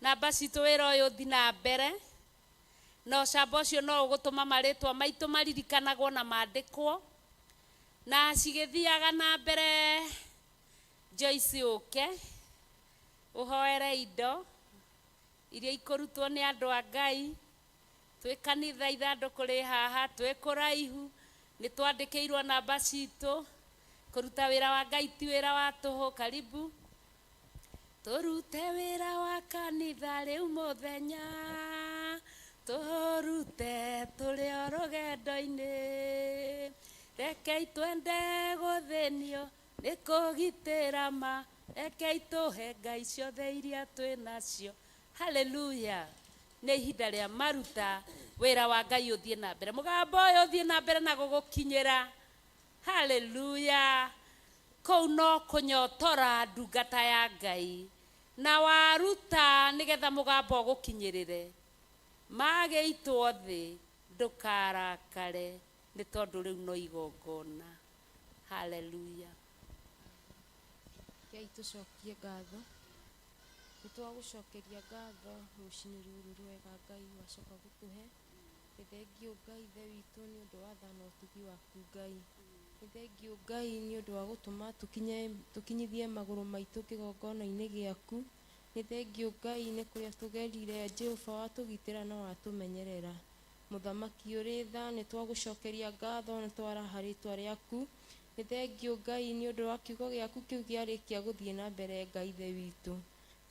namba citũ wĩra ũyũ ũthi na mbere, na ũcamba ũcio no ũgũtũma marĩtwa maitũ maririkanagwo na mandĩkwo, na cigĩthiaga na mbere. Joyce ũke ũhoere indo iria ikũrutwo nĩ andũ a Ngai. Twĩ kanitha ithandũkũ rĩ haha, twĩ kũraihu, nĩ twandĩkĩirwo namba citũ. Kũruta wĩra wa Ngai ti wĩra wa tũhũ. Karibu tũrute wĩra wa kanitha rĩu mũthenya, tũrute tũrĩ o rũgendo-inĩ. Rekei twende gũthĩnio nĩ kũgitĩra ma, rekei tũhe Ngai ciothe iria twĩ nacio. Haleluya. Nĩ ihinda rĩa maruta wĩra wa Ngai ũthiĩ na mbere. Mũgambo ũyũ ũthiĩ na mbere na gũgũkinyĩra. Haleluya. Kũu no kũnyotora ndungata ya Ngai na waruta nĩgetha mũgambo ũgũkinyĩrĩre. Magĩitwo thĩ ndũkarakare, nĩ tondũ rĩu no igongona. Haleluya. Ngai tũcokie ngatho. Nĩ twagũcokeria ngatho rũcinĩ rũrũ rwega Ngai wacoka gũtũhe. Nĩ thengiũ Ngai ithe witũ nĩ ũndũ wa tha na ũtugi waku Ngai. Nĩ thengiũ Ngai nĩ ũndũ wa gũtũma tũkinyithie magũrũ maitũ kĩgongona-inĩ gĩaku. Nĩ thengiũ Ngai nĩ kũrĩa tũgerire, Jehova watũgitĩra na watũmenyerera. Mũthamaki ũrĩ tha, nĩ twagũcokeria ngatho nĩ twaraha rĩtwa rĩaku. Nĩ thengiũ Ngai nĩ ũndũ wa kiugo gĩaku kĩu gĩarĩkia gũthiĩ na mbere Ngai ithe witũ.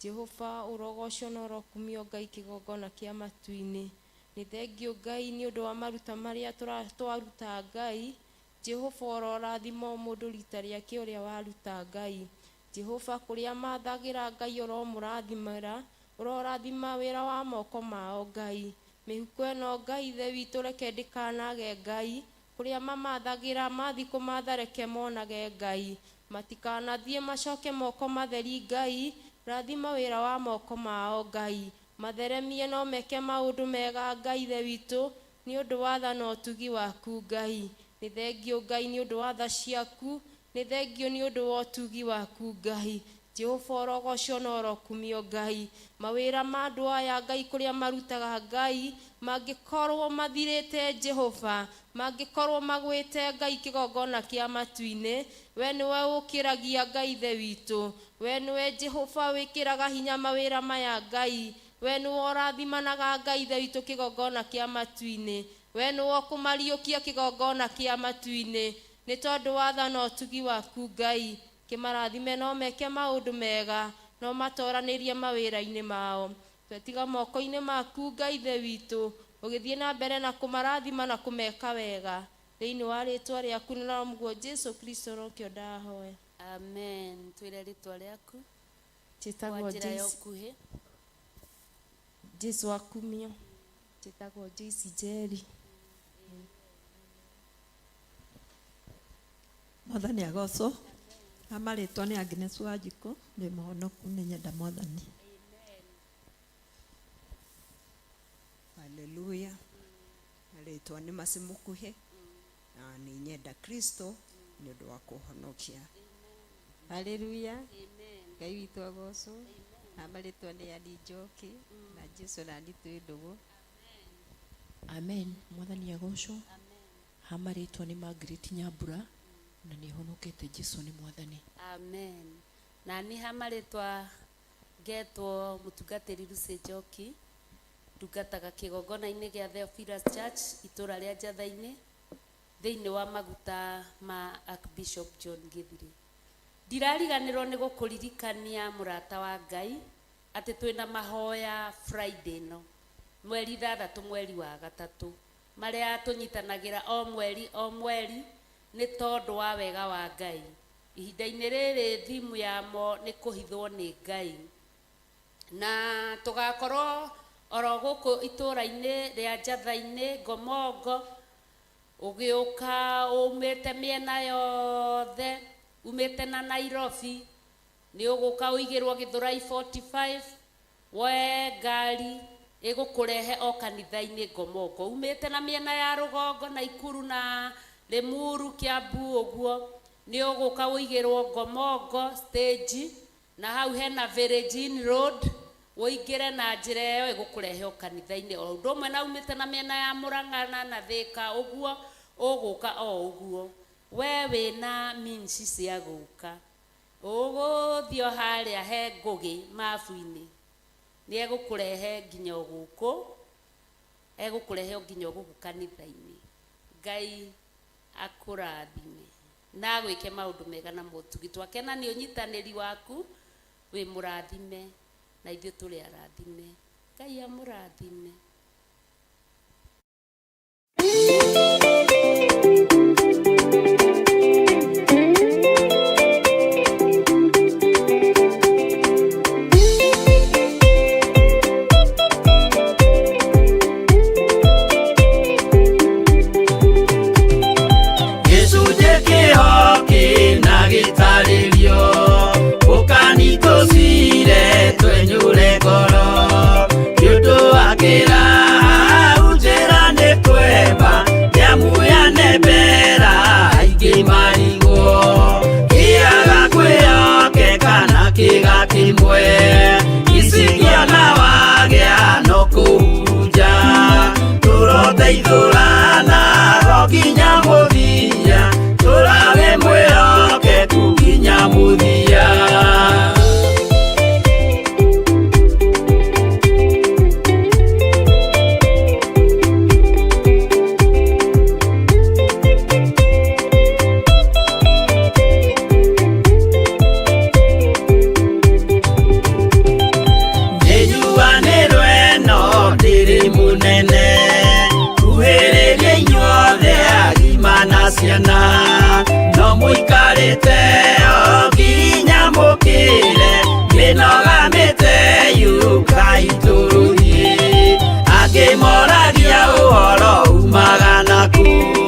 Jehova ũrogoco na ũrokumio Ngai kĩgongona kĩa matu-inĩ. Nĩ thengiũ Ngai nĩ ũndũ wa maruta marĩa twaruta Ngai. Jehova ũrorathima mũndũ rita rĩake ũrĩa waruta Ngai. Jehova kuria mathagira Ngai uromurathimira urorathima wira wa moko mao Ngai mihuko eno Ngai ithe witũ reke ndikanage Ngai kuria mamathagira mathi kumatha reke monage Ngai matikanathie macoke moko matheri Ngai rathima wira wa moko mao Ngai matheremie no meke maundu mega Ngai ithe witũ ni undu wa tha na utugi waku Ngai ni thengio Ngai ni undu wa tha ciaku ni thengio ni undu wa utugi waku Ngai Jehova orogocio na orokumio Ngai mawira ma andu aya Ngai kuria marutaga Ngai mangikorwo mathirite Jehova mangikorwo magwite Ngai kigongona kia matu-ini we niwe ukiragia Ngai ithe witũ we niwe Jehova wikiraga hinya mawira maya Ngai we niwe ũrathimanaga Ngai ithe witũ kigongona kia matu-ini we niwe kumariukia kigongona kia matu-ini ni tondu wa tha na utugi waku Ngai kimarathime no meke maundu mega no matoranirie mawira-ini mao twetiga moko-ini maku Ngai ithe witũ ugithie na mbere na kumarathima na kumeka wega thiini wa ritwa riaku na muguo Jesu Kristo rokio ndahoya amen twire ritwa riaku chitagwo Jesu akumio chitagwo Joyce Jerry Mwathani agocwo amaritwa ni Agnes Wanjiku ni muhonoku ni nyenda Mwathani haleluya aritwa ni Masimukuhe na ni nyenda Kristo ni undu wa kuhonokia haleluya Ngai witũ agocwo amaritwa ni Yani Njoki na Jesu na nitwi ndugu amen Mwathani agocwo amaritwa ni Margaret Nyambura na ni honokete Jesu ni Mwathani amen na ni hamaritwa getwo mutungatiri Lucy Njoki ndungataga kigongona-ini gia Theophilus Church itura ria Njatha-ini thiini wa maguta ma Archbishop John Githiri ndirariganirwo ni gukuririkania murata wa Ngai ati twina mahoya Friday no mweri 3 mweri wa gatatu maria tunyitanagira o mweri ni tondu wa wega wa Ngai ihinda-ini riri thimu yamo ni kuhithwo ni Ngai na tugakorwo oro guku itura-ini ria Njatha-ini Ngomongo ugiuka umite miena yothe umite na Nairobi ni uguka uigirwo Githurai 45 we ngari igukurehe o kanitha-ini Ngomongo umite na miena ya Rugongo na Ikuru na Limuru Kiambu uguo ni uguka uigirwo Ngomongo stage na hau hena Village Road woigire na njira iyo igukurehe o kanitha-ini o undu umwe na umite na miena ya Murang'a na Thika uguo uguka o uguo we wina minci cia guka uguthio haria he ngugi mabu-ini ni egukurehe nginya guku egukurehe nginya guku kanitha-ini Ngai akurathime na gwike maundu mega na mutugi twakena ni unyitaniri waku wi murathime na ithuĩ tũrĩ arathime Ngai amũrathime gĩcunjĩ kĩho kĩna gĩtarĩrio ũkanitũcire twenyũre ngoro nĩũndũ wa kĩraha njĩra nĩ kwemba nyamuyane mbera aingĩ marigwo kĩaga kwĩhokeka na kĩga kĩmwe gĩcingĩona wagĩa no kũhurunja tũroteithũrana ro nginya mũthia tũrage mwĩhokeku nginya mũthia munene kuhĩrĩria inyuothe agima yaku